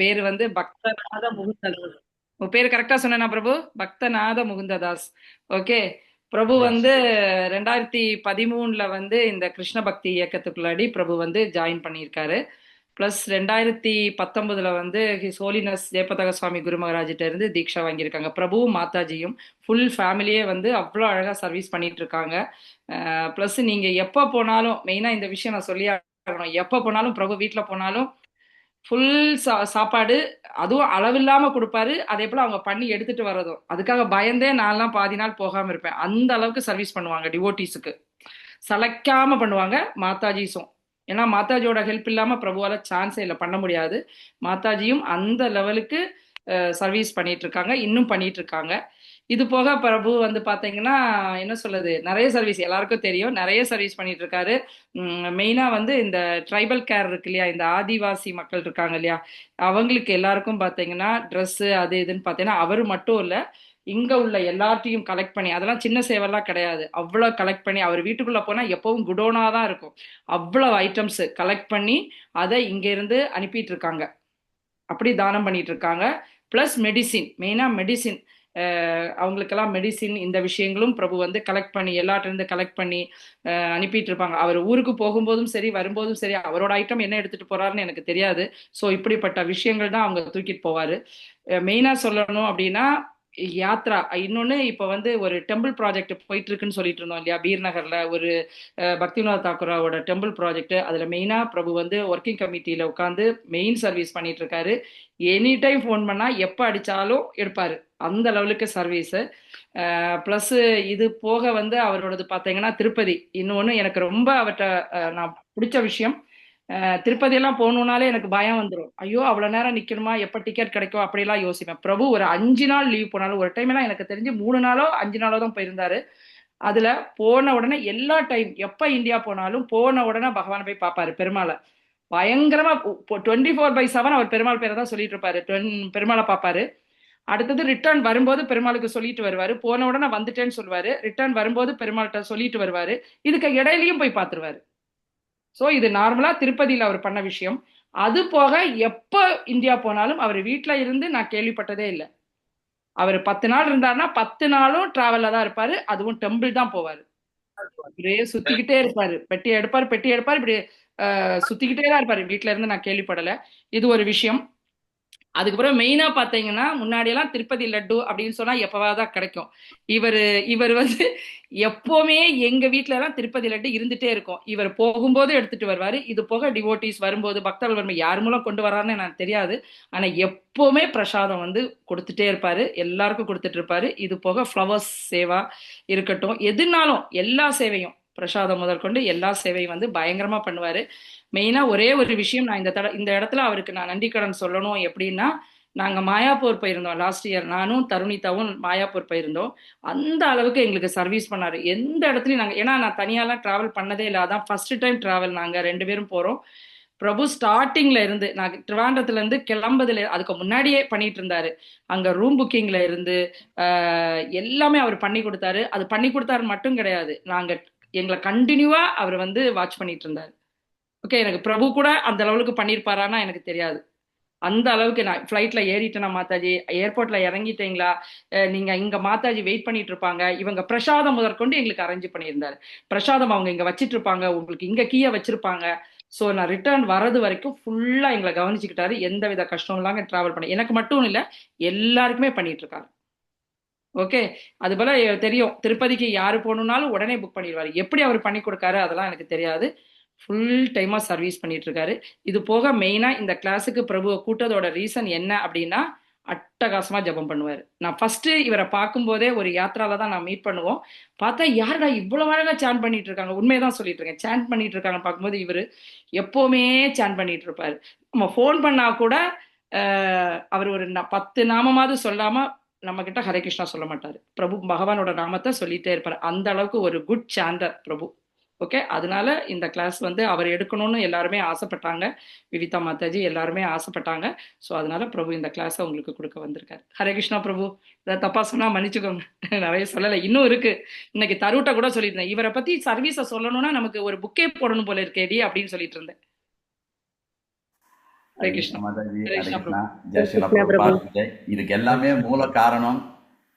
பேரு வந்து பக்தநாத முகுந்ததாஸ். உங்க பேரு கரெக்டா சொன்னேனா பிரபு? பக்தநாத முகுந்ததாஸ். ஓகே. பிரபு எஸ். வந்து 2013ல வந்து இந்த கிருஷ்ண பக்தி இயக்கத்துக்குள்ளாடி பிரபு வந்து ஜாயின் பண்ணியிருக்காரு. பிளஸ் 2019ல வந்து ஹிஸ் ஹோலினஸ் ஜெயபதாக சுவாமி குரு மகாராஜிட்ட இருந்து தீட்சா வாங்கியிருக்காங்க. பிரபுவும் மாதாஜியும் ஃபுல் ஃபேமிலியே வந்து அவ்வளோ அழகா சர்வீஸ் பண்ணிட்டு இருக்காங்க. பிளஸ் நீங்க எப்ப போனாலும், மெயினா இந்த விஷயம் நான் சொல்லி ஆகணும், எப்ப போனாலும் பிரபு வீட்ல போனாலும் ஃபுல் சாப்பாடு, அதுவும் அளவில்லாம கொடுப்பாரு. அதே போல அவங்க பண்ணி எடுத்துட்டு வர்றதும், அதுக்காக பயந்தே நான்லாம் பாதி நாள் போகாம இருப்பேன். அந்த அளவுக்கு சர்வீஸ் பண்ணுவாங்க டிவோட்டிஸுக்கு. சளைக்காம பண்ணுவாங்க மாதாஜிஸும். ஏன்னா மாதாஜியோட ஹெல்ப் இல்லாம பிரபுவால சான்ஸே இல்லை, பண்ண முடியாது. மாதாஜியும் அந்த லெவலுக்கு சர்வீஸ் பண்ணிட்டு இருக்காங்க, இன்னும் பண்ணிட்டு இருக்காங்க. இது போக பிரபு வந்து பாத்தீங்கன்னா என்ன சொல்றது, நிறைய சர்வீஸ் எல்லாருக்கும் தெரியும், நிறைய சர்வீஸ் பண்ணிட்டு இருக்காரு. மெயினா வந்து இந்த ட்ரைபல் கேர் இருக்கு இல்லையா, இந்த ஆதிவாசி மக்கள் இருக்காங்க இல்லையா, அவங்களுக்கு எல்லாருக்கும் பாத்தீங்கன்னா Dress அது இதுன்னு பாத்தீங்கன்னா அவரு மட்டும் இல்ல, இங்க உள்ள எல்லாத்தையும் கலெக்ட் பண்ணி, அதெல்லாம் சின்ன சேவெல்லாம் கிடையாது, அவ்வளவு கலெக்ட் பண்ணி அவர் வீட்டுக்குள்ள போனா எப்பவும் குடோனா தான் இருக்கும். அவ்வளவு ஐட்டம்ஸ் கலெக்ட் பண்ணி அதை இங்க இருந்து அனுப்பிட்டு இருக்காங்க, அப்படி தானம் பண்ணிட்டு இருக்காங்க. பிளஸ் மெடிசின், மெயினா மெடிசின், அவங்களுக்கெல்லாம் மெடிசின் இந்த விஷயங்களும் பிரபு வந்து கலெக்ட் பண்ணி எல்லார்ட்ட இருந்து கலெக்ட் பண்ணி அனுப்பிட்டு இருப்பாங்க. அவர் ஊருக்கு போகும்போதும் சரி வரும்போதும் சரி அவரோட ஐட்டம் என்ன எடுத்துட்டு போறாருன்னு எனக்கு தெரியாது. ஸோ இப்படிப்பட்ட விஷயங்கள் தான் அவங்க தூக்கிட்டு போவாரு. மெயினா சொல்லணும் அப்படின்னா யாத்ரா. இன்னொன்னு இப்ப வந்து ஒரு டெம்பிள் ப்ராஜெக்ட் போயிட்டு இருக்குன்னு சொல்லிட்டு இருந்தோம் இல்லையா, பீர் நகர்ல ஒரு பக்திவினோத் தாக்கூரோட டெம்பிள் ப்ராஜெக்ட். அதுல மெயினா பிரபு வந்து ஒர்க்கிங் கமிட்டியில உட்காந்து மெயின் சர்வீஸ் பண்ணிட்டு இருக்காரு. எனி டைம் ஃபோன் பண்ணா எப்ப அடிச்சாலும் எடுப்பாரு, அந்த லெவலுக்கு சர்வீஸ். பிளஸ் இது போக வந்து அவரோடது பாத்தீங்கன்னா திருப்பதி. இன்னொன்னு எனக்கு ரொம்ப அவர்கிட்ட நான் பிடிச்ச விஷயம், திருப்பதி எல்லாம் போகணும்னாலே எனக்கு பயம் வந்துடும். ஐயோ அவ்வளவு நேரம் நிக்கணுமா, எப்ப டிக்கெட் கிடைக்கும் அப்படிலாம் யோசிப்பேன். பிரபு ஒரு 5 நாள் லீவ் போனாலும், ஒரு டைம் எல்லாம் எனக்கு தெரிஞ்சு 3 நாளோ 5 நாளோ தான் போயிருந்தாரு. அதுல போன உடனே எல்லா டைம் எப்ப இந்தியா போனாலும் போன உடனே பகவானை போய் பார்ப்பாரு, பெருமாளை. பயங்கரமா 24/7 அவர் பெருமாள் பேரை தான் சொல்லிட்டு இருப்பாரு, பெருமாளை பார்ப்பாரு. அடுத்தது ரிட்டர்ன் வரும்போது பெருமாளுக்கு சொல்லிட்டு வருவாரு, போன உடனே வந்துட்டேன்னு சொல்லுவாரு, ரிட்டர்ன் வரும்போது பெருமாள்கிட்ட சொல்லிட்டு வருவாரு. இதுக்கு இடையிலயும் போய் பார்த்துருவாரு. சோ இது நார்மலா திருப்பதியில அவர் பண்ண விஷயம். அது போக எப்ப இந்தியா போனாலும் அவர் வீட்ல இருந்து நான் கேள்விப்பட்டதே இல்லை. அவர் 10 நாள் இருந்தாருன்னா 10 நாளும் டிராவல்ல தான் இருப்பாரு, அதுவும் டெம்பிள் தான் போவாரு. இப்படியே சுத்திக்கிட்டே இருப்பாரு, பெட்டி எடுப்பாரு பெட்டி எடுப்பாரு, இப்படி சுத்திக்கிட்டே தான் இருப்பாரு வீட்ல இருந்து. நான் கேள்விப்படல. இது ஒரு விஷயம். அதுக்கப்புறம் மெயினா பாத்தீங்கன்னா முன்னாடி எல்லாம் திருப்பதி லட்டு அப்படின்னு சொன்னா எப்பவாதான் கிடைக்கும். இவரு இவர் வந்து எப்பவுமே எங்க வீட்ல எல்லாம் திருப்பதி லட்டு இருந்துட்டே இருக்கும். இவர் போகும்போது எடுத்துட்டு வருவாரு. இது போக டிவோட்டிஸ் வரும்போது, பக்தர்கள் வரும்போது யார் மூலம் கொண்டு வர்றாருன்னு எனக்கு தெரியாது. ஆனா எப்பவுமே பிரசாதம் வந்து கொடுத்துட்டே இருப்பாரு, எல்லாருக்கும் கொடுத்துட்டு இருப்பாரு. இது போக ஃப்ளவர்ஸ் சேவா இருக்கட்டும், எதுனாலும் எல்லா சேவையும், பிரசாதம் முதற்கொண்டு எல்லா சேவையும் வந்து பயங்கரமா பண்ணுவாரு. மெயினா ஒரே ஒரு விஷயம் நான் இந்த இடத்துல அவருக்கு நான் நன்றிக்கடன் சொல்லணும். எப்படின்னா, நாங்க மாயாப்பூர் போயிருந்தோம் லாஸ்ட் இயர், நானும் தருணிதாவும் மாயாப்பூர் போயிருந்தோம். அந்த அளவுக்கு எங்களுக்கு சர்வீஸ் பண்ணாரு. எந்த இடத்துலயும் நாங்க, ஏன்னா நான் தனியாலாம் டிராவல் பண்ணதே இல்லை, அதான் ஃபர்ஸ்ட் டைம் டிராவல், நாங்க 2 பேரும் போறோம். பிரபு ஸ்டார்டிங்ல இருந்து, நான் திருவாண்டத்துல இருந்து கிளம்புதுல அதுக்கு முன்னாடியே பண்ணிட்டு இருந்தாரு. அங்க ரூம் புக்கிங்ல இருந்து எல்லாமே அவர் பண்ணி கொடுத்தாரு. அது பண்ணி கொடுத்தாரு மட்டும் கிடையாது, நாங்க எங்களை கண்டினியூவா அவர் வந்து வாட்ச் பண்ணிட்டு இருந்தாரு. ஓகே, எனக்கு பிரபு கூட அந்த லெவலுக்கு பண்ணியிருப்பாரான்னா எனக்கு தெரியாது. அந்த அளவுக்கு நான் ஃப்ளைட்ல ஏறிட்டேனா மாதாஜி, ஏர்போர்ட்ல இறங்கிட்டீங்களா, நீங்க இங்க மாதாஜி வெயிட் பண்ணிட்டு இருப்பாங்க, இவங்க பிரசாதம் முதற்கொண்டு எங்களுக்கு அரேஞ்ச் பண்ணியிருந்தாரு. பிரசாதம் அவங்க இங்க வச்சிட்டு இருப்பாங்க, உங்களுக்கு இங்க கீழே வச்சிருப்பாங்க. ஸோ நான் ரிட்டர்ன் வரது வரைக்கும் ஃபுல்லா எங்களை கவனிச்சுக்கிட்டாரு. எந்த வித கஷ்டம் இல்லாம டிராவல் பண்ணி, எனக்கு மட்டும் இல்ல எல்லாருக்குமே பண்ணிட்டு இருக்காரு. ஓகே. அது போல தெரியும், திருப்பதிக்கு யாரு போகணும்னாலும் உடனே புக் பண்ணிடுவாரு. எப்படி அவர் பண்ணி கொடுக்காரு அதெல்லாம் எனக்கு தெரியாது. ஃபுல் டைமா சர்வீஸ் பண்ணிட்டு இருக்காரு. இது போக மெயினா இந்த கிளாஸுக்கு பிரபுவை கூட்டதோட ரீசன் என்ன அப்படின்னா, அட்டகாசமா ஜெபம் பண்ணுவாரு. நான் ஃபர்ஸ்ட் இவரை பார்க்கும்போதே ஒரு யாத்ரால தான் நான் மீட் பண்ணுவோம். பார்த்தா யாருடா இவ்வளவு அழகா சாண்ட் பண்ணிட்டு இருக்காங்க, உண்மையதான் சொல்லிட்டு இருக்கேன், சாண்ட் பண்ணிட்டு இருக்காங்க பார்க்கும்போது இவரு எப்பவுமே சாண்ட் பண்ணிட்டு இருப்பாரு. நம்ம ஃபோன் பண்ணா கூட அவர் ஒரு 10 நாமமாவது சொல்லாம நம்ம கிட்ட ஹரே கிருஷ்ணா சொல்ல மாட்டாரு. பிரபு பகவானோட நாமத்தை சொல்லிட்டே இருப்பாரு. அந்த அளவுக்கு ஒரு குட் சாண்டர் பிரபு. ஓகே. அதனால இந்த கிளாஸ் வந்து அவர் எடுக்கணும்னு எல்லாருமே ஆசைப்பட்டாங்க, விவிதா மாதாஜி எல்லாருமே ஆசைப்பட்டாங்க. ஸோ அதனால பிரபு இந்த கிளாஸை உங்களுக்கு கொடுக்க வந்திருக்காரு. ஹரே கிருஷ்ணா பிரபு. இதை தப்பா சொன்னா மன்னிச்சுக்கோங்க. நிறைய சொல்லலை, இன்னும் இருக்கு. இன்னைக்கு தருட்ட கூட சொல்லியிருந்தேன், இவரை பத்தி சர்வீஸை சொல்லணும்னா நமக்கு ஒரு புக்கே போடணும் போல இருக்கேடி அப்படின்னு சொல்லிட்டு இருந்தேன். ஹரே கிருஷ்ணா. மாதாஜி. ஹரே ஹரே கிருஷ்ணா கிருஷ்ணா. பிரபு. ஜெய் ஸ்ரீலா கிருஷ்ணா பிரபு. பிரபுபாத் ஜெய். இதுக்கு எல்லாமே மூல காரணம்,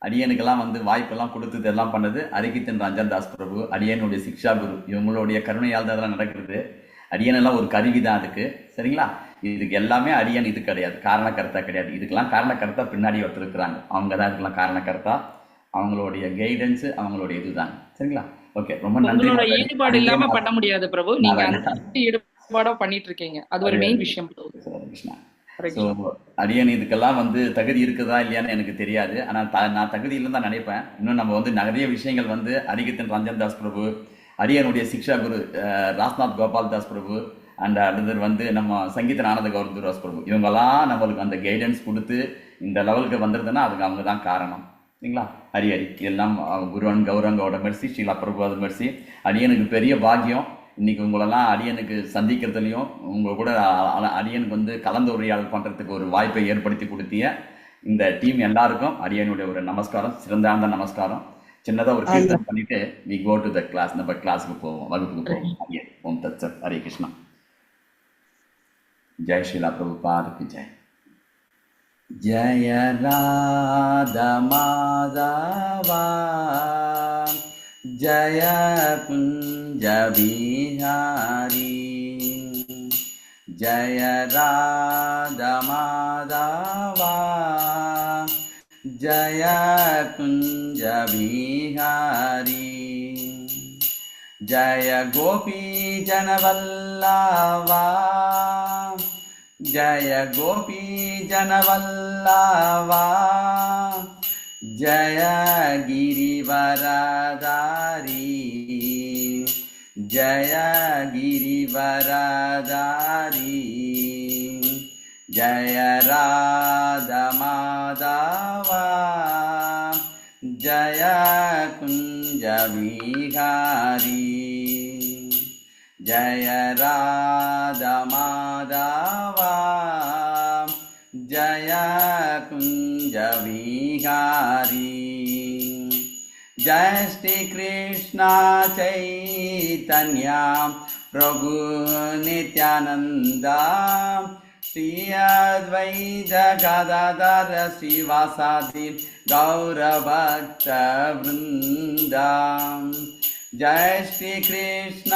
அடியனுக்கெல்லாம் வாய்ப்பெல்லாம் கொடுத்தது எல்லாம் பண்ணது அரிகித்தன் ரஞ்சன் தாஸ் பிரபு, அடியனுடைய சிக்ஷா குரு. இவங்களுடைய கருணையால் தான் அதெல்லாம் நடக்கிறது. அடியனெல்லாம் ஒரு கருவி தான் அதுக்கு. சரிங்களா? இதுக்கு எல்லாமே அடியன் இது கிடையாது, காரணக்கர்த்தா கிடையாது. இதுக்கெல்லாம் காரணக்கர்த்தா பின்னாடி ஒருத்தர் இருக்கிறாங்க. அவங்க தான் இதுக்கெல்லாம் காரணக்கர்த்தா. அவங்களுடைய கைடன்ஸ், அவங்களுடைய இதுதான். சரிங்களா? ஓகே, ரொம்ப நன்றி. உங்களோட ஈடுபாடு இல்லாம பண்ண முடியாது பிரபு. நீங்க நான் அந்த ஈடுபாடா பண்ணிட்டு இருக்கீங்க. அது ஒரு மெயின் விஷயம் பிரபு. கிருஷ்ணா. ஹரே ஸோ கிருஷ்ணா. அடியன் இதுக்கெல்லாம் தகுதி இருக்குதா இல்லையான்னு எனக்கு தெரியாது. ஆனால் நான் தகுதி இல்லைன்னு தான் நினைப்பேன். இன்னும் நம்ம நிறைய விஷயங்கள் அரிகித்தன் ரஞ்சன் தாஸ் பிரபு, அடியனுடைய சிக்ஷா குரு ராஸ்நாத் கோபால் தாஸ் பிரபு, அண்ட் அடுத்தது நம்ம சங்கீதன் ஆனந்த கௌரவ தாஸ் பிரபு, இவங்கெல்லாம் நம்மளுக்கு அந்த கைடன்ஸ் கொடுத்து இந்த லெவலுக்கு வந்துருதுன்னா அதுக்கு அவங்க தான் காரணம். சரிங்களா? ஹரி ஹரி. எல்லாம் குருவன் கௌரங்கோட மெர்சி, ஸ்ரீலா பிரபுவாத மெர்சி. அடியனுக்கு பெரிய பாக்கியம் இன்னைக்கு உங்களெல்லாம் அடியனுக்கு சந்திக்கிறதுலையும் உங்க கூட அடியனுக்கு கலந்துரையாடல் பண்றதுக்கு ஒரு வாய்ப்பை ஏற்படுத்தி கொடுத்திய இந்த டீம் எல்லாருக்கும் அடியனுடைய ஒரு நமஸ்காரம், சிறந்தார்ந்த நமஸ்காரம். சின்னதா ஒரு கீர்த்தன் பண்ணிட்டு we go to the class. நம்ம கிளாஸுக்கு போவோம், வகுப்புக்கு போவோம். அடியன் ஓம் தத் சத். ஹரே கிருஷ்ணா. ஜெய் ஸ்ரீலா பிரபுபாதுக்கு ஜெய். ஜய ராதா மாதவா ஜய குஞ்ச பிஹாரி, ஜய ராதா மாதவா ஜய குஞ்ச பிஹாரி, ஜய கோபி ஜனவல்லவா ஜய கோபி ஜனவல்லவா ஜய கிரிவரதாரி, ஜய கிரிவரதாரி, ஜய ராதா மாதவா ஜய குஞ்ச பிஹாரி, ஜய ராதா மாதவா ஜய குஞ்ச பிஹாரி, जय श्री कृष्ण चैतन्य प्रभु नित्यानंद, श्री अद्वैत गदाधर श्रीवासादि गौरभक्त वृंद। जय श्री कृष्ण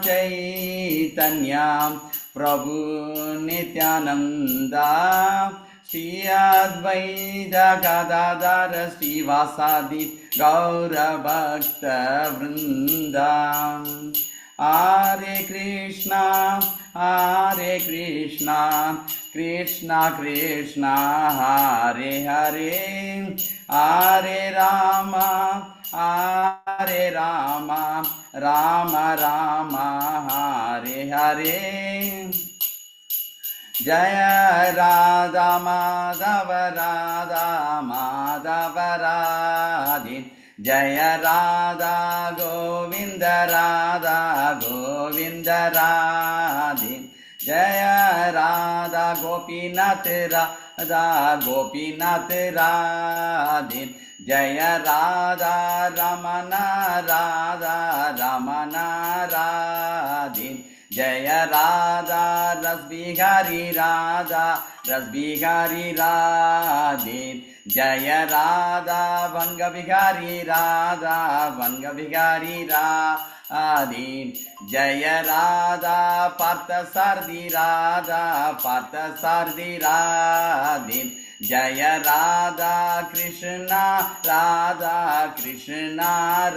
चैतन्य प्रभु नित्यानंद, श्री अद्वैत गदाधर श्रीवासादि गौरभक्त वृंद। हरे कृष्णा कृष्णा कृष्णा हरे हरे, हरे राम राम राम हरे हरे। जय राधा माधव राधे, जय राधा गोविंद राधे, जय राधा गोपीनाथ राधे, जय राधा रमण राधे, जय राधा रस बिहारी राधे, जय राधा भंग बिहारी राधे, जय राधा पार्थ सारथी राधे, जय राधा कृष्ण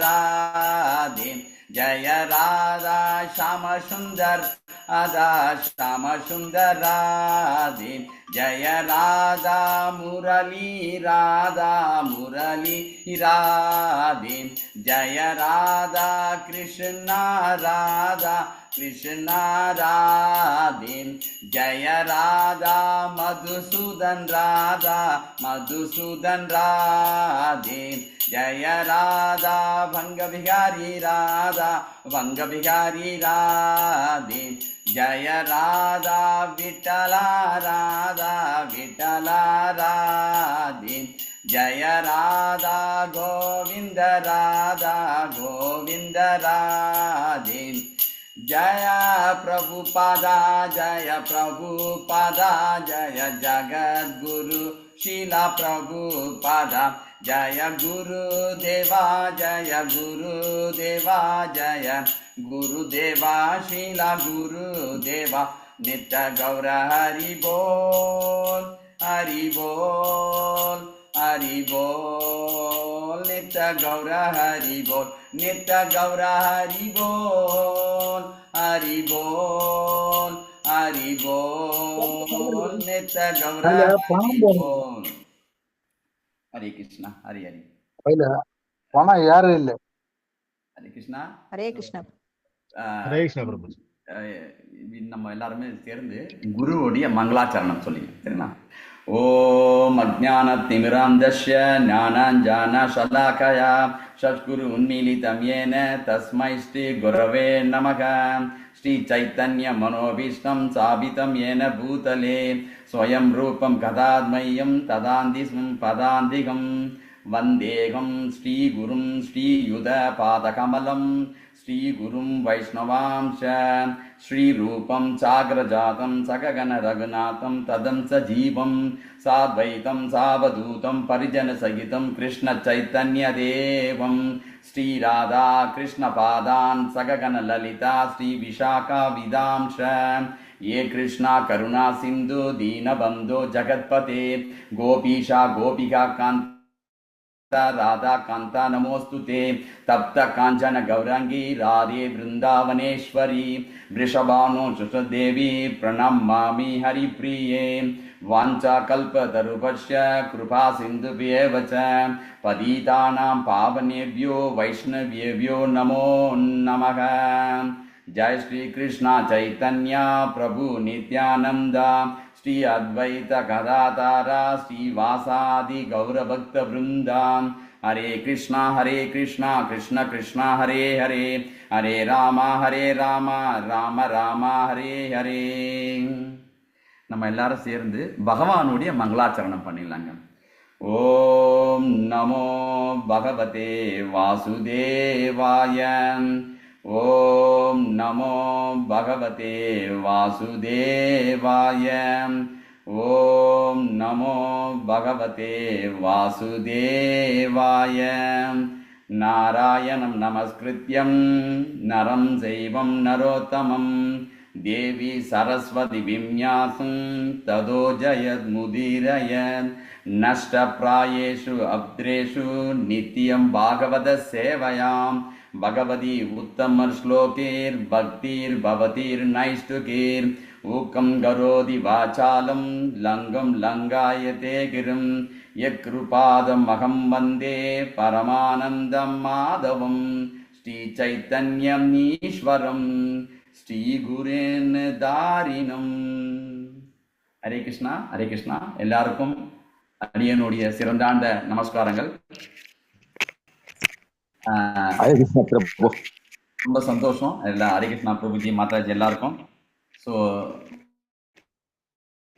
राधे, जय राधा श्याम सुंदर राधे, जय राधा मुरली राधे, जय राधा कृष्ण राधे, जय राधा मधुसूदन राधे, जय राधा भंग बिहारी राधे, जय राधा विठला राधे, जय राधा गोविंद राधे, जय प्रभुपादा जय प्रभुपादा जय जगद्गुरु शीला प्रभुपादा जय गुरुदेवा जय गुरुदेवा शीला गुरुदेवा नित्य गौर हरि बोल हरि बोल हरि बोल नित्य गौर हरि बोल नित्य गौर हरि बोल हरि बोल हरि बोल नित्य गौर அதுல हरि பணம் போடணும். बोल हरे कृष्णा हरे हरे அதுல பணம் யாரும் இல்லை. हरे कृष्णा ஹரே கிருஷ்ணா. ஹரே கிருஷ்ணா பிரபு. நம்ம எல்லாருமே சேர்ந்து குருவுடைய மங்களாச்சரணம் சொல்லிங்க சரிங்களா? ஓம் அஜ்ஞானதிமிராந்தஸ்ய ஞானாஞ்சனசலாகயா சத்குரு உன்மீலிதம் யேன தஸ்மை ஸ்ரீ குரவே நமக. ஸ்ரீ சைத்தன்ய மனோபீஷ்டம் ஸ்தாபிதம் யேன பூதலே ஸ்வயம் ரூபம் கதாத்மயம் ததாந்தி ஸ்மம் பதாந்திகம் வந்தேகம் ஸ்ரீகுரும் ஸ்ரீயுத பாதகமலம் श्रीगुरुं वैष्णवांश श्रीरूपं साग्रजातं सगगन रघुनाथं तदं सजीवं साद्वैतं सावधूतं परिजनसहितं कृष्णचैतन्यदेवं श्रीराधा कृष्णपादान् सगगन ललिता श्रीविशाखाविदांश ये कृष्णा करुणा सिन्धु दीनबन्धो जगत्पते गोपीशा गोपिका कान्त राधा कांता नमोस्तु ते तप्त कांचन गौरांगी राधे वृंदावनेश्वरी वृषभानु सुदेवी प्रणमामि हरिप्रिये वाञ्छा कल्पतरुभ्यश्च कृपा सिन्धुभ्येव च पतितानां पावनेभ्यो वैष्णवेभ्यो नमो नमः. जय श्री कृष्ण चैतन्य प्रभु नित्यानंद श्री अद्वैत गदाधारा श्रीवासादि गौरभक्त वृंदा. हरे कृष्णा कृष्ण कृष्ण हरे हरे हरे राम राम राम हरे हरे. நம்ம எல்லாரும் சேர்ந்து பகவானுடைய மங்களாச்சரணம் பண்ணிடலாங்க. ஓம் நமோ பகவதே வாசுதேவாய ஓம் நமோ பகவதே வாசுதேவாய ஓம் நமோ பகவதே வாசுதேவாய. நாராயணம் நமஸ்கிருத்யம் நரம் செய்வம் நரோத்தமம் தேவி சரஸ்வதி விஞ்ஞாசம் ததோ ஜயத்முதீரயத் நஷ்டப்ராயேஷு அப்த்ரேஷு நித்யம் பாகவத சேவயாம் भगवती उत्तम श्लोकेर भक्तिर भवतीर नैष्टुकीर ऊकं करोति वाचालं लंगं लंगायते गिरिं यकृपादमहं वन्दे परमानन्दं माधवं श्री चैतन्यं ईश्वरं श्री गुरेन दारिणं. हरे कृष्णा எல்லாருக்கும் அடியனுடைய சிறந்தாண்ட நமஸ்காரங்கள். ரொம்ப சந்தோஷம் எல்லாம் ஹரே கிருஷ்ணா பிரபுஜி மாதாஜி எல்லாருக்கும். ஸோ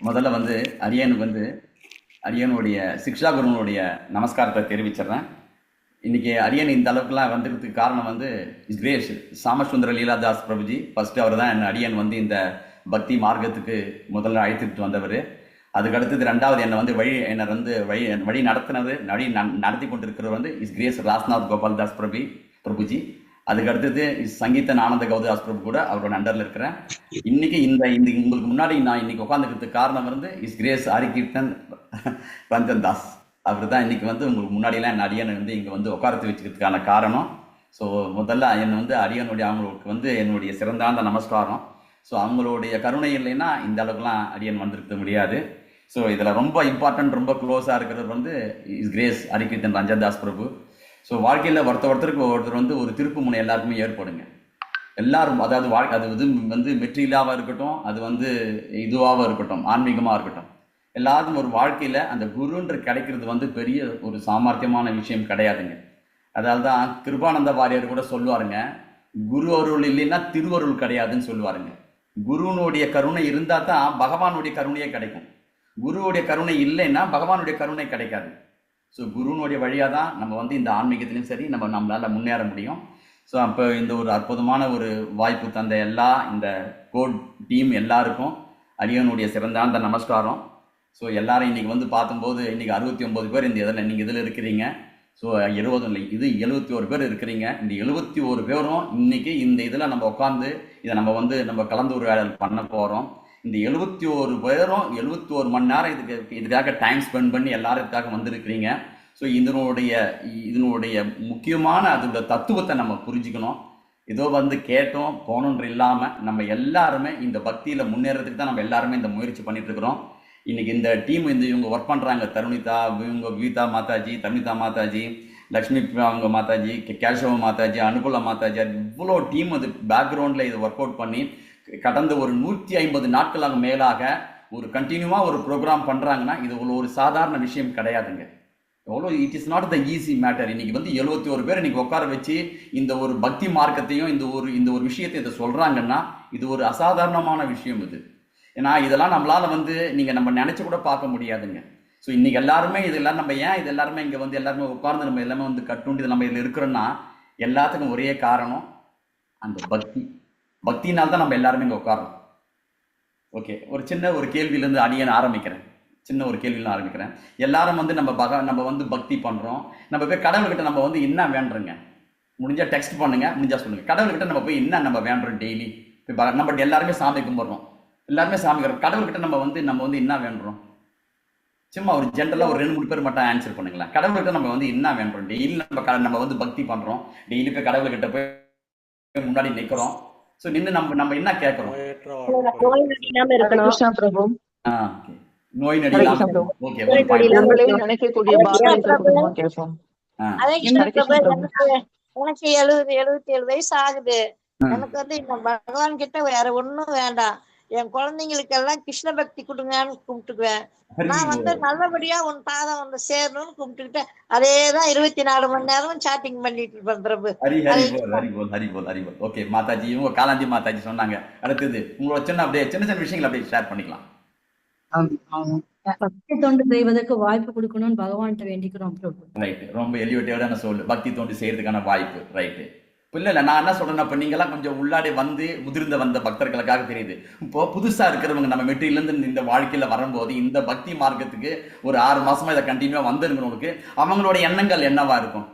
முதல்ல வந்து அரியனுடைய சிக்ஷா குருனுடைய நமஸ்காரத்தை தெரிவிச்சிடுறேன். இன்னைக்கு அரியன் இந்த அளவுக்குலாம் வந்ததுக்கு காரணம் வந்து இஸ் கிரேஸ் சாமசுந்தர லீலாதாஸ் பிரபுஜி. ஃபர்ஸ்ட் அவர் தான் அரியன் வந்து இந்த பக்தி மார்க்கத்துக்கு முதல்ல அழைத்துட்டு வந்தவர். அதுக்கு அடுத்தது ரெண்டாவது என்னை வந்து வழி நடத்தினது நடத்தி கொண்டிருக்கிறவர் வந்து இஸ் கிரேஸ் ராஸ்நாத் கோபால் தாஸ் பிரபுஜி. அதுக்கு அடுத்தது சங்கீதன் ஆனந்த கௌதாஸ் பிரபு கூட அவரோட அண்டர்ல இருக்கிறேன். இன்னைக்கு இந்த உங்களுக்கு முன்னாடி நான் இன்னைக்கு உட்காந்துக்கிறதுக்கு காரணம் வந்து இஸ் கிரேஸ் ஹரிகீர்த்தன் ரஞ்சன் தாஸ். அவர் தான் இன்னைக்கு வந்து உங்களுக்கு முன்னாடியெல்லாம் என் அரியனை வந்து இங்கே வந்து உட்காரத்து வச்சுக்கிறதுக்கான காரணம். ஸோ முதல்ல என்னை வந்து அரியனுடைய அவங்களுக்கு வந்து என்னுடைய சிறந்தாந்த நமஸ்காரம். ஸோ அவங்களுடைய கருணை இல்லைன்னா இந்த அளவுக்குலாம் அரியன் வந்திருக்க முடியாது. ஸோ இதில் ரொம்ப இம்பார்ட்டன்ட் ரொம்ப க்ளோஸாக இருக்கிறது வந்து is grace Harikirtan Ranjan Das Prabhu. So வாழ்க்கையில் ஒருத்தருக்கு வந்து ஒரு திருப்பு முனை எல்லாருக்குமே ஏற்படுங்க. எல்லாரும் அதாவது அது வந்து மெட்டீரியலாக இருக்கட்டும், அது வந்து இதுவாக இருக்கட்டும், ஆன்மீகமாக இருக்கட்டும், எல்லாருக்கும் ஒரு வாழ்க்கையில் அந்த குருன்ற கிடைக்கிறது வந்து பெரிய ஒரு சாமர்த்தியமான விஷயம் கிடையாதுங்க. அதாவது தான் கிருபானந்த வாரியர் கூட சொல்லுவாருங்க, குரு அருள் இல்லைன்னா திருவருள் கிடையாதுன்னு சொல்லுவாருங்க. குருனுடைய கருணை இருந்தால் தான் பகவானுடைய கருணையே கிடைக்கும். குருவுடைய கருணை இல்லைன்னா பகவானுடைய கருணை கிடைக்காது. ஸோ குருனுடைய வழியாக தான் நம்ம வந்து இந்த ஆன்மீகத்திலையும் சரி நம்மளால் முன்னேற முடியும். ஸோ அப்போ இந்த ஒரு அற்புதமான ஒரு வாய்ப்பு தந்த இந்த கோட் டீம் எல்லாருக்கும் அடியனுடைய சிறந்தாந்த நமஸ்காரம். ஸோ எல்லாரும் இன்னைக்கு வந்து பார்க்கும்போது இன்னைக்கு 69 பேர் இந்த இதில் நீங்கள் இதில் இருக்கிறீங்க. ஸோ 70 இல்லை, இது 71 பேர் இருக்கிறீங்க. இந்த 71 பேரும் இன்னைக்கு இந்த இதில் நம்ம உட்காந்து இதை நம்ம கலந்துரையாடல் பண்ண போகிறோம். இந்த 71 பேரும் 71 மணி நேரம் இதுக்காக டைம் ஸ்பெண்ட் பண்ணி எல்லாரும் இதுக்காக வந்திருக்கிறீங்க. ஸோ இதனுடைய முக்கியமான அதோட தத்துவத்தை நம்ம புரிஞ்சுக்கணும். ஏதோ வந்து கேட்டோம் போனோன்ற இல்லாமல் நம்ம எல்லாருமே இந்த பக்தியில் முன்னேறதுக்கு தான் நம்ம எல்லாருமே இந்த முயற்சி பண்ணிட்டு இருக்கிறோம். இன்னைக்கு இந்த டீம் இவங்க ஒர்க் பண்ணுறாங்க. தருணிதா, இவங்க கீதா மாதாஜி, தருணிதா மாதாஜி, லக்ஷ்மி அவங்க மாதாஜி, கேசவ மாதாஜி, அனுகுலா மாதாஜி, இவ்வளோ டீம் அது பேக்ரவுண்டில் இதை ஒர்க் அவுட் பண்ணி கடந்த ஒரு 150 நாட்களாக மேலாக ஒரு கண்டினியூவாக ஒரு ப்ரோக்ராம் பண்ணுறாங்கன்னா இது ஒரு சாதாரண விஷயம் கிடையாதுங்க. எவ்வளோ it is not the easy matter. இன்னைக்கு வந்து 71 பேர் இன்னைக்கு உட்கார வச்சு இந்த ஒரு பக்தி மார்க்கத்தையும் இந்த ஒரு விஷயத்தை இதை சொல்றாங்கன்னா இது ஒரு அசாதாரணமான விஷயம். இது ஏன்னா இதெல்லாம் நம்மளால வந்து நம்ம நினைச்சு கூட பார்க்க முடியாதுங்க. ஸோ இன்னைக்கு எல்லாருமே இதெல்லாம் நம்ம ஏன் இது எல்லாருமே இங்கே வந்து எல்லாருமே உட்கார்ந்து நம்ம எல்லாமே வந்து கட்டுண்டு நம்ம இதில் இருக்கிறோன்னா எல்லாத்துக்கும் ஒரே காரணம் அந்த பக்தினால தான் நம்ம எல்லாருமே இங்கே உட்காரோம். ஓகே, ஒரு கேள்வியிலேருந்து அடியேன் ஆரம்பிக்கிறேன். எல்லாரும் வந்து நம்ம வந்து பக்தி பண்றோம். நம்ம போய் கடவுள்கிட்ட நம்ம வந்து என்ன வேண்டுறோங்க? முடிஞ்சா டெக்ஸ்ட் பண்ணுங்க, முடிஞ்சா சொல்லுங்க. கடவுள்கிட்ட நம்ம போய் என்ன நம்ம வேண்டுறோம்? டெய்லி நம்ம எல்லாருமே சாமி கும்பிடுறோம், கடவுள்கிட்ட நம்ம வந்து என்ன வேண்டுறோம்? சும்மா ஒரு ஜென்ரலா ஒரு 2-3 பேர் மட்டும் ஆன்சர் பண்ணுங்களேன். கடவுள்கிட்ட நம்ம வந்து என்ன வேண்டுறோம்? டெய்லி நம்ம வந்து பக்தி பண்றோம். டெய்லி போய் கடவுள்கிட்ட போய் முன்னாடி நிக்கிறோம். ஸோ நின்று நம்ம என்ன கேட்கறோம்? நோய் நடிகை நினைக்கக்கூடிய எனக்கு 77 வயசு ஆகுது. எனக்கு வந்து இந்த பகவான் கிட்ட வேற ஒண்ணும் வேண்டாம். என் குழந்தைங்களுக்கு எல்லாம் கிருஷ்ண பக்தி கொடுங்கன்னு கும்பிட்டுக்குவேன். நான் வந்து நல்லபடியா உன் பாதம் வந்து சேரணும்னு கும்பிட்டுக்கிட்டு அதேதான் 24 மணி நேரமும் சாட்டிங் பண்ணிட்டு இருப்பேன் பிரபு. ஹரிபோல். ஓகே மாதாஜி, இவங்க காலாந்தி மாதாஜி சொன்னாங்க. அடுத்தது உங்களோட சின்ன விஷயங்கள் அப்படியே ஷேர் பண்ணிக்கலாம். பக்தி தொண்டு செய்வதற்கு வாய்ப்பு கொடுக்கணும்னு பகவான்கிட்ட வேண்டிக்கிறோம். ரைட், ரொம்ப எலிவேட்டடான சொல். பக்தி தொண்டு செய்யறதுக்கான வாய்ப்பு. ரைட்டு. இல்ல நான் என்ன சொல்றேன்னா, இப்ப நீங்க எல்லாம் கொஞ்சம் உள்ளாடி வந்து முதிர்ந்து வந்த பக்தர்களுக்காக தெரியுது. இப்போ புதுசா இருக்கிறவங்க நம்ம மெட்ரியில இருந்து இந்த வாழ்க்கையில வரும்போது இந்த பக்தி மார்க்கத்துக்கு ஒரு 6 மாசமா இதை கண்டினியூவா வந்துருக்கிறவங்களுக்கு அவங்களோட எண்ணங்கள் என்னவா இருக்கும்?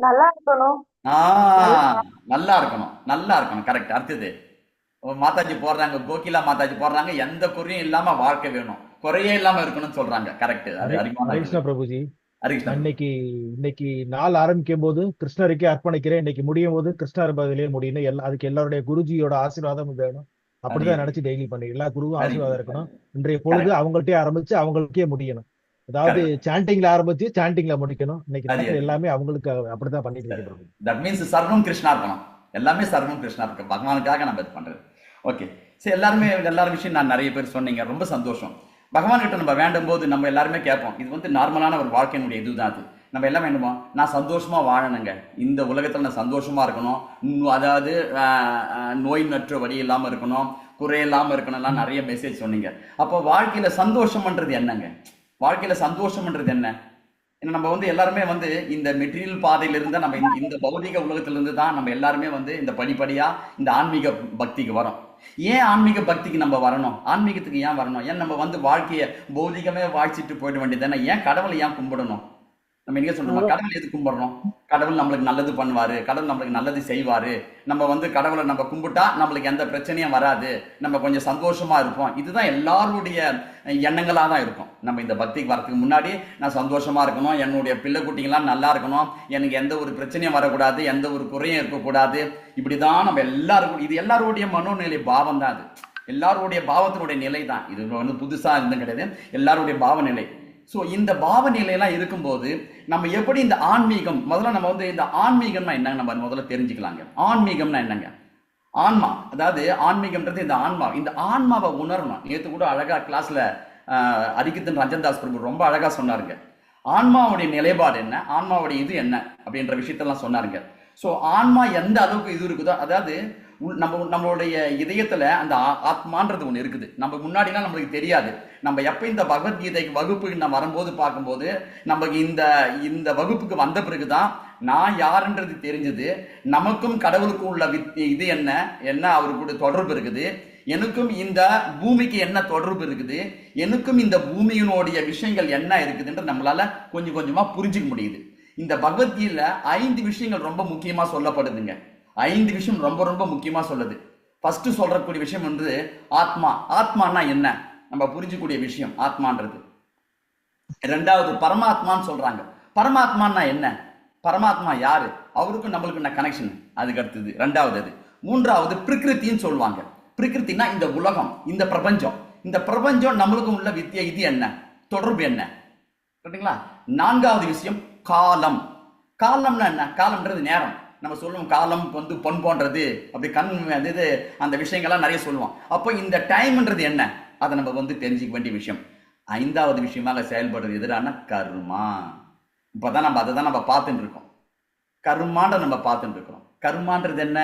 நல்லா இருக்கணும். நல்லா இருக்கணும். கரெக்ட். அடுத்தது மாதாஜி போடுறாங்க, கோகிலா மாதாஜி போடுறாங்க, எந்த குறையும் இல்லாம வாழ்க்கை வேணும், குறையே இல்லாம இருக்கணும்னு சொல்றாங்க. கரெக்ட். கிருஷ்ண பிரபுஜி, இன்னைக்கு நாள் ஆரம்பிக்கும் போது கிருஷ்ணருக்கே அர்ப்பணிக்கிறேன், இன்னைக்கு முடியும் போது கிருஷ்ணர் பதிலே முடியணும். அதுக்கு எல்லாருடைய குருஜியோட ஆசீர்வாதம் வேணும். அப்படிதான் நினைச்சு டெய்லி பண்ணி எல்லா குருவும் ஆசீர்வாதம் இருக்கணும். இன்றைய பொழுது அவங்கள்ட்டே ஆரம்பிச்சு அவங்களுக்கே முடியணும். அதாவது சாண்டிங்ல ஆரம்பிச்சு சாண்டிங்ல முடிக்கணும். இன்னைக்கு எல்லாமே அவங்களுக்கு அப்படிதான் பண்ணிட்டு இருக்கோம். தட் மீன்ஸ் சர்வம் கிருஷ்ணா இருக்கணும். எல்லாமே சர்வம் கிருஷ்ணா இருக்கு. பகவானுக்காக நம்ம இது பண்றது. ஓகே, சரி. எல்லாரும் விஷயம் நான் நிறைய பேர் சொன்னீங்க, ரொம்ப சந்தோஷம். பகவான் கிட்ட நம்ம வேண்டும் போது நம்ம எல்லாருமே கேட்போம். இது வந்து நார்மலான ஒரு வாழ்க்கையினுடைய இதுதான். அது நம்ம எல்லாம் வேண்டுமோ, நான் சந்தோஷமா வாழணுங்க, இந்த உலகத்துல நான் சந்தோஷமா இருக்கணும், அதாவது நோய் நற்ற வழி இல்லாம இருக்கணும், குறையில்லாம இருக்கணும்லாம் நிறைய மெசேஜ் சொன்னீங்க. அப்போ வாழ்க்கையில சந்தோஷம்ன்றது என்னங்க? வாழ்க்கையில சந்தோஷம்ன்றது என்ன? ஏன்னா நம்ம வந்து எல்லாருமே வந்து இந்த மெட்டீரியல் பாதையில இருந்தா நம்ம இந்த பௌதிக உலகத்துல இருந்து தான் நம்ம எல்லாருமே வந்து இந்த படிப்படியா இந்த ஆன்மீக பக்திக்கு வரோம். ஏன் ஆன்மீக பக்திக்கு நம்ம வரணும்? ஆன்மீகத்துக்கு ஏன் வரணும்? ஏன் நம்ம வந்து வாழ்க்கையை பௌதிகமே வாழ்ச்சிட்டு போயிட வேண்டியது? ஏன் கடவுளை ஏன் கும்பிடணும்? நம்ம எங்க சொல்றோம், கடவுள் எது கும்பிடுறோம்? கடவுள் நம்மளுக்கு நல்லது பண்ணுவாரு, கடவுள் நம்மளுக்கு நல்லது செய்வாரு, நம்ம வந்து கடவுளை நம்ம கும்பிட்டா நம்மளுக்கு எந்த பிரச்சனையும் வராது, நம்ம கொஞ்சம் சந்தோஷமா இருப்போம். இதுதான் எல்லாருடைய எண்ணங்களா தான் இருக்கும். நம்ம இந்த பக்திக்கு வரதுக்கு முன்னாடி நான் சந்தோஷமா இருக்கணும், என்னுடைய பிள்ளை குட்டிங்கெல்லாம் நல்லா இருக்கணும், எனக்கு எந்த ஒரு பிரச்சனையும் வரக்கூடாது, எந்த ஒரு குறையும் இருக்கக்கூடாது, இப்படிதான் நம்ம எல்லாருக்கும். இது எல்லாருடைய மனோநிலை பாவம் தான். அது எல்லாருடைய பாவத்தினுடைய நிலை தான். இது வந்து புதுசா இருந்தும் கிடையாது, எல்லாருடைய பாவநிலை. ஸோ இந்த பாவநிலையெல்லாம் இருக்கும்போது நம்ம எப்படி இந்த ஆன்மீகம், முதல்ல நம்ம வந்து இந்த ஆன்மீகம்னா என்னங்க நம்ம முதல்ல தெரிஞ்சுக்கலாங்க. ஆன்மீகம்னா என்னங்க? ஆன்மா, அதாவது ஆன்மீகம்ன்றது இந்த ஆன்மாவை உணரணும். நேற்று கூட அழகா கிளாஸ்ல அரிகித்தன் ரஞ்சன்தாஸ் பிரபு ரொம்ப அழகா சொன்னாருங்க. ஆன்மாவுடைய நிலைப்பாடு என்ன, ஆன்மாவுடைய இது என்ன அப்படின்ற விஷயத்தெல்லாம் சொன்னாருங்க. ஸோ ஆன்மா எந்த அளவுக்கு இது இருக்குதோ, அதாவது நம்மளுடைய இதயத்துல அந்த ஆத்மான்றது ஒண்ணு இருக்குது. நம்ம முன்னாடிலாம் நம்மளுக்கு தெரியாது. நம்ம எப்ப இந்த பகவத்கீதைக்கு வகுப்புக்கு நம்ம வரும்போது பார்க்கும்போது நமக்கு இந்த வகுப்புக்கு வந்த பிறகுதான் நான் யாருன்றது தெரிஞ்சது. நமக்கும் கடவுளுக்கும் உள்ள இது என்ன அவருக்கு தொடர்பு இருக்குது, எனக்கும் இந்த பூமிக்கு என்ன தொடர்பு இருக்குது, எனக்கும் இந்த பூமியினுடைய விஷயங்கள் என்ன இருக்குதுன்ற நம்மளால கொஞ்சம் கொஞ்சமா புரிஞ்சுக்க முடியுது. இந்த பகவத்கீதையில 5 விஷயங்கள் ரொம்ப முக்கியமா சொல்லப்படுதுங்க. 5 விஷயம் ரொம்ப ரொம்ப முக்கியமா சொல்லுது. ஃபர்ஸ்ட் சொல்றக்கூடிய விஷயம் வந்து ஆத்மா. ஆத்மானா என்ன நம்ம புரிஞ்சக்கூடிய விஷயம் ஆத்மான்றது. ரெண்டாவது பரமாத்மான்னு சொல்றாங்க. பரமாத்மானா என்ன, பரமாத்மா யாரு, அவருக்கும் நம்மளுக்கு என்ன கனெக்ஷன், அதுக்கு அடுத்தது ரெண்டாவது. அது மூன்றாவது பிரகிருத்தின்னு சொல்லுவாங்க. பிரகிருத்தினா இந்த உலகம், இந்த பிரபஞ்சம். இந்த பிரபஞ்சம் நம்மளுக்கும் உள்ள இது என்ன, தொடர்பு என்ன, கரெக்டுங்களா? நான்காவது விஷயம் காலம். காலம்னா என்ன, காலம்ன்றது நேரம். நம்ம சொல்லுவோம் காலம் வந்து பொன் போன்றது, அப்படி கண் இது அந்த விஷயங்கள்லாம் நிறைய சொல்லுவோம். அப்போ இந்த டைம்ன்றது என்ன, அதை நம்ம வந்து தெரிஞ்சுக்க வேண்டிய விஷயம். ஐந்தாவது விஷயமாக செயல்படுறது எதிரான கர்மா. இப்பதான் நம்ம அதை தான் நம்ம பார்த்துட்டு இருக்கோம். கர்மான்ற நம்ம பார்த்துட்டு இருக்கிறோம். கர்மான்றது என்ன,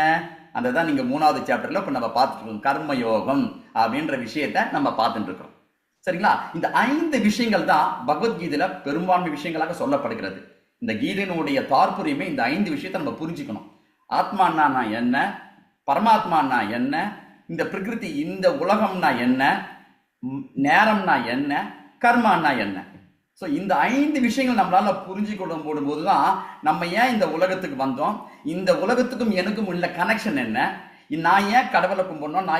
அதை தான் நீங்க 3வது சாப்டர்ல இப்ப நம்ம பார்த்துட்டு இருக்கோம். கர்மயோகம் அப்படின்ற விஷயத்த நம்ம பார்த்துட்டு இருக்கிறோம். சரிங்களா? இந்த 5 விஷயங்கள் தான் பகவத்கீதையில பெரும்பான்மை விஷயங்களாக சொல்லப்படுகிறது. இந்த கீதையினுடைய தாற்பயமே இந்த 5 விஷயத்தை நம்ம புரிஞ்சுக்கணும். ஆத்மானா என்ன, பரமாத்மானா என்ன, இந்த பிரகிருதி இந்த உலகம்னா என்ன, நேரம்னா என்ன, கர்மானா என்ன. ஸோ இந்த 5 விஷயங்கள் நம்மளால புரிஞ்சுக்கொள்ளும் போடும்போதுதான் நம்ம ஏன் இந்த உலகத்துக்கு வந்தோம், இந்த உலகத்துக்கும் எனக்கும் உள்ள கனெக்ஷன் என்ன, நான் ஏன் கடவுளை கும்பிடணும்,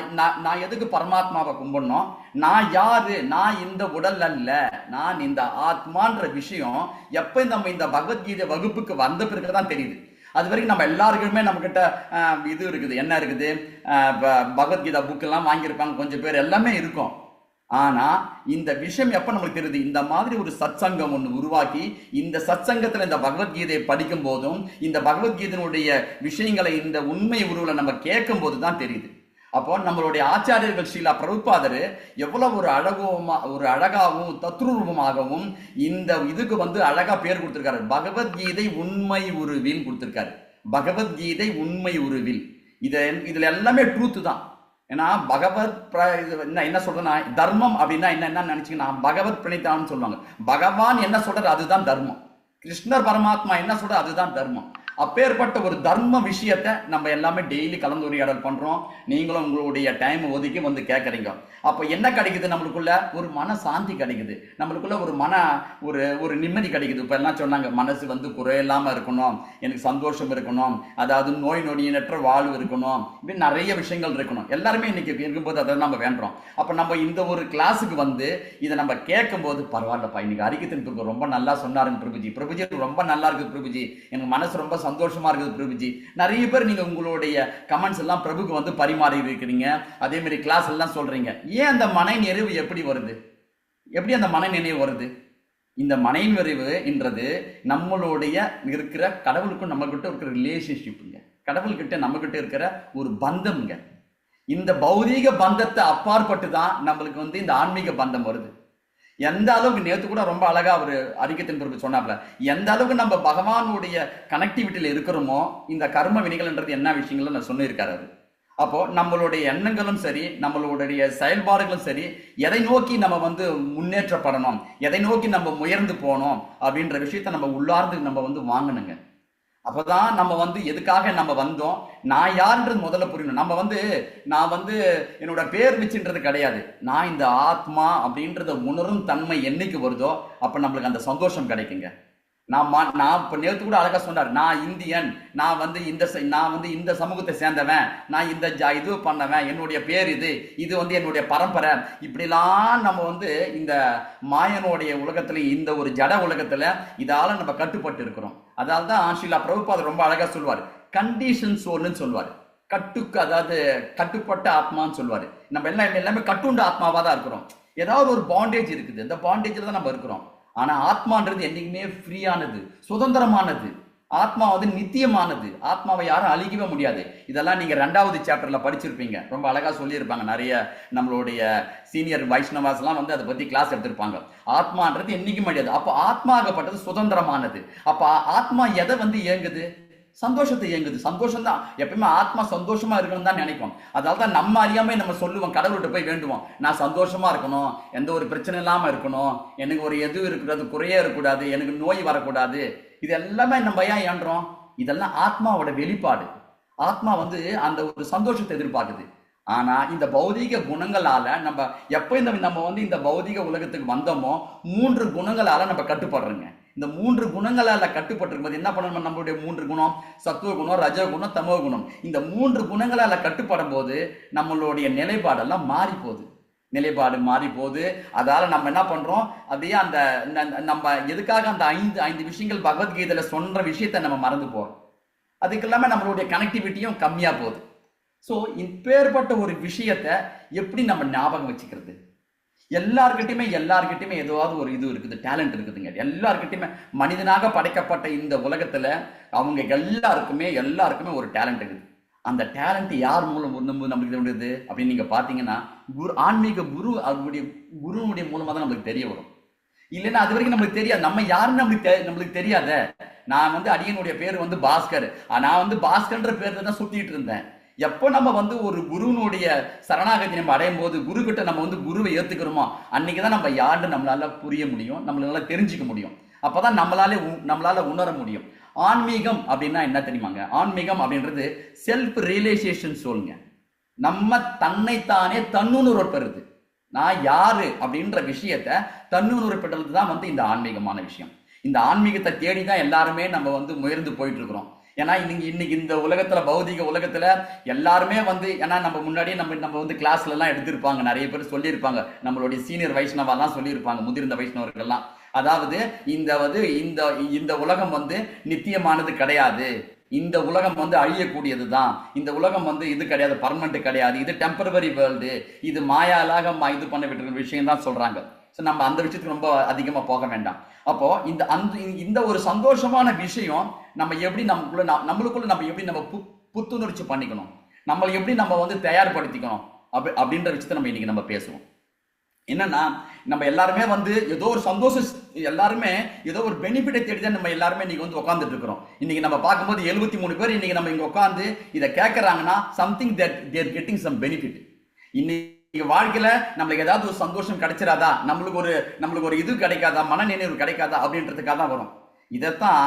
நான் எதுக்கு பரமாத்மாவை கும்பிடணும், நான் யாரு, நான் இந்த உடல் அல்ல, நான் இந்த ஆத்மான்ற விஷயம் எப்ப நம்ம இந்த பகவத்கீதை வகுப்புக்கு வந்த பிறகுதான் தெரியுது. அது வரைக்கும் நம்ம எல்லாருக்குமே நம்ம கிட்ட இது இருக்குது, என்ன இருக்குது, பகவத்கீதா புக் எல்லாம் வாங்கியிருப்பாங்க கொஞ்சம் பேர், எல்லாமே இருக்கும். ஆனா இந்த விஷயம் எப்ப நம்மளுக்கு தெரியுது, இந்த மாதிரி ஒரு சத்சங்கம் ஒண்ணு உருவாக்கி இந்த சத்சங்கத்துல இந்த பகவத்கீதையை படிக்கும் போதும் இந்த பகவத்கீதையினுடைய விஷயங்களை இந்த உண்மை உருவலை நம்ம கேட்கும் போதுதான் தெரியுது. அப்போ நம்மளுடைய ஆச்சாரியர்கள் ஸ்ரீலா பிரபுபாதர் எவ்வளவு ஒரு அழகாகவும் தத்ரூபமாகவும் இந்த இதுக்கு வந்து அழகா பேர் கொடுத்திருக்காரு. பகவத்கீதை உண்மை உருவில் கொடுத்திருக்காரு. பகவத்கீதை உண்மை உருவில். இதுல எல்லாமே ட்ரூத் தான். ஏன்னா என்ன சொல்றேன்னா, தர்மம் அப்படின்னா என்ன நினைச்சீங்கன்னா பகவத் பிரணீதான்னு சொல்லுவாங்க. பகவான் என்ன சொல்றாரு அதுதான் தர்மம். கிருஷ்ணர் பரமாத்மா என்ன சொல்றாரு அதுதான் தர்மம். அப்பேற்பட்ட ஒரு தர்ம விஷயத்தை நம்ம எல்லாமே டெய்லி கலந்துரையாடல் பண்றோம். நீங்களும் உங்களுடைய டைம் ஒதுக்கி வந்து கேட்கறீங்க. அப்ப என்ன கிடைக்குது, நம்மளுக்குள்ள ஒரு மன சாந்தி கிடைக்குது, நம்மளுக்குள்ள ஒரு நிம்மதி கிடைக்குது. இப்ப எல்லாம் சொன்னாங்க மனசு வந்து குறையில்லாம இருக்கணும், எனக்கு சந்தோஷம் இருக்கணும், அதாவது நோய் நொடியினற்ற வாழ்வு இருக்கணும், இப்படி நிறைய விஷயங்கள் இருக்கணும். எல்லாருமே இன்னைக்கு இருக்கும்போது அதை நம்ம வேண்டுறோம். அப்ப நம்ம இந்த ஒரு கிளாஸுக்கு வந்து இதை நம்ம கேட்கும் போது பரவாயில்லப்பா, இன்னைக்கு அரிக்கத்தின் பிரபு ரொம்ப நல்லா சொன்னாருங்க பிரபுஜி ரொம்ப நல்லா இருக்குது பிரபுஜி, எனக்கு மனசு ரொம்ப சந்தோஷமா இருக்குது பிரபுஜி. நிறைய பேர் நீங்க உங்களுடைய கமெண்ட்ஸ் எல்லாம் பிரபுக்கு வந்து பரிமாறி இருக்கிறீங்க, அதே மாதிரி கிளாஸ் எல்லாம் சொல்றீங்க. ஏன் அந்த மன நிறைவு எப்படி வருது, எப்படி அந்த மன நினைவு வருது? இந்த மன நிறைவு என்றது நம்மளுடைய இருக்கிற கடவுளுக்கும் நம்ம கிட்ட இருக்கிற ரிலேஷன்ஷிப்புங்க, கடவுள்கிட்ட நம்ம கிட்ட இருக்கிற ஒரு பந்தம்ங்க. இந்த பௌதீக பந்தத்தை அப்பாற்பட்டு தான் நம்மளுக்கு வந்து இந்த ஆன்மீக பந்தம் வருது. எந்த அளவுக்கு நேற்று கூட ரொம்ப அழகா அவர் அறிக்கத்தின் பிறகு சொன்னாப்ல, எந்த அளவுக்கு நம்ம பகவானுடைய கனெக்டிவிட்டியில இருக்கிறோமோ இந்த கர்ம வினைகள்ன்றது என்ன விஷயங்களும் நான் சொல்லியிருக்காரு. அப்போ நம்மளுடைய எண்ணங்களும் சரி, நம்மளுடைய செயல்பாடுகளும் சரி, எதை நோக்கி நம்ம வந்து முன்னேற்றப்படணும், எதை நோக்கி நம்ம உயர்ந்து போனோம் அப்படின்ற விஷயத்த நம்ம உள்ளார்ந்து நம்ம வந்து வாங்கணுங்க. அப்பதான் நம்ம வந்து எதுக்காக நம்ம வந்தோம், நான் யாருன்றது முதல்ல புரியணும். நான் வந்து என்னோட பேர் வச்சுன்றது கிடையாது. நான் இந்த ஆத்மா அப்படின்றத உணரும் தன்மை என்னைக்கு வருதோ அப்ப நம்மளுக்கு அந்த சந்தோஷம் கிடைக்குங்க. நான் இப்ப நேற்று கூட அழகா சொன்னார், நான் இந்தியன், நான் வந்து இந்த சமூகத்தை சேர்ந்தவன், நான் இந்த இது பண்ணவன், என்னுடைய பேர் இது வந்து என்னுடைய பரம்பரை. இப்படிலாம் நம்ம வந்து இந்த மாயனுடைய உலகத்துல, இந்த ஒரு ஜட உலகத்துல இதால நம்ம கட்டுப்பட்டு இருக்கிறோம். அதால தான் ஸ்ரீலா பிரபுபாதர் ரொம்ப அழகா சொல்வார், கண்டிஷன் சோல்னு சொல்வார். அதாவது கட்டுப்பட்ட ஆத்மான்னு சொல்வாரு. நம்ம எல்லாமே கட்டுண்ட ஆத்மாவா தான் இருக்கிறோம். ஏதாவது ஒரு பாண்டேஜ் இருக்குது, இந்த பாண்டேஜ்ல தான் நம்ம இருக்கிறோம். ஆனா ஆத்மான்றது என்னைக்குமே ஃப்ரீயானது, சுதந்திரமானது. ஆத்மா வந்து நித்தியமானது. ஆத்மாவை யாரும் அழிக்கவே முடியாது. இதெல்லாம் நீங்க 2வது சாப்டர்ல படிச்சிருப்பீங்க, ரொம்ப அழகா சொல்லியிருப்பாங்க. நிறைய நம்மளுடைய சீனியர் வைஷ்ணவாஸ் எல்லாம் வந்து அதை பத்தி கிளாஸ் எடுத்திருப்பாங்க. ஆத்மான்றது என்னைக்கும் முடியாது. அப்ப ஆத்மாகப்பட்டது சுதந்திரமானது. அப்ப ஆத்மா எதை வந்து இயங்குது, சந்தோஷத்தை இயங்குது. சந்தோஷம் தான் எப்பயுமே ஆத்மா சந்தோஷமா இருக்கணும் தான் நினைக்கும். அதனால தான் நம்ம அறியாம நம்ம சொல்லுவோம், கடவுள்கிட்ட போய் வேண்டுவோம், நான் சந்தோஷமா இருக்கணும், எந்த ஒரு பிரச்சனை இல்லாம இருக்கணும், எனக்கு ஒரு எது இருக்கக்கூடாது, குறையே இருக்கக்கூடாது, எனக்கு நோய் வரக்கூடாது. இது எல்லாமே நம்ம ஏன் ஏன்றோம்? இதெல்லாம் ஆத்மாவோட வெளிப்பாடு. ஆத்மா வந்து அந்த ஒரு சந்தோஷத்தை எதிர்பார்க்குது. ஆனா இந்த பௌதீக குணங்களால நம்ம எப்ப நம்ம வந்து இந்த பௌதீக உலகத்துக்கு வந்தோமோ 3 குணங்களால நம்ம கட்டுப்படுறோங்க. இந்த 3 குணங்களால கட்டுப்பட்டிருக்கும் போது என்ன பண்ணணும்? நம்மளுடைய 3 குணம், சத்துவ குணம், ரஜோ குணம், தமோ குணம், இந்த 3 குணங்களால கட்டுப்படும் போது நம்மளுடைய நிலைப்பாடெல்லாம் மாறி போகுது. நிலைப்பாடு மாறி போகுது. அதால நம்ம என்ன பண்றோம்? அப்படியே அந்த நம்ம எதுக்காக அந்த 5 விஷயங்கள் பகவத்கீதையில சொன்ன விஷயத்த நம்ம மறந்து போறோம். அதுக்கு இல்லாம நம்மளுடைய கனெக்டிவிட்டியும் கம்மியா போகுது. ஸோ இப்பேற்பட்ட ஒரு விஷயத்த எப்படி நம்ம ஞாபகம் வச்சுக்கிறது? எல்லார்கிட்டையுமே ஏதாவது ஒரு இது இருக்குது, டேலண்ட் இருக்குதுங்க. எல்லார்கிட்டையுமே மனிதனாக படைக்கப்பட்ட இந்த உலகத்துல அவங்க எல்லாருக்குமே ஒரு டேலண்ட் இருக்குது. அந்த டேலண்ட் யார் மூலம் நம்மளுக்கு விடுது அப்படின்னு நீங்க பாத்தீங்கன்னா, ஆன்மீக குருவுடைய மூலமா தான் நம்மளுக்கு தெரிய வரும். இல்லைன்னா அது வரைக்கும் நம்மளுக்கு தெரியாது. நம்ம யாருன்னு நம்மளுக்கு தெரியாத. நான் வந்து அடியனுடைய பேர் வந்து பாஸ்கர். நான் வந்து பாஸ்கர்ன்ற பேர்ல தான் சுத்திட்டு இருந்தேன். எப்போ நம்ம வந்து ஒரு குருவினுடைய சரணாகதி நம்ம அடையும் போது, குரு கிட்ட நம்ம வந்து குருவை ஏத்துக்கிறோமோ, அன்னைக்குதான் நம்ம யாருன்னு நம்மளால புரிய முடியும், நம்மளால தெரிஞ்சுக்க முடியும். அப்பதான் நம்மளால உணர முடியும். ஆன்மீகம் அப்படின்னா என்ன தெரியுமாங்க? ஆன்மீகம் அப்படின்றது செல்ஃப் ரியலைசேஷன் சொல்லுங்க. நம்ம தன்னைத்தானே தன்னுணர்வு பெறுது. நான் யாரு அப்படின்ற விஷயத்த தன்னுணர்வு பெறுறது தான் வந்து இந்த ஆன்மீகமான விஷயம். இந்த ஆன்மீகத்தை தேடிதான் எல்லாருமே நம்ம வந்து முயர்ந்து போயிட்டு இருக்கிறோம். ஏன்னா இன்னைக்கு இந்த உலகத்துல, பௌதிக உலகத்துல எல்லாருமே வந்து, ஏன்னா நம்ம முன்னாடியே நம்ம வந்து கிளாஸ்ல எல்லாம் எடுத்திருப்பாங்க, நிறைய பேர் சொல்லியிருப்பாங்க, நம்மளுடைய சீனியர் வைஷ்ணவெல்லாம் சொல்லியிருப்பாங்க, முதிர்ந்த வைஷ்ணவர்கள்லாம். அதாவது இந்த உலகம் வந்து நித்தியமானது கிடையாது, இந்த உலகம் வந்து அழியக்கூடியது தான், இந்த உலகம் வந்து இது கிடையாது, பர்மனன்ட் கிடையாது, இது டெம்பரவரி வேர்ல்டு, இது மாயாலாக இது பண்ண விட்டு விஷயம் தான் சொல்றாங்க. ஸோ நம்ம அந்த விஷயத்துக்கு ரொம்ப அதிகமா போக வேண்டாம். அப்போ இந்த ஒரு சந்தோஷமான விஷயம் நம்ம எப்படி நம்மளுக்குள்ள நம்ம எப்படி நம்ம புத்துணர்ச்சி பண்ணிக்கணும், நம்மளை எப்படி நம்ம வந்து தயார்படுத்திக்கணும் அப்படின்ற விஷயத்தை நம்ம இன்னைக்கு நம்ம பேசுவோம். என்னன்னா, நம்ம எல்லாருமே வந்து ஏதோ ஒரு சந்தோஷம், எல்லாருமே ஏதோ ஒரு பெனிஃபிட்டை தேடி தான் நம்ம எல்லாருமே இன்னைக்கு வந்து உட்காந்துட்டு இருக்கிறோம். இன்னைக்கு நம்ம பார்க்கும்போது 73 பேர் இன்னைக்கு நம்ம இங்க உட்காந்து இதை கேட்கறாங்கன்னா, something that there getting some benefit. இன்னைக்கு வாழ்க்கையில நம்மளுக்கு ஏதாவது ஒரு சந்தோஷம் கிடைச்சிடாதா, நம்மளுக்கு ஒரு இது கிடைக்காதா, மன நினைவு கிடைக்காதா அப்படின்றதுக்காக தான் வரும். இதைத்தான்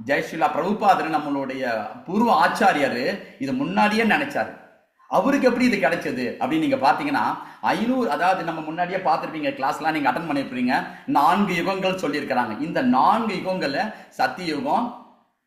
ஜெயஸ்ரீலா பிரபுபாதர், நம்மளுடைய பூர்வ ஆச்சாரியர், இது முன்னாடியே நினைச்சாரு. அவருக்கு எப்படி இது கிடைச்சது அப்படின்னு நீங்க பாத்தீங்கன்னா, 500, அதாவது நம்ம முன்னாடியே பார்த்துருப்பீங்க, கிளாஸ்லாம் நீங்க அட்டன் பண்ணிருப்பீங்க, 4 யுகங்கள் சொல்லியிருக்கிறாங்க. இந்த 4 யுகங்கள்ல சத்தியுகம்,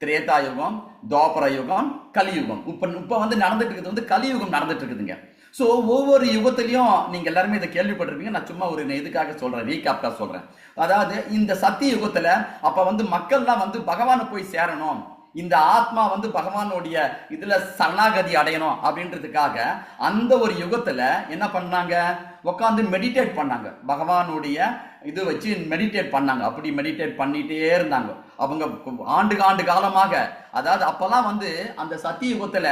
திரேதா யுகம், துவாபர யுகம், கலியுகம். இப்ப வந்து நடந்துட்டு இருக்குது வந்து கலியுகம் நடந்துட்டு இருக்குதுங்க. ஸோ ஒவ்வொரு யுகத்திலையும் நீங்க எல்லாருமே இதை கேள்விப்பட்டிருப்பீங்க. நான் சும்மா ஒரு இதுக்காக சொல்றேன், ரீகாப்டா சொல்றேன். அதாவது இந்த சத்திய யுகத்துல அப்ப வந்து மக்கள்லாம் வந்து பகவானை போய் சேரணும், இந்த ஆத்மா வந்து பகவானுடைய இதுல சரணாகதி அடையணும் அப்படின்றதுக்காக அந்த ஒரு யுகத்துல என்ன பண்ணாங்க? உட்காந்து மெடிடேட் பண்ணாங்க, பகவானுடைய இது வச்சு மெடிடேட் பண்ணாங்க. அப்படி மெடிடேட் பண்ணிட்டே இருந்தாங்க அவங்க ஆண்டு காலமாக. அதாவது அப்பெல்லாம் வந்து அந்த சத்திய யுகத்துல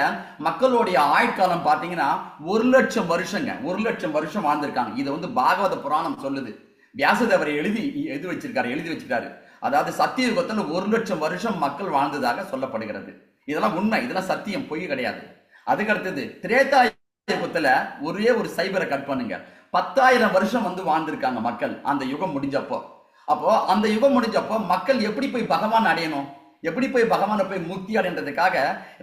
மக்களுடைய ஆயுட்காலம் பாத்தீங்கன்னா 1,00,000 வருஷங்க, 1,00,000 வருஷம் வாழ்ந்திருக்காங்க. இதை வந்து பாகவத புராணம் சொல்லுது. வியாசதேவர் எழுதி வச்சிருக்காரு. அதாவது சத்திய யுகத்துல 1,00,000 வருஷம் மக்கள் வாழ்ந்ததாக சொல்லப்படுகிறது. இதெல்லாம் உண்மை, இதெல்லாம் சத்தியம், பொய் கிடையாது. அதுக்கு அடுத்தது திரேதா யுகத்துல ஒரே ஒரு சைபரை கட் பண்ணுங்க, 10,000 வருஷம் வந்து வாழ்ந்திருக்காங்க மக்கள் அந்த யுகம் முடிஞ்சப்போ. அப்போ அந்த யுகம் முடிஞ்சப்போ மக்கள் எப்படி போய் பகவான் அடையணும், எப்படி போய் பகவானை போய் முக்தி அடைன்றதுக்காக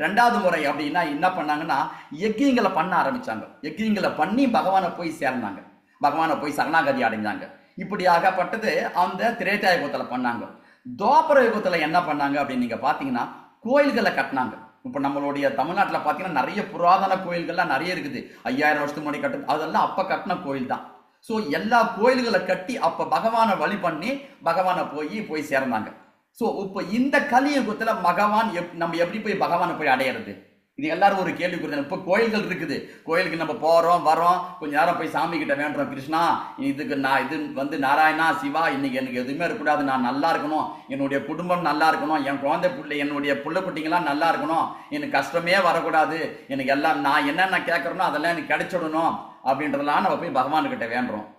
2வது முறை அப்படின்னா என்ன பண்ணாங்கன்னா, யஜ்யங்களை பண்ண ஆரம்பிச்சாங்க. யஜ்யங்களை பண்ணி பகவானை போய் சேர்ந்தாங்க, பகவானை போய் சரணாகதி அடைஞ்சாங்க. இப்படி ஆகப்பட்டது அந்த திரேதா யுகத்துல பண்ணாங்க. துவாபர யுகத்துல என்ன பண்ணாங்க அப்படின்னு நீங்க பாத்தீங்கன்னா, கோயில்களை கட்டினாங்க. இப்ப நம்மளுடைய தமிழ்நாட்டுல பாத்தீங்கன்னா நிறைய புராதன கோயில்கள்லாம் நிறைய இருக்குது. 5000 வருஷத்துக்கு முன்னாடி கட்டு, அதெல்லாம் அப்ப கட்டின கோயில் தான். சோ எல்லா கோயில்களை கட்டி அப்ப பகவானை வழி பண்ணி பகவானை போய் சேர்ந்தாங்க. சோ இப்ப இந்த கலியுகத்துல பகவான் நம்ம எப்படி போய் பகவானை போய் அடையிறது? இது எல்லாரும் ஒரு கேள்வி கொடுத்தாங்க. இப்ப கோயில்கள் இருக்குது, கோயிலுக்கு நம்ம போறோம் வரோம், கொஞ்ச நேரம் போய் சாமி கிட்ட வேண்டுறோம், கிருஷ்ணா இதுக்கு இது வந்து நாராயணா சிவா இன்னைக்கு எனக்கு எதுவுமே இருக்கக்கூடாது, நான் நல்லா இருக்கணும், என்னுடைய குடும்பம் நல்லா இருக்கணும், என் குழந்தை பிள்ளை என்னுடைய புள்ள குட்டிங்கெல்லாம் நல்லா இருக்கணும், எனக்கு கஷ்டமே வரக்கூடாது, எனக்கு எல்லாம் நான் என்னென்ன கேட்கறனோ அதெல்லாம் எனக்கு கிடைச்சிடணும் அப்படின்றதெல்லாம் நம்ம போய் பகவான்கிட்ட வேண்டுறோம்.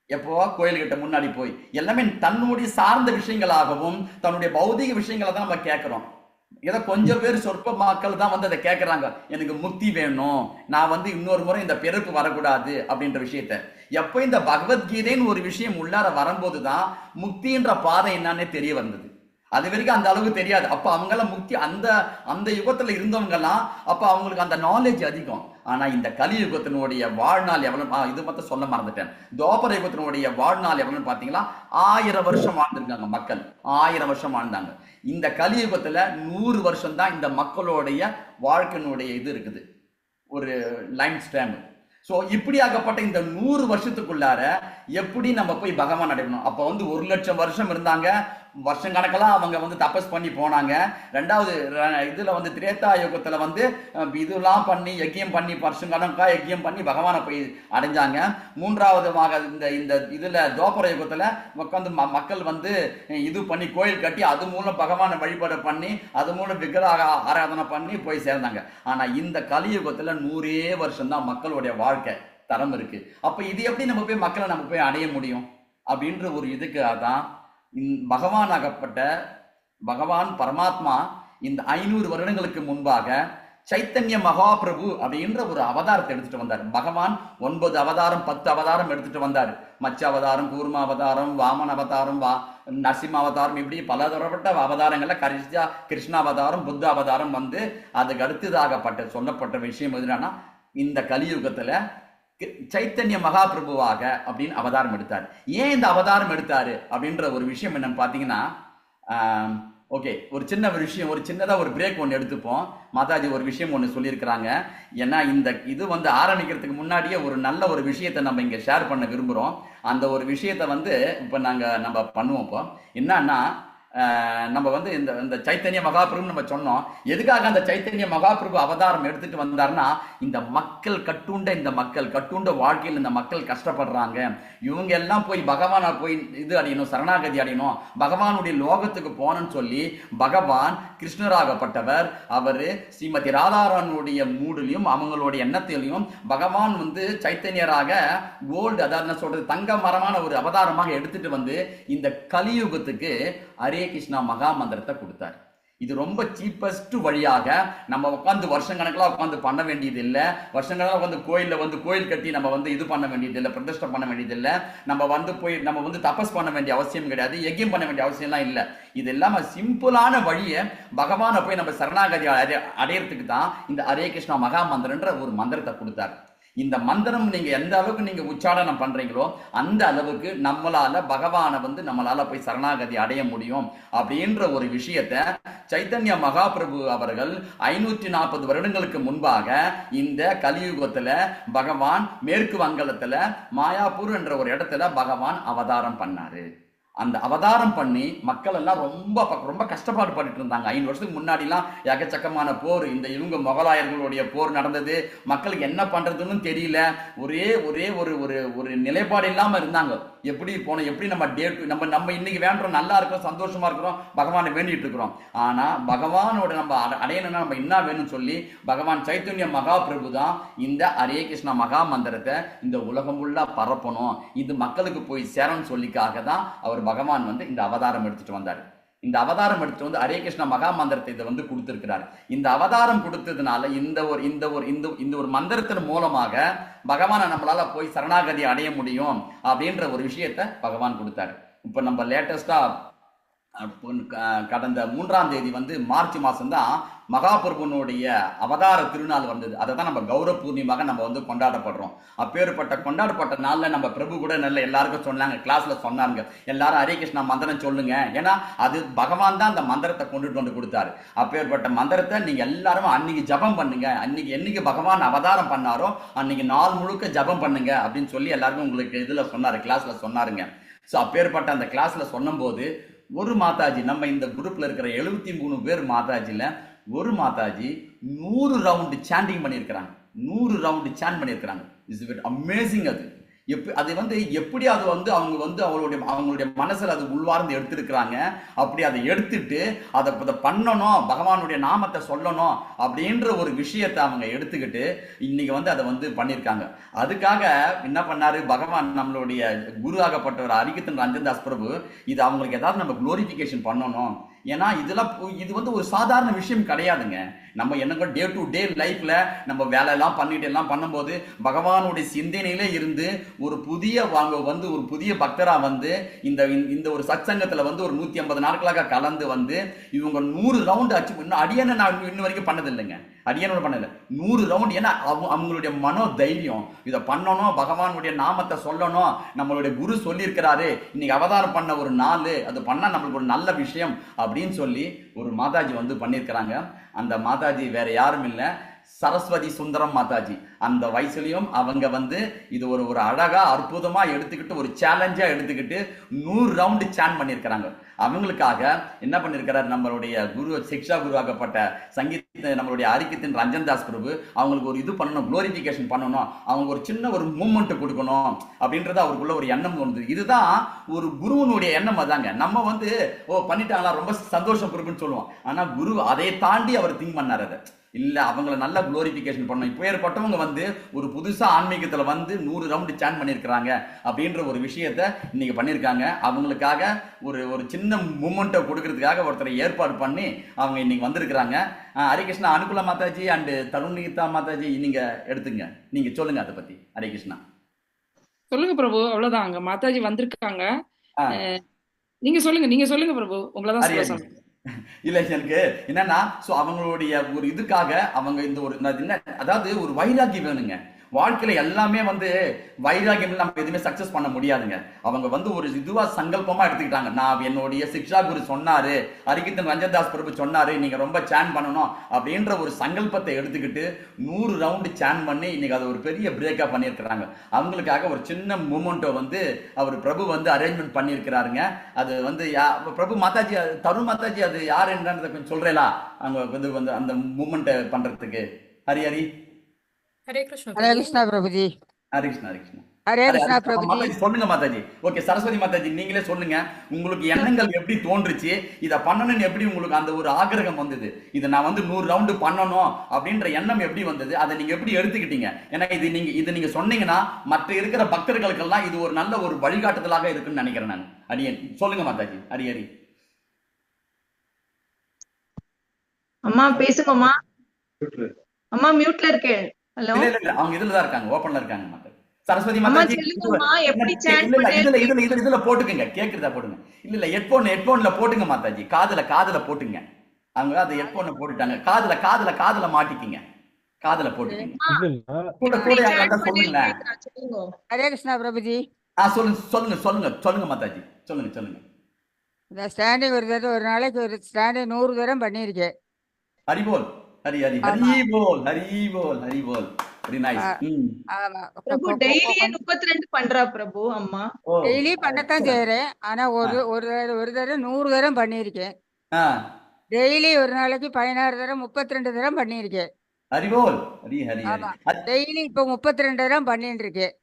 எப்போ? கோயில்கிட்ட முன்னாடி போய் எல்லாமே தன்னுடைய சார்ந்த விஷயங்களாகவும் தன்னுடைய பௌதிக விஷயங்களை தான் நம்ம கேட்கிறோம். ஏதோ கொஞ்சம் பேர் சொற்ப மக்கள் தான் வந்து அதை கேட்கறாங்க, எனக்கு முக்தி வேணும், நான் வந்து இன்னொரு முறை இந்த பிறப்பு வரக்கூடாது அப்படின்ற விஷயத்த. எப்ப இந்த பகவத்கீதைன்னு ஒரு விஷயம் உள்ளார வரும்போதுதான் முக்தின்ற பாதை என்னன்னே தெரிய வந்தது. அது வரைக்கும் அந்த அளவுக்கு தெரியாது. அப்ப அவங்கெல்லாம் முக்தி அந்த அந்த யுகத்துல இருந்தவங்க எல்லாம் அப்ப அவங்களுக்கு அந்த நாலேஜ் அதிகம். ஆனா இந்த கலியுகத்தினுடைய வாழ்நாள் எவ்வளவு, இது மட்டும் சொல்ல மறந்துட்டேன், துவாபர யுகத்தினுடைய வாழ்நாள் எவ்வளவுன்னு பாத்தீங்கன்னா 1000 வருஷம் வாழ்ந்திருக்காங்க மக்கள், 1000 வருஷம் வாழ்ந்தாங்க. இந்த கலியுகத்துல 100 வருஷம் தான் இந்த மக்களுடைய வாழ்க்கையினுடைய இது இருக்குது, ஒரு லைன் ஸ்டாம்ப். சோ இப்படியாகப்பட்ட இந்த 100 வருஷத்துக்குள்ளார எப்படி நம்ம போய் பகவான் அடையணும்? அப்ப வந்து 1,00,000 வருஷம் இருந்தாங்க, வருஷம் கணக்கெல்லாம் அவங்க வந்து தபஸ் பண்ணி போனாங்க. ரெண்டாவது இதுல வந்து திரேதா யுகத்துல வந்து இதெல்லாம் பண்ணி யஜ்யம் பண்ணி வருஷம் கணக்கா யஜ்யம் பண்ணி பகவானை போய் அடைஞ்சாங்க. மூன்றாவதுமாக இந்த இந்த இதுல துவாபர யுகத்துல உட்காந்து மக்கள் வந்து இது பண்ணி கோயில் கட்டி அது மூலம் பகவானை வழிபாடு பண்ணி அது மூலம் விக்கிரக ஆராதனை பண்ணி போய் சேர்ந்தாங்க. ஆனா இந்த கலியுகத்துல 100 வருஷம் தான் மக்களுடைய வாழ்க்கை தரம் இருக்கு. அப்ப இது எப்படி நம்ம போய் மக்களை நம்ம போய் அடைய முடியும் அப்படின்ற ஒரு இதுக்காக தான் பகவான் ஆகப்பட்ட பகவான் பரமாத்மா இந்த 500 வருடங்களுக்கு முன்பாக சைத்தன்ய மகாபிரபு அப்படின்ற ஒரு அவதாரத்தை எடுத்துட்டு வந்தார். பகவான் 9 அவதாரம் 10 அவதாரம் எடுத்துட்டு வந்தார். மச்ச அவதாரம், கூர்ம அவதாரம், வாமன் அவதாரம், நரசிம்ம அவதாரம், இப்படி பல தரப்பட்ட அவதாரங்கள்ல கடைசியா கிருஷ்ண அவதாரம், புத்த அவதாரம் வந்து அதுக்கு அடுத்ததாகப்பட்ட சொல்லப்பட்ட விஷயம் எதுனா இந்த கலியுகத்துல சைத்தன்ய மகாபிரபுவாக அப்படின்னு அவதாரம் எடுத்தார். ஏன் இந்த அவதாரம் எடுத்தாரு அப்படின்ற ஒரு விஷயம் என்னன்னு பாத்தீங்கன்னா, ஓகே, ஒரு சின்ன விஷயம், ஒரு சின்னதா ஒரு பிரேக் ஒன்று எடுத்துப்போம். மாதாஜி ஒரு விஷயம் ஒன்று சொல்லியிருக்கிறாங்க. ஏன்னா இந்த இது வந்து ஆரம்பிக்கிறதுக்கு முன்னாடியே ஒரு நல்ல ஒரு விஷயத்தை நம்ம இங்க ஷேர் பண்ண விரும்புறோம். அந்த ஒரு விஷயத்த வந்து இப்ப நம்ம பண்ணுவோம். இப்போ என்னன்னா, நம்ம வந்து இந்த சைத்தன்ய மகாபிரபு நம்ம சொன்னோம். எதுக்காக அந்த சைத்தன்ய மகாபிரபு அவதாரம் எடுத்துட்டு வந்தார்னா, இந்த மக்கள் கட்டுண்ட வாழ்க்கையில் இந்த மக்கள் கஷ்டப்படுறாங்க, இவங்க எல்லாம் போய் பகவானா போய் இது அடையணும், சரணாகதி அடையணும், பகவானுடைய லோகத்துக்கு போனன்னு சொல்லி பகவான் கிருஷ்ணராகப்பட்டவர் அவரு ஸ்ரீமதி ராதாரானுடைய மூடுலையும் அவங்களுடைய எண்ணத்திலையும் பகவான் வந்து சைத்தன்யராக கோல்டு, அதாவது என்ன சொல்றது, தங்க மரமான ஒரு அவதாரமாக எடுத்துட்டு வந்து இந்த கலியுகத்துக்கு ஹரே கிருஷ்ணா மகா மந்திரத்தை கொடுத்தார். இது ரொம்ப சீப்பஸ்ட் வழியாக நம்ம உட்காந்து வருஷக்கணக்கில் உட்காந்து பண்ண வேண்டியது இல்லை. வருஷக்கணக்கில் உட்காந்து கோயிலில் வந்து கோயில் கட்டி நம்ம வந்து இது பண்ண வேண்டியது இல்லை, பிரதிஷ்டை பண்ண வேண்டியது இல்லை. நம்ம வந்து தபஸ் பண்ண வேண்டிய அவசியம் கிடையாது, யஜ்யம் பண்ண வேண்டிய அவசியம்லாம் இல்லை. இது இல்லாம சிம்பிளான வழியை பகவானை போய் நம்ம சரணாகதி அடையறதுக்கு தான் இந்த ஹரே கிருஷ்ணா மகா மந்திரன்ற ஒரு மந்திரத்தை கொடுத்தார். இந்த மந்திரம் நீங்க எந்த அளவுக்கு நீங்க உச்சாரணம் பண்றீங்களோ அந்த அளவுக்கு நம்மளால போய் சரணாகதி அடைய முடியும் அப்படின்ற ஒரு விஷயத்தை சைத்தன்ய மகாபிரபு அவர்கள் 540 வருடங்களுக்கு முன்பாக இந்த கலியுகத்துல பகவான் மேற்கு வங்கத்துல மாயாப்பூர் என்ற ஒரு இடத்துல பகவான் அவதாரம் பண்ணாரு. அந்த அவதாரம் பண்ணி மக்கள் எல்லாம் ரொம்ப கஷ்டப்பாடு பண்ணிட்டு இருந்தாங்க. 5 வருஷத்துக்கு முன்னாடி எல்லாம் ஏகச்சக்கமான போர், இந்த இவங்க முகலாயர்களுடைய போர் நடந்தது. மக்களுக்கு என்ன பண்றதுன்னு தெரியல, ஒரே ஒரு நிலைப்பாடு இல்லாம இருந்தாங்க. எப்படி நம்ம இன்னைக்கு வேண்டோம், நல்லா இருக்கிறோம், சந்தோஷமா இருக்கிறோம், பகவானை வேண்டிட்டு இருக்கிறோம். ஆனா பகவானோட நம்ம அடையணும்னா நம்ம என்ன வேணும்னு சொல்லி பகவான் சைத்தன்ய மகாபிரபு தான் இந்த ஹரே கிருஷ்ணா மகா மந்திரத்தை இந்த உலகம் ஃபுல்லா பரப்பணும், இது மக்களுக்கு போய் சேரணும்னு சொல்லிக்காக தான் அவர் பகவான் வந்து இந்த அவதாரம் எடுத்துட்டு வந்தார். இந்த அவதாரம் எடுத்துட்டு வந்து ஹரே கிருஷ்ணா மகா மந்திரத்தை இதை வந்து கொடுத்திருக்கிறார். இந்த அவதாரம் கொடுத்ததுனால இந்த ஒரு மந்திரத்தின் மூலமாக பகவானை நம்மளால போய் சரணாகதி அடைய முடியும் அப்படின்ற ஒரு விஷயத்தை பகவான் கொடுத்தாரு. இப்ப நம்ம லேட்டஸ்டா கடந்த 3ஆம் தேதி வந்து மார்ச் மாசம் தான் மகாபிரபுனுடைய அவதார திருநாள் வந்தது. அதை தான் நம்ம கௌரவ பூர்ணிமாக நம்ம வந்து கொண்டாடப்படுறோம். அப்பேற்பட்ட கொண்டாடப்பட்ட நாள்ல நம்ம பிரபு கூட நல்ல எல்லாருக்கும் சொன்னாங்க, கிளாஸ்ல சொன்னாங்க, எல்லாரும் ஹரே கிருஷ்ணா மந்திரம் சொல்லுங்க, ஏன்னா அது பகவான் தான் அந்த மந்திரத்தை கொண்டுட்டு வந்து கொடுத்தாரு. அப்பேற்பட்ட மந்திரத்தை நீங்க எல்லாரும் அன்னைக்கு ஜபம் பண்ணுங்க, என்னைக்கு பகவான் அவதாரம் பண்ணாரோ அன்னைக்கு நாள் முழுக்க ஜபம் பண்ணுங்க அப்படின்னு சொல்லி எல்லாருக்கும் உங்களுக்கு இதுல சொன்னாரு, கிளாஸ்ல சொன்னாருங்க. ஸோ அப்பேற்பட்ட அந்த கிளாஸ்ல சொன்னும் போது ஒரு மாதாஜி, நம்ம இந்த குரூப்ல இருக்கிற 73 பேர் மாதாஜில ஒரு மாதாஜி 100 ரவுண்டு சாண்டிங் பண்ணியிருக்கிறாங்க. 100 ரவுண்டு சாண்ட் பண்ணியிருக்கிறாங்க. It's amazing. அது வந்து எப்படி அது வந்து அவங்களுடைய மனசுல அது உள்வார்ந்து எடுத்திருக்கிறாங்க. அப்படி அதை எடுத்துட்டு அதை பண்ணணும், பகவானுடைய நாமத்தை சொல்லணும் அப்படின்ற ஒரு விஷயத்தை அவங்க எடுத்துக்கிட்டு இன்னைக்கு வந்து அதை வந்து பண்ணியிருக்காங்க. அதுக்காக என்ன பண்ணாரு பகவான், நம்மளுடைய குரு ஆகப்பட்டவர் ஹரிகிருஷ்ணன் ரஞ்சன் தாஸ் பிரபு, இது அவங்களுக்கு ஏதாவது நம்ம குளோரிபிகேஷன் பண்ணணும், ஏன்னா இதெல்லாம் இது வந்து ஒரு சாதாரண விஷயம் கிடையாதுங்க. நம்ம என்ன டே டு டே லைஃப்ல நம்ம வேலை எல்லாம் பண்ணிட்டு எல்லாம் பண்ணும்போது பகவானுடைய சிந்தனையிலே இருந்து ஒரு புதிய வந்து ஒரு புதிய பக்தரா வந்து இந்த இந்த ஒரு சத்சங்கத்துல வந்து ஒரு 150 நாட்களாக கலந்து வந்து இவங்க 100 ரவுண்ட் அச்சீவ் இன்னும் அடியனை நான் இன்ன வரைக்கும் பண்ணது இல்லைங்க. அடியனோட பண்ணல 100 ரவுண்ட். ஏன்னா அவங்களுடைய மனோ தைரியம், இதை பண்ணணும், பகவானுடைய நாமத்தை சொல்லணும், நம்மளுடைய குரு சொல்லியிருக்கிறாரு, இன்னைக்கு அவதாரம் பண்ண ஒரு நாள், அது பண்ணா நம்மளுக்கு ஒரு நல்ல விஷயம் அப்படின்னு சொல்லி ஒரு மாதாஜி வந்து பண்ணியிருக்கிறாங்க. அந்த மாதாஜி வேற யாரும் இல்லை, சரஸ்வதி சுந்தரம் மாதாஜி. அந்த வயசுலயும் அவங்க வந்து இது ஒரு ஒரு அழகா அற்புதமா எடுத்துக்கிட்டு ஒரு சேலஞ்சா எடுத்துக்கிட்டு 100 ரவுண்டு சேன் பண்ணியிருக்கிறாங்க. அவங்களுக்காக என்ன பண்ணிருக்கிறார் நம்மளுடைய குரு, சிக்ஷா குருவாக்கப்பட்ட சங்கீத நம்மளுடைய அரிக்கத்தின் ரஞ்சன் தாஸ் பிரபு, அவங்களுக்கு ஒரு இது பண்ணணும், குளோரிபிகேஷன் பண்ணணும், அவங்க ஒரு சின்ன ஒரு மூமெண்ட் கொடுக்கணும் அப்படின்றது அவருக்குள்ள ஒரு எண்ணம் வந்து. இதுதான் ஒரு குருவனுடைய எண்ணம். அதாங்க நம்ம வந்து பண்ணிட்டாங்களா ரொம்ப சந்தோஷம் இருக்குன்னு சொல்லுவோம். ஆனா குரு அதை தாண்டி அவர் திங்க் பண்ணார். அதை இல்ல அவங்கள நல்லா குளோரிபிகேஷன் பண்ணணும். இப்போ ஏற்பட்டவங்க வந்து ஒரு புதுசா ஆன்மீகத்துல வந்து 100 ரவுண்டு சேன் பண்ணிருக்கிறாங்க அப்படின்ற ஒரு விஷயத்த இன்னைக்கு பண்ணிருக்காங்க. அவங்களுக்காக ஒரு ஒரு சின்ன மூமெண்ட்டை கொடுக்கறதுக்காக ஒருத்தரை ஏற்பாடு பண்ணி அவங்க இன்னைக்கு வந்திருக்கிறாங்க. ஹரிகிருஷ்ணா, அனுகுலா மாதாஜி அண்ட் தருணிதா மாதாஜி, நீங்க எடுத்துங்க, நீங்க சொல்லுங்க அதை பத்தி. ஹரிகிருஷ்ணா சொல்லுங்க பிரபு. அவ்வளவுதான், அங்க மாதாஜி வந்திருக்காங்க. நீங்க சொல்லுங்க பிரபு, உங்களதான் சொல்ல சொன்னேன். இல்ல எனக்கு என்னன்னா அவங்களுடைய ஒரு இதுக்காக அவங்க இந்த ஒரு அதாவது ஒரு வைராக்கியம் வேணுங்க. வாழ்க்கையில எல்லாமே வந்து வைராகியம் நம்ம எதுவுமே சக்சஸ் பண்ண முடியாதுங்க. அவங்க வந்து ஒரு இதுவா சங்கல்பமா எடுத்துக்கிட்டாங்க. நான் என்னுடைய சிக்ஷா குரு சொன்னாரு, அரிக்கித்தன் ரஞ்சன் தாஸ் பிரபு சொன்னாரு, நீங்க ரொம்ப சேன் பண்ணணும் அப்படின்ற ஒரு சங்கல்பத்தை எடுத்துக்கிட்டு 100 ரவுண்டு சேன் பண்ணி இன்னைக்கு அதை ஒரு பெரிய பிரேக்கா பண்ணியிருக்கிறாங்க. அவங்களுக்காக ஒரு சின்ன மூமெண்ட்டை வந்து அவர் பிரபு வந்து அரேஞ்ச்மெண்ட் பண்ணியிருக்கிறாருங்க. அது வந்து பிரபு மாதாஜி, தருண் மாதாஜி, அது யார் என்னன்றதை கொஞ்சம் சொல்றேலா அவங்க வந்து அந்த மூமெண்ட்டை பண்றதுக்கு. ஹரி ஹரே கிருஷ்ணா ஹரே கிருஷ்ணா பிரபுஜி. ஹரே கிருஷ்ணா, ஹரே கிருஷ்ணா. ஹரே கிருஷ்ணா பிரபுஜி. சொல்லுங்க மாதாஜி. ஓகே, சரஸ்வதி மாதாஜி நீங்களே சொல்லுங்க, உங்களுக்கு எண்ணங்கள் எப்படி தோன்றுச்சு, இதை பண்ணணும்னு எப்படி உங்களுக்கு அந்த ஒரு ஆகிரகம் வந்தது, இதை நான் வந்து 100 ரவுண்டு பண்ணணும் அப்படின்ற எண்ணம் எப்படி வந்தது, அதை நீங்க எப்படி எடுத்துக்கிட்டீங்க? ஏன்னா இது நீங்க சொன்னீங்கன்னா மற்ற இருக்கிற பக்தர்களுக்கெல்லாம் இது ஒரு நல்ல ஒரு வழிகாட்டுதலாக இருக்குன்னு நினைக்கிறேன் நான். அடியன் சொல்லுங்க மாதாஜி. ஹரி அம்மா பேசுங்கம்மா. அம்மா மியூட்ல இருக்கேன். ஹலோ, இல்ல அவங்க இதுலதான் இருக்காங்க, ஓபன்ல இருக்காங்க மாதாஜி. சரஸ்வதி அம்மா மாதாஜி சொல்லுங்கம்மா, எப்படி சேட் பண்ணீங்க? இதுல போட்டுக்கங்க, கேக்குறதா போடுங்க. இல்ல ஹெட்போன்ல போட்டுங்க மாதாஜி, காதுல போட்டுங்க. அவங்க அது ஹெட்போன்ல போட்டுட்டாங்க, காதுல மாட்டிக்கிங்க, காதுல போட்டுக்கங்க. கூட யாராவது சொல்லுங்க. ஹரே கிருஷ்ணா பிரபுஜி. சொல்லுங்க மாதாஜி, சொல்லுங்க. இந்த ஸ்டாண்டிங் ஒரு தடவை ஒரு நாளைக்கு ஒரு ஸ்டாண்டிங் 100 தரம் பண்ணியிருக்கேன். ஹரிபோல். Very nice. ஆமா பிரபு டெய்லியே 32 பண்றா பிரபு அம்மா. டெய்லி பண்ணத்தான் செய்யறேன். ஆனா ஒரு தடவை 100 தரம் பண்ணியிருக்கேன். டெய்லி ஒரு நாளைக்கு 16 தரம் 32 தரம் பண்ணியிருக்கேன். ஹரிபோல். ஆமா, டெய்லி இப்ப 32 தரம் பண்ணிட்டு இருக்கேன்.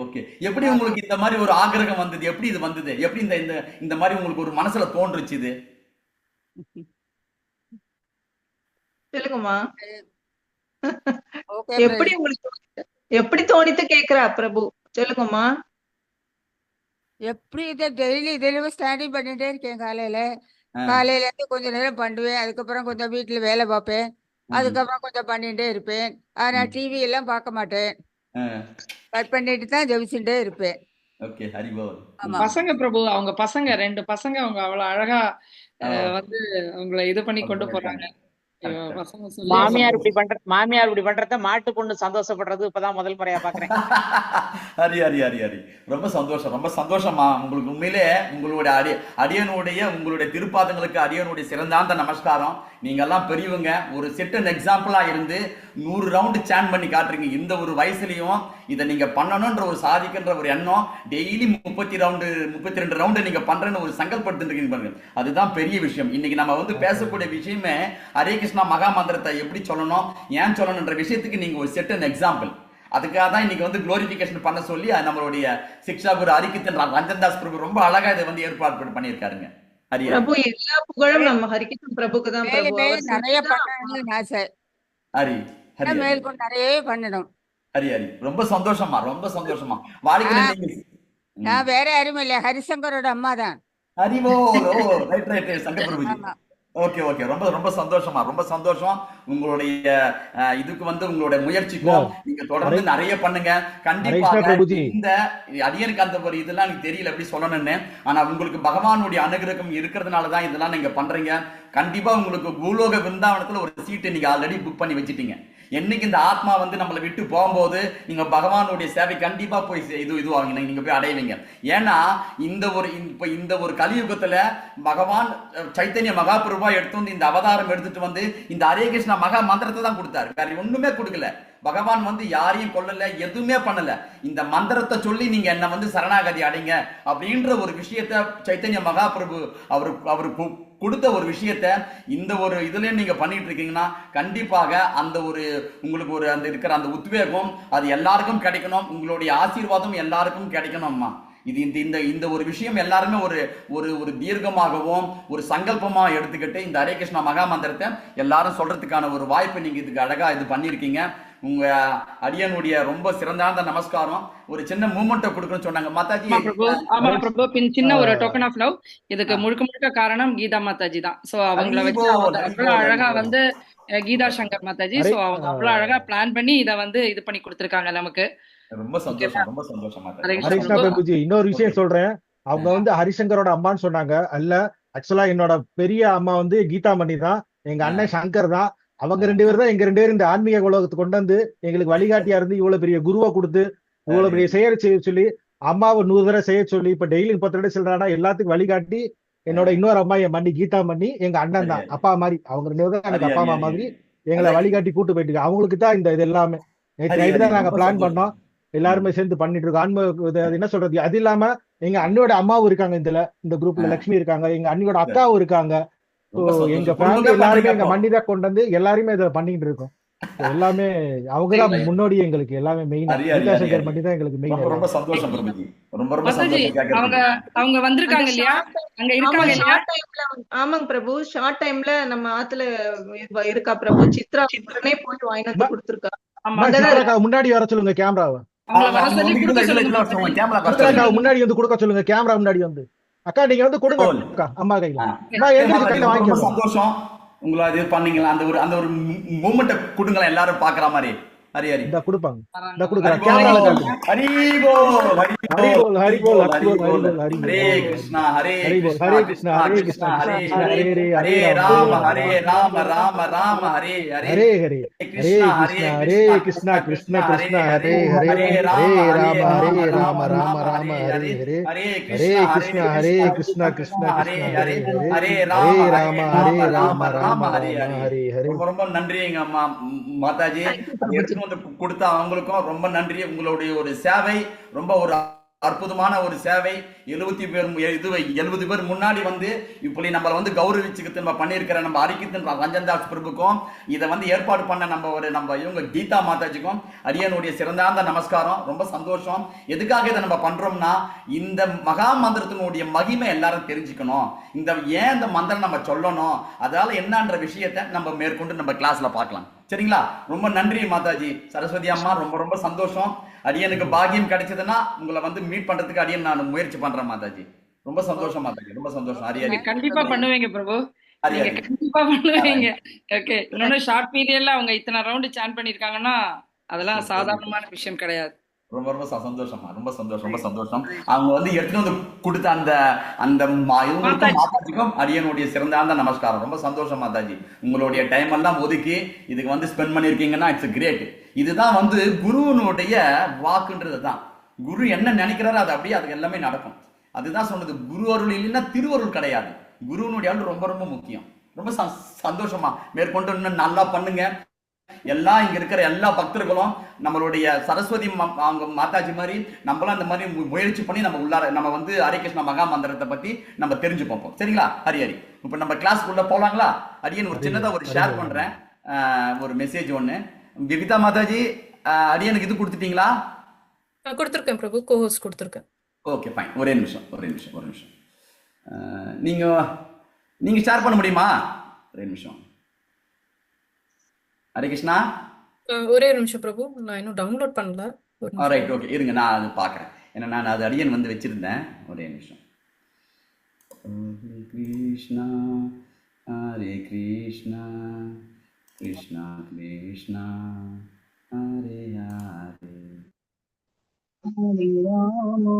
ஓகே. எப்படி உங்களுக்கு இந்த மாதிரி ஒரு ஆகிரகம் வந்தது? எப்படி இது வந்தது? எப்படி இந்த மாதிரி உங்களுக்கு ஒரு மனசுல தோன்றுச்சு இது? சொல்லுங்கம்மா. எப்படி உங்களுக்கு எப்படி தோணித்து கேக்குறா பிரபு, சொல்லுங்கம்மா. எப்படி இதை டெய்லி இதுல ஸ்டாண்டிங் பண்ணிட்டே இருக்கேன். காலையில இருந்து கொஞ்ச நேரம் பண்ணுவேன். அதுக்கப்புறம் கொஞ்சம் வீட்டுல வேலை பார்ப்பேன். அதுக்கப்புறம் கொஞ்சம் பண்ணிட்டே இருப்பேன். ஆனா டிவி எல்லாம் பார்க்க மாட்டேன். கட் பண்ணிட்டு தான் ஜெபிச்சுட்டே இருப்பேன். ஓகே, ஹரிபோல். பசங்க பிரபு, அவங்க பசங்க 2 பசங்க அவங்க அவ்வளவு அழகா வந்து அவங்களை இது பண்ணி கொண்டு போறாங்க. மாமியார் இப்படி பண்றத மாட்டு பொண்ணு சந்தோஷப்படுறது இப்பதான் முதல் முறையா பாக்குறேன். ஹரி ரொம்ப சந்தோஷமா. உங்களுக்கு உண்மையிலே உங்களுடைய உங்களுடைய திருப்பாதங்களுக்கு அடியனுடைய சிறந்தாந்த நமஸ்காரம். நீங்க எல்லாம் பெரியவங்க, ஒரு செட்டன் எக்ஸாம்பிளா இருந்து 100 ரவுண்டு சேன் பண்ணி காட்டுறீங்க. இந்த ஒரு வயசுலயும் இதை நீங்க பண்ணணும்ன்ற ஒரு சாதிக்கின்ற ஒரு எண்ணம், டெய்லி 32 ரவுண்டு நீங்க பண்றேன்னு ஒரு சங்கல்படுத்திட்டு இருக்கீங்க பாருங்க, அதுதான் பெரிய விஷயம். இன்னைக்கு நம்ம வந்து பேசக்கூடிய விஷயமே ஹரே கிருஷ்ணா மகா மந்திரத்தை எப்படி சொல்லணும், ஏன் சொல்லணும்ன்ற விஷயத்துக்கு நீங்க ஒரு செட்டன் எக்ஸாம்பிள். அதுக்காக தான் இன்னைக்கு வந்து குளோரிபிகேஷன் பண்ண சொல்லி நம்மளுடைய சிக்ஷா குரு அரிக்கித்தன் ரஞ்சன் தாஸ் பிரபு ரொம்ப அழகா இதை வந்து ஏற்பாடு பண்ணியிருக்காருங்க. பிரபு எல்லா புகழும் நம்ம ஹரிகிருஷ்ணன் பிரபுக்கு தான். பிரபு நிறைய பண்ணணும்னு ஆசை. மேற்கொண்டு நிறைய பண்ணணும். ஹரி ரொம்ப சந்தோஷமா. வாழ்க்கையில நான் வேற யாரும் இல்ல, ஹரிசங்கரோட அம்மா தான். அறிவோ oh right right right Shankar Prabhuji. ஆமா. ஓகே ஓகே, ரொம்ப ரொம்ப சந்தோஷமா, ரொம்ப சந்தோஷம். உங்களுடைய இதுக்கு வந்து உங்களுடைய இல்ல முயற்சிக்கும் நீங்க தொடர்ந்து ஹரே நிறைய பண்ணுங்க. ஹரே கிருஷ்ணா கண்டிப்பாக பிரபுஜி. இந்த அடியனுக்கு அந்த ஒரு இதெல்லாம் எனக்கு தெரியல எப்படி சொல்லணும்னு. ஆனா உங்களுக்கு பகவானுடைய அனுகிரகம் இருக்கிறதுனாலதான் இதெல்லாம் நீங்க பண்றீங்க. கண்டிப்பா உங்களுக்கு பூலோக விருந்தாவனத்துல ஒரு சீட்டு நீங்க ஆல்ரெடி புக் பண்ணி வச்சிட்டீங்க. என்னைக்கு இந்த ஆத்மா வந்து நம்மளை விட்டு போகும்போது நீங்க பகவானுடைய சேவை கண்டிப்பா போய் இதுவாங்க, நீங்க போய் அடைவீங்க. ஏன்னா இந்த ஒரு கலியுகத்துல பகவான் சைத்தன்ய மகாபிரபா எடுத்து வந்து இந்த அவதாரம் எடுத்துட்டு வந்து இந்த ஹரே கிருஷ்ணா மகா மந்திரத்தை தான் கொடுத்தாரு, வேற ஒண்ணுமே கொடுக்கல. பகவான் வந்து யாரையும் கொல்லல, எதுவுமே பண்ணல. இந்த மந்திரத்தை சொல்லி நீங்க என்ன வந்து சரணாகதி அடைங்க அப்படின்ற ஒரு விஷயத்த சைத்தன்ய மகாபிரபு அவரு கொடுத்த ஒரு விஷயத்த இந்த ஒரு இதுல நீங்க பண்ணிட்டு இருக்கீங்கன்னா கண்டிப்பாக அந்த ஒரு உங்களுக்கு ஒரு அந்த இருக்கிற அந்த உத்வேகம் அது எல்லாருக்கும் கிடைக்கணும். உங்களுடைய ஆசீர்வாதம் எல்லாருக்கும் கிடைக்கணும்மா. இது இந்த இந்த ஒரு விஷயம் எல்லாருமே ஒரு ஒரு ஒரு தீர்க்கமாகவும் ஒரு சங்கல்பமா எடுத்துக்கிட்டு இந்த ஹரே கிருஷ்ணா மகா மந்திரத்தை எல்லாரும் சொல்றதுக்கான ஒரு வாய்ப்பு நீங்க இதுக்கு அழகா இது பண்ணிருக்கீங்க. உங்க அடியனுடைய ரொம்ப சிறந்தாந்த நமஸ்காரம். ஒரு சின்ன மூமெண்ட்டை கொடுக்கணும்னு சொன்னாங்க மாதாஜி. ஆமா பிரபு, ஆமா ஹரே பிரபு. சின்ன ஒரு ஆஹ் டோக்கன் ஆஃப் லவ். இதுக்கு முழுக்க முழுக்க காரணம் கீதா மாதாஜி தான். சோ அவங்கள வச்சு ஹரிபோல் அவங்க அவ்வளவு ஹரிபோல் அழகா ஹரிபோல். வந்து கீதா சங்கர் மாதாஜி. ஹரே சோ அவங்க அவ்வளவு அழகா பிளான் பண்ணி இதை வந்து இது பண்ணி கொடுத்திருக்காங்க நமக்கு. ரொம்ப ஓகேவா? சந்தோஷம், ரொம்ப சந்தோஷம் ஹரே மாதாஜி. ஹரே கிருஷ்ணா கிருஷ்ணா பிரபு. பிரபுஜி. இன்னொரு ஓகே. விஷயம் சொல்றேன். அவங்க வந்து ஹரிசங்கரோட அம்மான்னு சொன்னாங்க. அல்ல, ஆக்சுவலா என்னோட பெரிய அம்மா வந்து கீதாமணி தான். எங்க அண்ணன் சங்கர் தான். அவங்க ரெண்டு பேரும் தான் எங்க ரெண்டு பேரும் இந்த ஆன்மீக உலகத்துக்கு கொண்டு வந்து எங்களுக்கு வழிகாட்டியா இருந்து இவ்வளவு பெரிய குருவை கொடுத்து இவ்வளவு பெரிய செய்ய சொல்லி அம்மாவை 100 தடவை செய்ய சொல்லி இப்ப டெய்லி 30 தடவை சொல்றானா எல்லாத்துக்கும் வழிகாட்டி என்னோட இன்னொரு அம்மா என் மண்ணி கீதா மண்ணி எங்க அண்ணன் தான், அப்பா மாதிரி. அவங்க ரெண்டு பேரும் தான் எனக்கு அப்பா அம்மா மாதிரி எங்களை வழிகாட்டி கூட்டு போயிட்டு அவங்களுக்கு தான் இந்த இது எல்லாமே. நேற்று நைட்டு தான் நாங்க பிளான் பண்ணோம், எல்லாருமே சேர்ந்து பண்ணிட்டு இருக்கோம். அது என்ன சொல்றது, அது இல்லாம எங்க அண்ணியோட அம்மாவும் இருக்காங்க இதுல, இந்த குரூப்ல லட்சுமி இருக்காங்க, எங்க அண்ணியோட அக்காவும் இருக்காங்க. எங்க ஃபேமிலி எல்லாருமே எங்க மண்ணிதான் கொண்டு வந்து எல்லாருமே இதை பண்ணிட்டு இருக்கோம். எல்லாமே அவங்கதான் முன்னோடி, எங்களுக்கு எல்லாமே மெயின். கீதாசங்கர் மண்டி தான் எங்களுக்கு மெயின். ரொம்ப சந்தோஷம் பிரபுஜி, ரொம்ப ரொம்ப மாதாஜி சந்தோஷம் அவங்க கேட்கறதுக்கு. அவங்க வந்திருக்காங்க இல்லையா, அங்க இருக்காங்க இல்லையா? ஆமாங்க பிரபு, ஷார்ட் டைம்ல நம்ம ஆத்துல இருக்கா பிரபு. சித்ரா உடனே போய் வாங்கிட்டு வந்து கொடுத்துருக்கா. முன்னாடி வர சொல்லுங்க கேமராவை. அவங்கள வர சொல்லி கொடுக்க சொல்லுங்க மாதாஜி. சித்ராக்கா முன்னாடி வந்து கொடுக்க சொல்லுங்க, கேமரா முன்னாடி வந்து. அக்கா நீங்க வந்து கொடுங்க அக்கா, அம்மா கையில. நான் எழுதி கையில ரொம்ப வாங்கிக்கிறேன். சந்தோஷம் உங்களை அது பண்ணீங்களா, அந்த ஒரு மூமெண்ட்டை கொடுங்களேன் எல்லாரும் பாக்குற மாதிரி. ஹரி ஹரி இந்த கொடுப்பாங்க, இந்த கொடுக்குறாங்க கேமரால காட்டுங்க. ஹரிபோல் ஹரிபோல் ஹரிபோல் ஹரிபோல் ஹரிபோல் ஹரே கிருஷ்ணா ஹரே ஹரிபோல் கிருஷ்ணா ஹரே கிருஷ்ணா ஹரே கிருஷ்ணா ஹரே கிருஷ்ணா ஹரே ஹரே ஹரே ஹரே ராம ஹரே ராம ராம ராம ஹரே ஹரே ஹரே ஹரே ஹரே கிருஷ்ணா ஹரே கிருஷ்ணா கிருஷ்ணா கிருஷ்ணா ஹரே ஹரே ஹரே ராம ராம ராம ஹரே ஹரே ஹரே கிருஷ்ணா ஹரே கிருஷ்ணா கிருஷ்ணா கிருஷ்ணா ஹரே ஹரே ஹரே ராம ராம ஹரே ஹரே ஹரே. ரொம்ப ரொம்ப நன்றி எங்க அம்மா மாதாஜி, எடுத்துட்டு வந்து கொடுத்த அவங்களுக்கும் ரொம்ப நன்றி. உங்களுடைய ஒரு சேவை ரொம்ப ஒரு அற்புதமான ஒரு சேவை. 70 பேர் முன்னாடி வந்து இப்படி நம்மளை வந்து கௌரவிச்சுக்கிட்டு நம்ம பண்ணியிருக்கிற நம்ம ஹரிகிருஷ்ணன் ரஞ்சன் தாஸ் பிரபுக்கும் இதை வந்து ஏற்பாடு பண்ண நம்ம இவங்க கீதா மாதாஜிக்கும் அடியனுடைய சிறந்தாந்த நமஸ்காரம். ரொம்ப சந்தோஷம். எதுக்காக இதை நம்ம பண்றோம்னா இந்த மகா மந்திரத்தினுடைய மகிமை எல்லாரும் தெரிஞ்சுக்கணும். ஏன் இந்த மந்திரம் நம்ம சொல்லணும், அதால என்னன்ற விஷயத்தை நம்ம மேற்கொண்டு நம்ம கிளாஸ்ல பார்க்கலாம். சரிங்களா? ரொம்ப நன்றி மாதாஜி. சரஸ்வதி அம்மா ரொம்ப ரொம்ப சந்தோஷம். அடியனுக்கு பாக்கியம் கிடைச்சதுன்னா உங்களை வந்து மீட் பண்றதுக்கு அடியன் நான் முயற்சி பண்றேன் மாதாஜி. ரொம்ப சந்தோஷம் மாதாஜி, ரொம்ப சந்தோஷம். ஹரி ஹரி. கண்டிப்பா பண்ணுவீங்க பிரபு, ஹரி நீங்க ஹரி. கண்டிப்பா பண்ணுவீங்க. ஓகே, இன்னொன்னு ஷார்ட் பீரியட்ல அவங்க இத்தனை ரவுண்ட் சான் பண்ணிருக்காங்கன்னா அதெல்லாம் சாதாரணமான விஷயம் கிடையாது. ரொம்ப ரொம்ப சந்தோஷமா, ரொம்ப சந்தோஷம், ரொம்ப சந்தோஷம். அவங்க வந்து எடுத்துட்டு வந்து கொடுத்த அந்த இவங்களுக்கும் மாதாஜிக்கும் அடியனுடைய சிறந்தாந்த நமஸ்காரம். ரொம்ப சந்தோஷம் மாதாஜி. உங்களுடைய டைம் எல்லாம் ஒதுக்கி இதுக்கு வந்து ஸ்பெண்ட் பண்ணிருக்கீங்கன்னா இட்ஸ் கிரேட். இதுதான் வந்து குருவனுடைய வாக்குன்றது தான். குரு என்ன நினைக்கிறாரோ அது அப்படியே அதுக்கு எல்லாமே நடக்கும். அதுதான் சொன்னது, குரு அருள் இல்லைன்னா திருவருள் கிடையாது. குருவனுடைய அருள் ரொம்ப ரொம்ப முக்கியம். ரொம்ப சந்தோஷமா மேற்கொண்டு இன்னும் நல்லா பண்ணுங்க. எல்லாம் இங்க இருக்கிற எல்லா பக்தர்களும் நம்மளுடைய சரஸ்வதி அவங்க மாதாஜி மாதிரி நம்மளாம் இந்த மாதிரி முயற்சி பண்ணி நம்ம உள்ளார நம்ம வந்து ஹரே கிருஷ்ணா மகா மந்திரத்தை பத்தி நம்ம தெரிஞ்சு பார்ப்போம். சரிங்களா? ஹரி ஹரி. இப்ப நம்ம கிளாஸ்க்குள்ள போலாங்களா? அடியன் ஒரு சின்னதா ஒரு ஷேர் பண்றேன், ஒரு மெசேஜ் ஒண்ணு. விவிதா மாதாஜி அடியனுக்கு இது கொடுத்துட்டீங்களா? கொடுத்துருக்கேன் பிரபு, கோஹோஸ்ட் கொடுத்துருக்கேன். Okay fine. ஒரே நிமிஷம். நீங்க ஷேர் பண்ண முடியுமா? ஒரே நிமிஷம். ஹரே கிருஷ்ணா. ஒரே நிமிஷம் பிரபு, நான் இன்னும் டவுன்லோட் பண்ணல. ரைட், ஓகே இருங்க, நான் அது பார்க்குறேன். ஏன்னா நான் அது அடியன் வந்து வச்சிருந்தேன். ஒரே நிமிஷம். Hare Krishna, Hare Krishna, Krishna Krishna, Hare Hare, Hare Rama.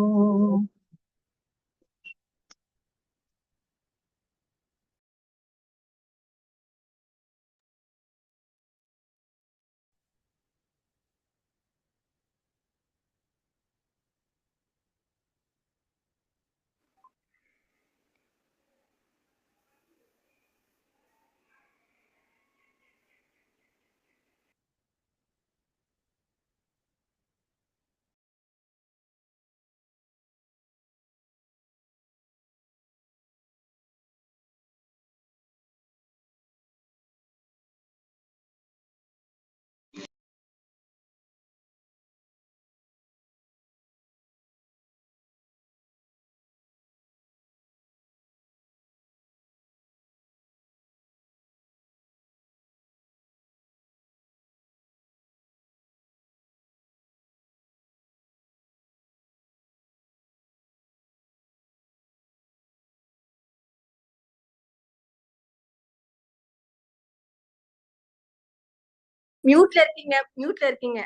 மியூட்ல இருக்கீங்க.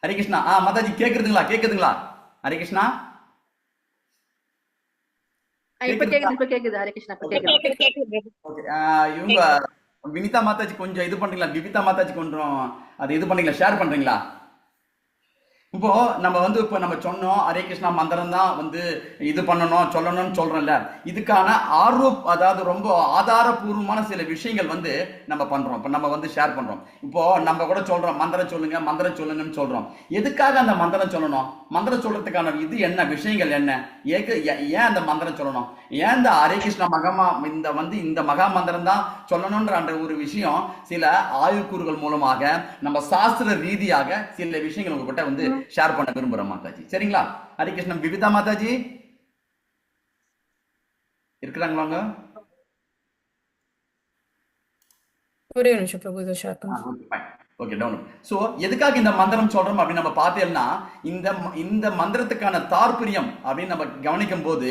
ஹரே கிருஷ்ணா. மாதாஜி கேக்குதுங்களா? ஹரே கிருஷ்ணா. இப்ப கேக்குது. ஹரே கிருஷ்ணா, இப்ப கேக்குது. இவங்க வினிதா மாதாஜி கொஞ்சம் இது பண்றீங்களா? விவிதா மாதாஜி கொஞ்சம் அது இது பண்றீங்களா? ஷேர் பண்றீங்களா? இப்போ நம்ம வந்து இப்போ நம்ம சொன்னோம் ஹரே கிருஷ்ணா மந்திரம் தான் வந்து இது பண்ணணும் சொல்லணும்னு சொல்றோம்ல, இதுக்கான அதாவது ரொம்ப ஆதாரபூர்வமான சில விஷயங்கள் வந்து நம்ம பண்றோம். இப்போ நம்ம வந்து ஷேர் பண்றோம். இப்போ நம்ம கூட சொல்றோம் மந்திரம் சொல்லுங்கன்னு சொல்றோம். எதுக்காக அந்த மந்திரம் சொல்லணும்? மந்திரம் சொல்றதுக்கான இது என்ன விஷயங்கள் என்ன? ஏன் அந்த மந்திரம் சொல்லணும்? ஏன் இந்த ஹரே கிருஷ்ணா இந்த மகா மந்திரம் தான் சொல்லணும்ன்ற அந்த ஒரு விஷயம் சில ஆய்வுக்கூறுகள் மூலமாக நம்ம சாஸ்திர ரீதியாக சில விஷயங்கள் உங்ககிட்ட வந்து ஷேர் பண்ண விரும்புறோம் மாதாஜி. சரிங்களா? ஹரே கிருஷ்ணன். விவிதா மாதாஜி இருக்கிறாங்களா? ஒரே நிமிஷம் பிரபு, இதை ஷேர் பண்ணுங்க. Okay, down. சோ எதுக்காக இந்த மந்திரம் சொல்றோம் அப்படின்னு நம்ம பார்த்தேன்னா, இந்த மந்திரத்துக்கான தாற்பயம் அப்படின்னு நம்ம கவனிக்கும் போது,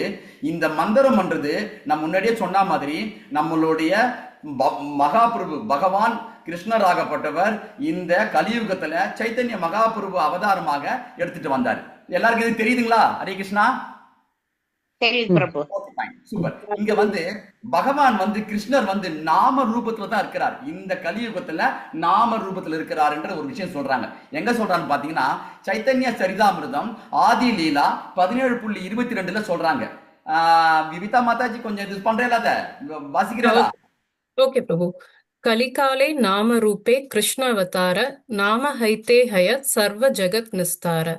இந்த மந்திரம்ன்றது நம்ம முன்னாடியே சொன்ன மாதிரி நம்மளுடைய மகாபிரபு பகவான் கிருஷ்ணராகப்பட்டவர் இந்த கலியுகத்துல சைத்தன்ய மகாபிரபு அவதாரமாக எடுத்துட்டு வந்தார். எல்லாருக்கும் இது தெரியுதுங்களா? ஹரே கிருஷ்ணா. சூப்பர். இங்க வந்து பகவான் வந்து கிருஷ்ணர் வந்து நாம ரூபத்துல தான் இருக்கிறார். இந்த கலியுகத்துல நாம ரூபத்துல இருக்கிறார் என்ற ஒரு விஷயம் சொல்றாங்க. எங்க சொல்றாங்க பாத்தீங்கன்னா, சைத்தன்ய சரிதாமிருதம் ஆதி லீலா 17.22 சொல்றாங்க. விவிதா மாதாஜி கொஞ்சம் இது பண்றேன் அத வாசிக்கிறதா? ஓகே பிரபு. கலிகாலே நாம ரூபே கிருஷ்ண அவதார நாம ஹைத்தே ஹய சர்வ ஜெகத் நிஸ்தார.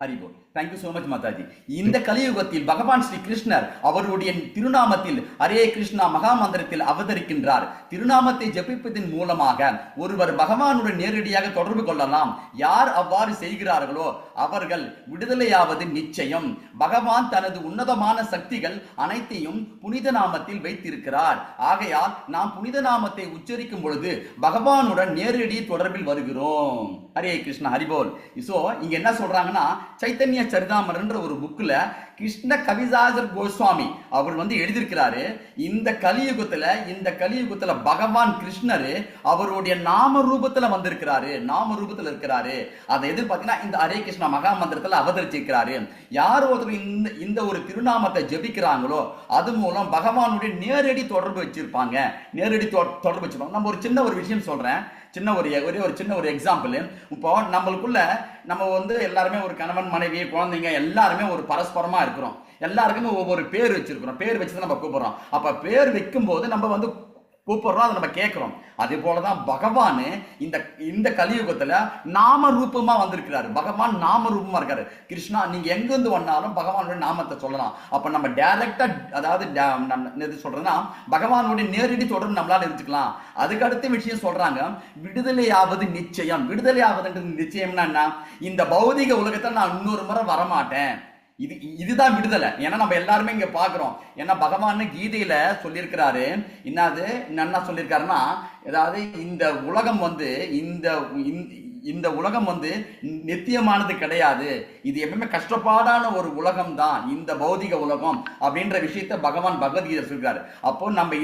ஹரிபோ. Thank you so much Mataji. இந்த கலியுகத்தில் பகவான் ஸ்ரீ கிருஷ்ணர் அவருடைய திருநாமத்தில் ஹரே கிருஷ்ணா மகா மந்திரத்தில் அவதரிக்கின்றார். திருநாமத்தை ஜபிப்பதன் மூலமாக ஒருவர் பகவானுடன் நேரடியாக தொடர்பு கொள்ளலாம். யார் அவ்வாறு செய்கிறார்களோ அவர்கள் விடுதலையாவது நிச்சயம். பகவான் தனது உன்னதமான சக்திகள் அனைத்தையும் புனித நாமத்தில் வைத்திருக்கிறார். ஆகையால் நாம் புனித நாமத்தை உச்சரிக்கும் பொழுது பகவானுடன் நேரடி தொடர்பில் வருகிறோம். ஹரே கிருஷ்ணா. ஹரிபோல். சோ இங்க என்ன சொல்றாங்கன்னா, சைத்தன்ய சரிதாமரன்ற ஒரு புக்ல கிருஷ்ண கவிதாசர் கோஸ்வாமி அவர் வந்து எழுதியிருக்கிறாரு. இந்த கலியுகத்துல பகவான் கிருஷ்ணர் அவருடைய நாம ரூபத்துல வந்திருக்கிறாரு, நாம ரூபத்துல இருக்கிறாரு. அதை எது பாத்தீங்கன்னா இந்த ஹரே கிருஷ்ணா மகா மந்திரத்துல அவதரிச்சிருக்கிறாரு. யார் ஒருத்தர் இந்த ஒரு திருநாமத்தை ஜபிக்கிறாங்களோ அது மூலம் பகவானுடைய நேரடி தொடர்பு வச்சிருப்பாங்க. நம்ம ஒரு சின்ன ஒரு விஷயம் சொல்றேன். ஒரே ஒரு சின்ன ஒரு எக்ஸாம்பிள். இப்போ நம்ம வந்து எல்லாருமே ஒரு கணவன் மனைவி குழந்தைங்க எல்லாருமே ஒரு பரஸ்பரமா இருக்கிறோம். எல்லாருக்குமே ஒவ்வொரு பேர் வச்சிருக்கிறோம். பேர் வச்சுதான் நம்ம கூப்பிடுறோம். அப்ப பேர் வைக்கும் போது நம்ம வந்து கூப்பிடுறோம், அதை நம்ம கேட்கிறோம். அதே போலதான் பகவான் இந்த கலியுகத்துல நாம ரூபமா வந்திருக்கிறாரு. பகவான் நாம ரூபமா இருக்காரு. கிருஷ்ணா நீங்க எங்க இருந்து வந்தாலும் பகவானுடைய நாமத்தை சொல்லலாம். அப்ப நம்ம டைரக்டா, அதாவது சொல்றதுன்னா பகவானுடைய நேரடி தொடர்பு நம்மளால இருந்துக்கலாம். அதுக்கு அடுத்த விஷயம் சொல்றாங்க, விடுதலையாவது நிச்சயம். விடுதலையாவதுன்றது நிச்சயம்னா என்ன? இந்த பௌதிக உலகத்துல நான் இன்னொரு முறை வரமாட்டேன். இதுதான் விடுதலை. ஏன்னா நம்ம எல்லாருமே இங்க பாக்குறோம். ஏன்னா பகவான் கீதையில சொல்லியிருக்கிறாரு. என்ன சொல்லியிருக்காருன்னா, அதாவது இந்த உலகம் வந்து இந்த உலகம் வந்து நித்தியமானது கிடையாது, இது எப்பவுமே கஷ்டப்பாடான ஒரு உலகம் தான் இந்த பௌதிக உலகம் அப்படின்ற விஷயத்த பகவான் பகவத்கீதை சொல்றாரு. அப்போ நம்ம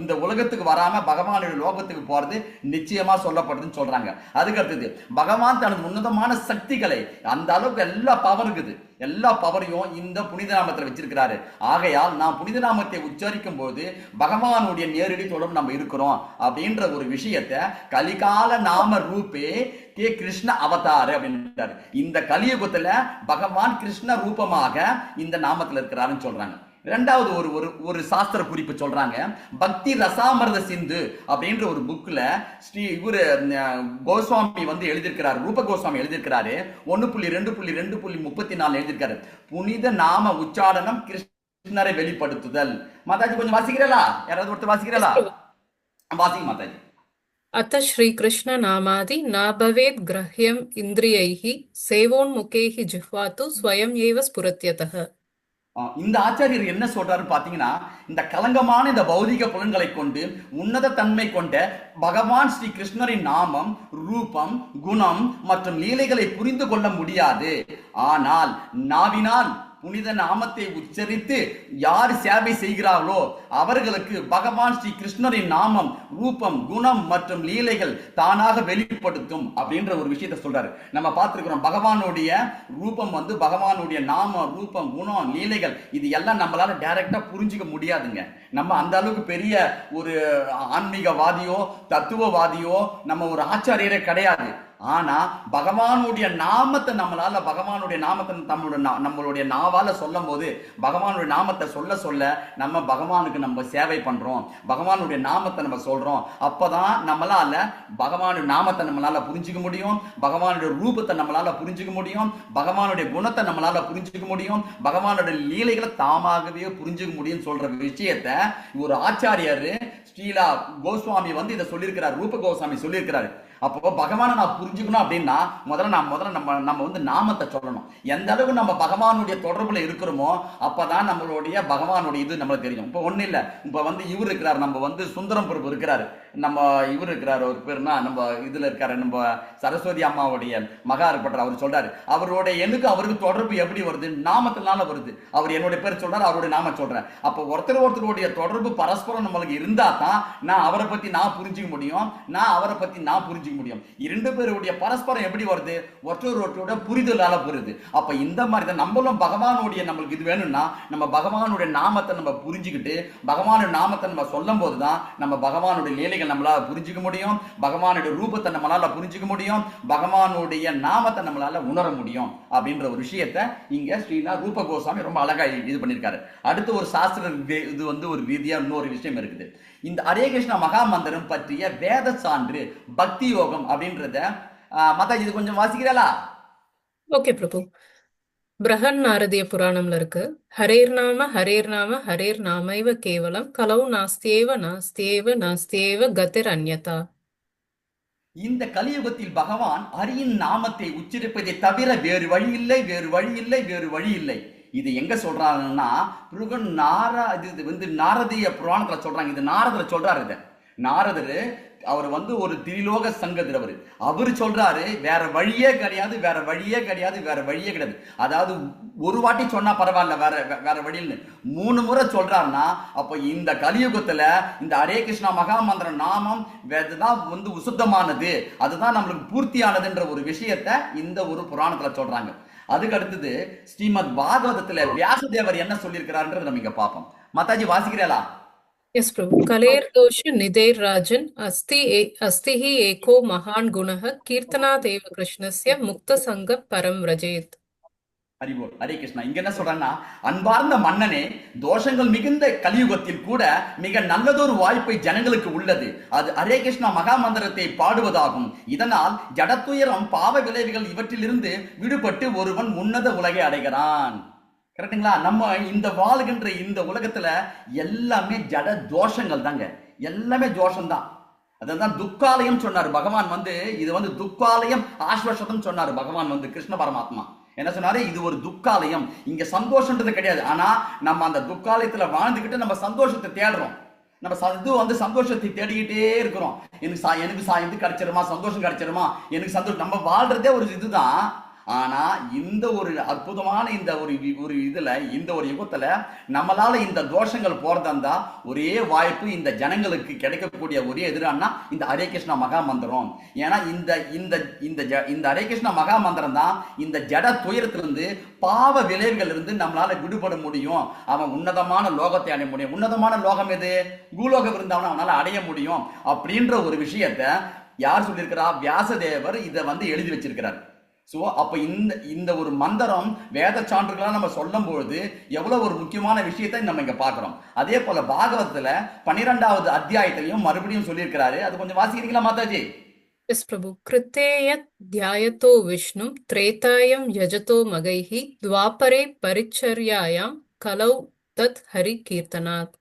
இந்த உலகத்துக்கு வராம பகவானுடைய லோகத்துக்கு போறது நிச்சயமா சொல்லப்படுதுன்னு சொல்றாங்க. அதுக்கு அடுத்தது பகவான் தனது உன்னதமான சக்திகளை, அந்த அளவுக்கு எல்லா பவர் இருக்குது, எல்லா பவரையும் இந்த புனித நாமத்தில் வச்சிருக்கிறாரு. ஆகையால் நாம் புனித நாமத்தை உச்சரிக்கும் போது பகவானுடைய நேரடி தொடர்பு நம்ம இருக்கிறோம் அப்படின்ற ஒரு விஷயத்தை கலிகால நாம ரூபே கே கிருஷ்ண அவதார் அப்படின்றாரு. இந்த கலியுகத்துல பகவான் கிருஷ்ண ரூபமாக இந்த நாமத்தில் இருக்கிறாருன்னு சொல்றாங்க. இரண்டாவது ஒரு சாஸ்திர குறிப்பு சொல்றாங்க. பக்தி ரசாமிர்த சிந்து அப்படின்ற ஒரு புக்ல இவரு கோஸ்வாமி வந்து எழுதியிருக்கிறாரு, ரூப கோஸ்வாமி எழுதியிருக்கிறாரு. 1.2.2.34 எழுதியிருக்காரு. புனித நாம உச்சாரணம் கிருஷ்ணரை வெளிப்படுத்துதல். மாதாஜி கொஞ்சம் வாசிக்கிறீங்களா? யாராவது ஒருத்தர் வாசிக்கிறீங்களா? வாசிங்க மாதாஜி. अथ श्रीकृष्ण नामादि न भवेत् ग्रह्यम् इन्द्रियैः सेवोन्मुखैः जिह्वा तु स्वयम् एव स्फुरत्यतः. இந்த ஆச்சாரியர் என்ன சொல்றாரு பாத்தீங்கன்னா, இந்த கலங்கமான இந்த பௌதிக புலன்களை கொண்டு உன்னத தன்மை கொண்ட பகவான் ஸ்ரீ கிருஷ்ணரின் நாமம், ரூபம், குணம் மற்றும் லீலைகளை புரிந்து கொள்ள முடியாது. ஆனால் நாவினால் புனித நாமத்தை உச்சரித்து யார் சேவை செய்கிறார்களோ அவர்களுக்கு பகவான் ஸ்ரீ கிருஷ்ணரின் நாமம், ரூபம், குணம் மற்றும் லீலைகள் தானாக வெளிப்படுத்தும் அப்படின்ற ஒரு விஷயத்தை சொல்றாரு. நம்ம பார்த்திருக்கிறோம், பகவானுடைய ரூபம் வந்து பகவானுடைய நாம, ரூபம், குணம், லீலைகள் இது எல்லாம் நம்மளால டைரக்டா புரிஞ்சுக்க முடியாதுங்க. நம்ம அந்த அளவுக்கு பெரிய ஒரு ஆன்மீகவாதியோ தத்துவவாதியோ நம்ம ஒரு ஆச்சாரியரே கிடையாது. ஆனா பகவானுடைய நாமத்தை நம்மளுடைய நாவால சொல்லும் போது, பகவானுடைய நாமத்தை சொல்ல சொல்ல நம்ம பகவானுக்கு நம்ம சேவை பண்றோம், பகவானுடைய நாமத்தை நம்ம சொல்றோம். அப்பதான் நம்மளால பகவானுடைய நாமத்தை நம்மளால புரிஞ்சுக்க முடியும், பகவானுடைய ரூபத்தை நம்மளால புரிஞ்சுக்க முடியும், பகவானுடைய குணத்தை நம்மளால புரிஞ்சுக்க முடியும், பகவானுடைய லீலைகளை தாமாகவே புரிஞ்சுக்க முடியும் சொல்ற விஷயத்தை ஒரு ஆச்சாரியர் ஸ்ரீலா கோஸ்வாமி வந்து இதை சொல்லியிருக்கிறார், ரூப கோஸ்வாமி சொல்லியிருக்கிறாரு. அப்போ பகவானை நான் புரிஞ்சுக்கணும் அப்படின்னா முதல்ல நம்ம வந்து நாமத்தை சொல்லணும். எந்த அளவுக்கு நம்ம பகவானுடைய தொடர்புல இருக்கிறோமோ அப்பதான் நம்மளுடைய பகவானுடைய இது நம்மளுக்கு தெரியும். இப்போ ஒண்ணு இல்லை, இப்போ வந்து இவர் இருக்கிறார், நம்ம வந்து சுந்தரம் பிரபு இருக்கிறாரு, நம்ம இவர் இருக்கிறார், ஒரு பேருனா நம்ம இதுல இருக்காரு, நம்ம சரஸ்வதி அம்மாவுடைய மகா இருப்பட்டார். அவர் சொல்றாரு, அவருடைய எனக்கு அவருக்கு தொடர்பு எப்படி வருது? நாமத்தினால வருது. அவர் என்னுடைய பேர் சொல்றாரு, அவருடைய நாம சொல்றேன். அப்போ ஒருத்தருடைய தொடர்பு பரஸ்பரம் நம்மளுக்கு இருந்தா தான் நான் அவரை பத்தி நான் புரிஞ்சுக்க முடியும், நான் அவரை பத்தி நான் புரிஞ்சுக்க முடியும். இரண்டு பேருடைய பரஸ்பரம் எப்படி வருது? ஒருத்தரோட புரிதலால வருது. அப்ப இந்த மாதிரி தான் நம்மளும் பகவானுடைய நம்மளுக்கு இது வேணும்னா நம்ம பகவானுடைய நாமத்தை நம்ம புரிஞ்சுக்கிட்டு பகவானுடைய நாமத்தை நம்ம சொல்லும் போதுதான் நம்ம பகவானுடைய லீலைகள் நம்மளால புரிஞ்சுக்க முடியும், பகவானுடைய ரூபத்தை நம்மளால புரிஞ்சுக்க முடியும், பகவானுடைய நாமத்தை நம்மளால உணர முடியும் அப்படின்ற ஒரு விஷயத்தை இங்க ஸ்ரீலா ரூப கோஸ்வாமி ரொம்ப அழகா இது பண்ணிருக்காரு. அடுத்து ஒரு சாஸ்திர இது வந்து ஒரு ரீதியா இன்னொரு விஷயம் இருக்குது. இந்த ஹரே கிருஷ்ணா மகா மந்திரம் பற்றிய வேத சான்று பக்தி யோகம் அப்படின்றத மாதாஜி இது கொஞ்சம் வாசிக்கிறீங்களா? ஓகே பிரபு. பிரஹன் நாரதிய புராணம்ல இருக்கு, ஹரேர் நாம ஹரேர் நாமைவ கேவலம் கலவு நாஸ்தியேவ கதிர் அன்யதா. இந்த கலியுகத்தில் பகவான் ஹரியின் நாமத்தை உச்சரிப்பதை தவிர வேறு வழி இல்லை, வேறு வழி இல்லை, வேறு வழி இல்லை. இது எங்க சொல்றாங்கன்னா இது வந்து நாரதிய புராணத்துல சொல்றாங்க. இது நாரதர் சொல்றாரு. இது நாரதர் அவர் வந்து ஒரு திரிலோக சங்கத்தில் அவர் சொல்றாரு, வேற வழியே கிடையாது, வேற வழியே கிடையாது, வேற வழியே கிடையாது. அதாவது ஒரு வாட்டி சொன்னா பரவாயில்ல, வேற வழின்னு 3 முறை சொல்றாருன்னா அப்ப இந்த கலியுகத்துல இந்த ஹரே கிருஷ்ணா மகா மந்திர நாமம் தான் வந்து உசுத்தமானது, அதுதான் நம்மளுக்கு பூர்த்தியானதுன்ற ஒரு விஷயத்த இந்த ஒரு புராணத்துல சொல்றாங்க. அதுக்கு அடுத்தது ஸ்ரீமத் பாகவதத்துல வியாசதேவர் என்ன சொல்லியிருக்கிறார்ன்றது நம்ம இங்க பார்ப்போம். மாதாஜி வாசிக்கிறீங்களா? यस प्रभु. कलेर दोष निधेर राजन अस्ति हि एको महान गुणः कीर्तनादेव कृष्णस्य मुक्त संग परम व्रजेत. ஹரிபோல் ஹரே கிருஷ்ணா. இங்க என்ன சொல்றாங்கன்னா, அன்பார்ந்த மன்னனே, தோஷங்கள் மிகுந்த கலியுகத்தில் கூட மிக நல்லதொரு வாய்ப்பை ஜனங்களுக்கு உள்ளது. அது ஹரே கிருஷ்ணா மகா மந்திரத்தை பாடுவதாகும். இதனால் ஜடத்துயரம், பாவ விளைவுகள் இவற்றிலிருந்து விடுபட்டு ஒருவன் உன்னத உலகை அடைகிறான். கரெக்டுங்களா? நம்ம இந்த வாழ்கின்ற இந்த உலகத்துல எல்லாமே ஜட தோஷங்கள் தாங்க, எல்லாமே தோஷம்தான். அதான் துக்காலயம் சொன்னார் பகவான் வந்து, இது வந்து துக்காலயம் ஆஸ்வசதம் சொன்னார் பகவான் வந்து கிருஷ்ண பரமாத்மா. என்ன சொன்னாரு? இது ஒரு துக்காலயம், இங்க சந்தோஷம்ன்றது கிடையாது. ஆனா நம்ம அந்த துக்காலயத்துல வாழ்ந்துகிட்டு நம்ம சந்தோஷத்தை தேடுறோம். நம்ம இது வந்து சந்தோஷத்தை தேடிக்கிட்டே இருக்கிறோம். எனக்கு இது கிடைச்சிருமா, சந்தோஷம் கிடைச்சிருமா, எனக்கு சந்தோஷம். நம்ம வாழ்றதே ஒரு இதுதான். ஆனா இந்த ஒரு அற்புதமான இந்த ஒரு இதுல, இந்த ஒரு யுகத்துல நம்மளால இந்த தோஷங்கள் போறதா ஒரே வாய்ப்பு இந்த ஜனங்களுக்கு கிடைக்கக்கூடிய ஒரே எதிரானா இந்த ஹரே கிருஷ்ணா மகா மந்திரம். ஏன்னா இந்த இந்த இந்த ஹரே கிருஷ்ணா மகா மந்திரம் தான் இந்த ஜட துயரத்திலிருந்து, பாவ விளைவுகள் இருந்து நம்மளால விடுபட முடியும். அவன் உன்னதமான லோகத்தை அடைய முடியும். உன்னதமான லோகம் எது? பூலோக விருந்தாவன் அவனால அடைய முடியும் அப்படின்ற ஒரு விஷயத்த யார் சொல்லியிருக்கிறா? வியாசதேவர் இதை வந்து எழுதி வச்சிருக்கிறார். சோ அப்ப இந்த ஒரு மந்திரம் வேத சான்றுகளா நம்ம சொல்லும் பொழுது எவ்வளவு ஒரு முக்கியமான விஷயத்தை நம்ம இங்க பாக்குறோம். அதே போல பாகவதத்துல 12வது அத்தியாயத்திலையும் மறுபடியும் சொல்லியிருக்கிறாரு. அது கொஞ்சம் வாசிக்கிறீங்களா மாதாஜி? எஸ் பிரபு. கிருத்தேய தியாயதோ விஷ்ணு திரேதாயம் யஜதோ மகைஹி துவாபரே பரிச்சர்யாயாம் கலௌ தத் ஹரி கீர்த்தனாத்.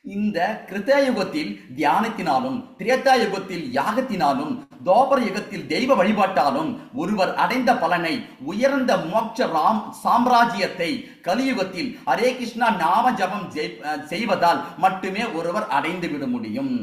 இந்த கிருத்த யுகத்தில் தியானத்தினாலும், திரேதா யுகத்தில் யாகத்தினாலும், துவாபர யுகத்தில் தெய்வ வழிபாட்டாலும் ஒருவர் அடைந்த பலனை, உயர்ந்த மோட்ச சாம்ராஜ்யத்தை கலியுகத்தில் ஹரே கிருஷ்ணா நாம ஜபம் செய்வதால் மட்டுமே ஒருவர் அடைந்து விட முடியும்.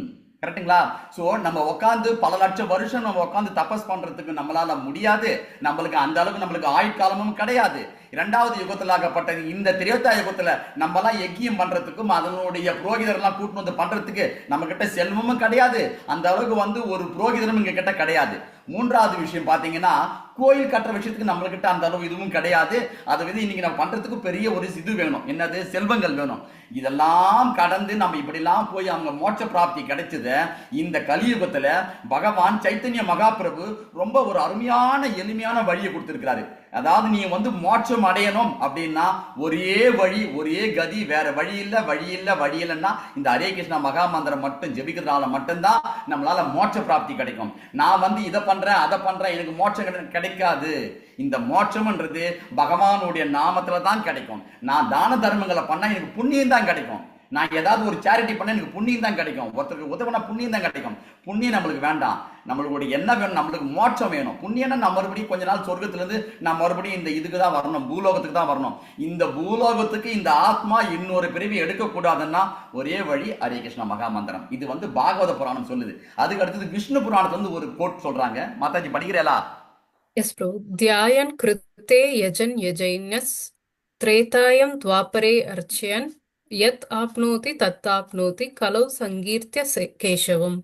கரெக்டுங்களா? சோ நம்ம உட்காந்து பல லட்சம் வருஷம் நம்ம உட்காந்து தபஸ் பண்றதுக்கு நம்மளால முடியாது. நம்மளுக்கு அந்த அளவுக்கு நம்மளுக்கு ஆயுட்காலமும் கிடையாது. 2வது யுகத்திலாகப்பட்ட இந்த திரேதா யுகத்துல நம்ம எல்லாம் யஜ்யம் பண்றதுக்கும் அதனுடைய புரோகிதர் எல்லாம் கூட்டு வந்து பண்றதுக்கு நம்ம கிட்ட செல்வமும் கிடையாது. அந்த அளவுக்கு வந்து ஒரு புரோகிதரும் இங்க கிட்ட கிடையாது. 3வது விஷயம் பாத்தீங்கன்னா, கோயில் கட்டுற விஷயத்துக்கு நம்மகிட்ட அந்த அளவு இதுவும் கிடையாது. அதை வந்து இன்னைக்கு நம்ம பண்றதுக்கு பெரிய ஒரு இது வேணும். என்னது? செல்வங்கள் வேணும். இதெல்லாம் கடந்து நம்ம இப்படி எல்லாம் போய் அவங்க மோட்ச பிராப்தி கிடைச்சது. இந்த கலியுகத்துல பகவான் சைத்தன்ய மகாபிரபு ரொம்ப ஒரு அருமையான எளிமையான வழியை கொடுத்திருக்கிறாரு. அதாவது நீ வந்து மோட்சம் அடையணும் அப்படின்னா ஒரே வழி, ஒரே கதி, வேற வழி இல்லைன்னா இந்த ஹரே கிருஷ்ணா மகா மந்திரம் மட்டும் ஜெபிக்கிறதுனால மட்டும்தான் நம்மளால மோட்ச பிராப்தி கிடைக்கும். நான் வந்து இதை பண்றேன் அதை பண்றேன் எனக்கு மோட்சம் கிடைக்காது. இந்த மோட்சம்ன்றது பகவானுடைய நாமத்துல தான் கிடைக்கும். நான் தான தர்மங்களை பண்ணா எனக்கு புண்ணியம் தான் கிடைக்கும். நான் ஏதாவது ஒரு சேரிட்டி பண்ண எனக்கு புண்ணியம் தான் கிடைக்கும். ஒருத்தருக்கு உதவினா புண்ணியம் தான் கிடைக்கும். புண்ணியம் நம்மளுக்கு வேண்டாம். நம்மளுடைய என்ன வேணும்? நம்மளுக்கு மோட்சம் வேணும். புண்ணியம்னா நம்ம மறுபடியும் கொஞ்ச நாள் சொர்க்கத்துல இருந்து நான் மறுபடியும் இந்த இதுக்கு தான் வரணும், பூலோகத்துக்கு தான் வரணும். இந்த பூலோகத்துக்கு இந்த ஆத்மா இன்னொரு பிறவி எடுக்க கூடாதுன்னா ஒரே வழி ஹரே கிருஷ்ணா மகா மந்திரம். இது வந்து பாகவத புராணம் சொல்லுது. அதுக்கு அடுத்தது விஷ்ணு புராணத்துல வந்து ஒரு கோட் சொல்றாங்க. மாதாஜி படிக்கிறீங்களா? எஸ் பிரபு. தியாயன் கிருத்தே யஜன் யஜைன்யஸ் திரேதாயம் துவாபரே அர்ச்சயன் யத் ஆப்னோதி தத் ஆப்னோதி கலௌ சங்கீர்த்திய கேசவம்.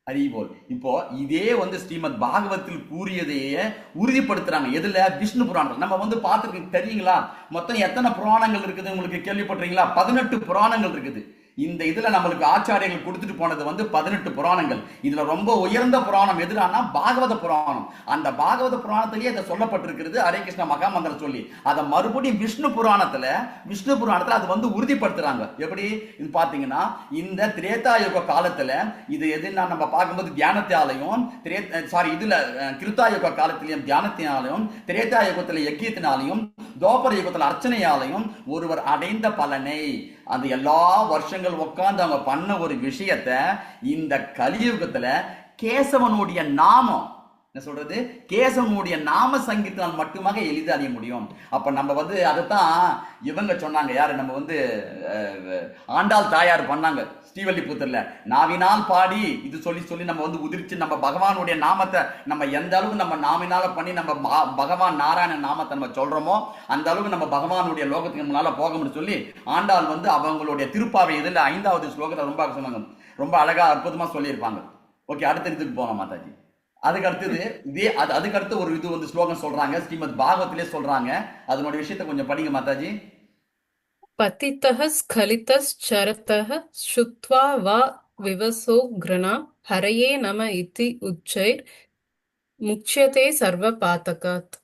அறிவோல். இப்போ இதே வந்து ஸ்ரீமத் பாகவத்தில் கூறியதையே உறுதிப்படுத்துறாங்க. எதுல? விஷ்ணு புராணம். நம்ம வந்து பார்த்துருக்கு தெரியுங்களா? மொத்தம் எத்தனை புராணங்கள் இருக்குது உங்களுக்கு கேள்விப்பட்டிருக்கீங்களா? 18 புராணங்கள் இருக்குது. இந்த இதுல நம்மளுக்கு ஆச்சாரியர்கள் கொடுத்துட்டு போனது வந்து 18 புராணங்கள். இதுல ரொம்ப உயர்ந்த புராணம் எதுனா பாகவத புராணம். அந்த பாகவத புராணத்திலேயே இதை சொல்லப்பட்டிருக்கிறது ஹரே கிருஷ்ணா மகா மந்திரம் சொல்லி. அதை மறுபடியும் விஷ்ணு புராணத்துல அது வந்து உறுதிப்படுத்துறாங்க. எப்படி இது பாத்தீங்கன்னா, இந்த திரேதா யுக காலத்துல இது எதுனா நம்ம பார்க்கும்போது தியானத்தாலையும் இதுல கிருத்தா யுக காலத்திலையும் தியானத்தினாலையும், திரேதா யுகத்துல யஜ்யத்தினாலையும், துவாபர யுகத்துல அர்ச்சனையாலையும் ஒருவர் அடைந்த பலனை, அந்த எல்லா வருஷங்கள் உட்கார்ந்து அவங்க பண்ண ஒரு விஷயத்த இந்த கலியுகத்துல கேசவனுடைய நாமம் என்ன சொல்றது? கேசவனுடைய நாம சங்கீதத்தால் மட்டுமாக எளிதாக அறிய முடியும். அப்ப நம்ம வந்து அதைத்தான் இவங்க சொன்னாங்க. யாரு? நம்ம வந்து ஆண்டாள் தாயார் பண்ணாங்க ஸ்ரீவல்லிபுத்தூர்ல. நாவினால் பாடி இது சொல்லி நம்ம வந்து உதிர்ச்சி நம்ம பகவானுடைய நாமத்தை நம்ம எந்த அளவுக்கு நம்ம நாவினால பண்ணி நம்ம பகவான் நாராயண நாமத்தை நம்ம சொல்றோமோ அந்த அளவுக்கு நம்ம பகவானுடைய லோகத்துக்கு நம்மளால போக முடியும் சொல்லி ஆண்டாள் வந்து அவங்களுடைய திருப்பாவை இதுல 5வது ஸ்லோகத்தை ரொம்ப சொன்னாங்க. ரொம்ப அழகா அற்புதமா சொல்லியிருப்பாங்க. ஓகே, அடுத்த இதுக்கு போகலாம் மாதாஜி. அதுக்கு அடுத்தது அதுக்கு அடுத்து ஒரு இது வந்து ஸ்லோகம் சொல்றாங்க, ஸ்ரீமத் பாகவத்திலே சொல்றாங்க. அதனுடைய விஷயத்தை கொஞ்சம் படிங்க மாதாஜி. பதித்தஹ ஸ்கலிதஸ் சரதஹ ஸ்ருத்வா வா விவசோ கிருணா ஹரயே நம இதி உச்சைர் முக்ஷ்யதே சர்வ பாதகாத்.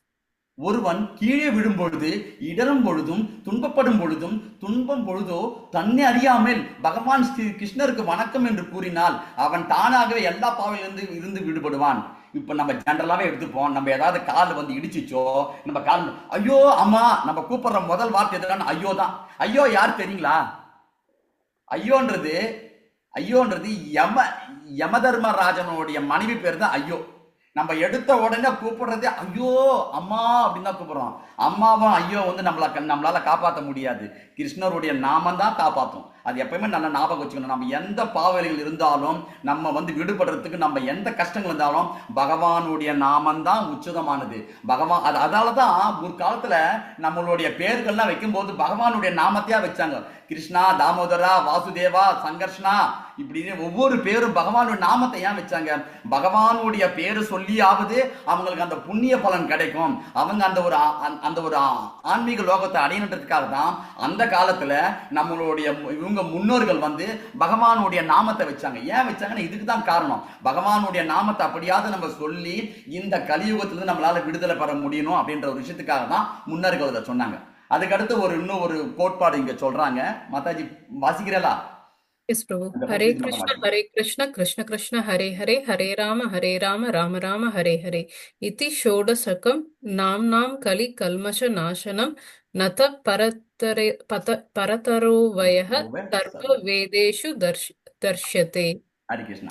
ஒருவன் கீழே விழும் பொழுது, இடரும் பொழுதும், துன்பப்படும் பொழுதும், துன்பம் பொழுதோ தன்னை அறியாமல் பகவான் ஸ்ரீ கிருஷ்ணருக்கு வணக்கம் என்று கூறினால் அவன் தானாகவே எல்லா பாவையிலிருந்து இருந்து விடுபடுவான். இப்ப நம்ம ஜெனரலாவே எடுத்துப்போம். நம்ம ஏதாவது கால் வந்து இடிச்சிச்சோ, நம்ம கால் ஐயோ அம்மா நம்ம கூப்பிடுற முதல் வார்த்தை எதுனா ஐயோ தான். ஐயோ யார் தெரியுங்களா? ஐயோன்றது யமதர்மராஜனுடைய மனைவி பேர் தான் ஐயோ. நம்ம எடுத்த உடனே கூப்பிடுறதே ஐயோ அம்மா அப்படின்னு தான் கூப்பிடுறோம். அம்மாவும் ஐயோ வந்து நம்மளால காப்பாற்ற முடியாது. கிருஷ்ணருடைய நாமம் தான் காப்பாற்றும். அது எப்பயுமே நல்லா ஞாபகம் வச்சுக்கணும். நம்ம எந்த பாவலைகள் இருந்தாலும், நம்ம வந்து விடுபடுறதுக்கு, நம்ம எந்த கஷ்டங்கள் இருந்தாலும் பகவானுடைய நாமந்தான் உச்சிதமானது. பகவான் அதனாலதான் ஒரு காலத்துல நம்மளுடைய பேர்கள்லாம் வைக்கும்போது பகவானுடைய நாமத்தையா வச்சாங்க. கிருஷ்ணா, தாமோதரா, வாசுதேவா, சங்கர்ஷ்ணா, இப்படின்னு ஒவ்வொரு பேரும் பகவானுடைய நாமத்தை ஏன் வச்சாங்க? பகவானுடைய பேரு சொல்லியாவது அவங்களுக்கு அந்த புண்ணிய பலன் கிடைக்கும், அவங்க அந்த ஒரு ஆன்மீக லோகத்தை அடையணுன்றதுக்காக தான் அந்த காலத்துல நம்மளுடைய இவங்க முன்னோர்கள் வந்து பகவானுடைய நாமத்தை வச்சாங்க. ஏன் வச்சாங்கன்னா இதுக்கு தான் காரணம். பகவானுடைய நாமத்தை அப்படியாவது நம்ம சொல்லி இந்த கலியுகத்திலிருந்து நம்மளால விடுதலை பெற முடியணும் அப்படின்ற ஒரு விஷயத்துக்காக தான் முன்னோர்கள் அதை சொன்னாங்க. அதுக்கடுத்து இன்னும் ஒரு கோட்பாடு இங்க சொல்றாங்க. Mataji வாசிக்கிறீங்களா? Yes, Prabhu. Hare Krishna, Krishna Krishna, Hare Hare, Hare Rama, Rama Rama, Hare Hare. Iti Shodasakam, Nam Kali Kalmasha Nashanam, Nata Parataro Vayaha, Sarva Vedeshu Darshyate. Hari Krishna.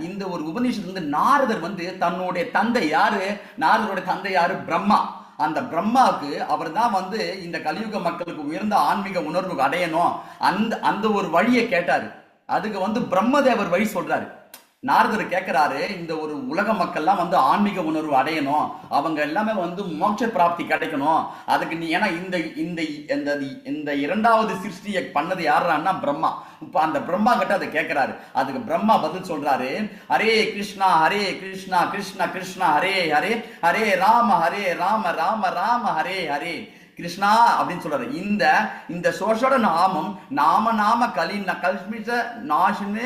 இந்த ஒரு உபநிஷத்து வந்து நாரதர் வந்து தன்னுடைய தந்தை யாரு, நாரதருடைய தந்தை யாரு? பிரம்மா. அந்த பிரம்மாவுக்கு அவர் தான் வந்து இந்த கலியுக மக்களுக்கு உயர்ந்த ஆன்மீக உணர்வு அடையணும், அந்த ஒரு வழியை கேட்டாரு. அதுக்கு வந்து பிரம்மதேவர் வழி சொல்றாரு. நாரதர் கேட்கிறாரு, இந்த ஒரு உலக மக்கள்லாம் வந்து ஆன்மீக உணர்வு அடையணும், அவங்க எல்லாமே வந்து மோட்ச பிராப்தி கிடைக்கணும், அதுக்கு நீ ஏன்னா இந்த இரண்டாவது சிருஷ்டியை பண்ணது யாருன்னா பிரம்மா. இப்ப அந்த பிரம்மா கிட்ட அதை கேட்கிறாரு. அதுக்கு பிரம்மா பதில் சொல்றாரு, ஹரே கிருஷ்ணா கிருஷ்ணா கிருஷ்ணா ஹரே ஹரே, ஹரே ராம ராம ராம ஹரே ஹரே. கிருஷ்ணா அப்படின்னு சொல்றாரு. இந்த சோஷோட நாமம் நாம கல்மிஷ நாஷினு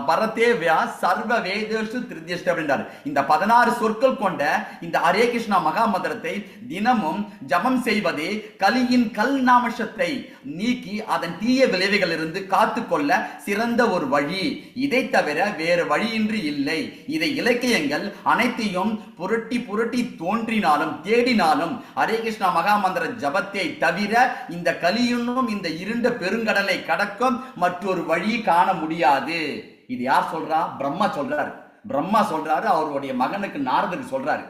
பரதேவ்யா சர்வ வேதேஷு திருத்யஷ்ட அப்படின்றாரு. இந்த 16 சொற்கள் கொண்ட இந்த ஹரே கிருஷ்ணா மகா மந்திரத்தை தினமும் ஜபம் செய்வதே கலியின் கல் நாமசத்தை நீக்கி அதன் தீய விளைவுகள் இருந்து காத்துக்கொள்ள சிறந்த ஒரு வழி. இதை தவிர வேறு வழியின்றி இல்லை. இதை இலக்கியங்கள் அனைத்தையும் புரட்டி தோன்றினாலும் தேடினாலும் ஹரே கிருஷ்ணா மகா மந்திர ஜபத்தை தவிர இந்த கலியுன்னும் இந்த இருண்ட பெருங்கடலை கடக்கும் மற்றொரு வழி காண முடியாது. இது யார் சொல்றா? பிரம்மா சொல்றாரு. பிரம்மா சொல்றாரு, அவருடைய மகனுக்கு நாரதருக்கு சொல்றாரு.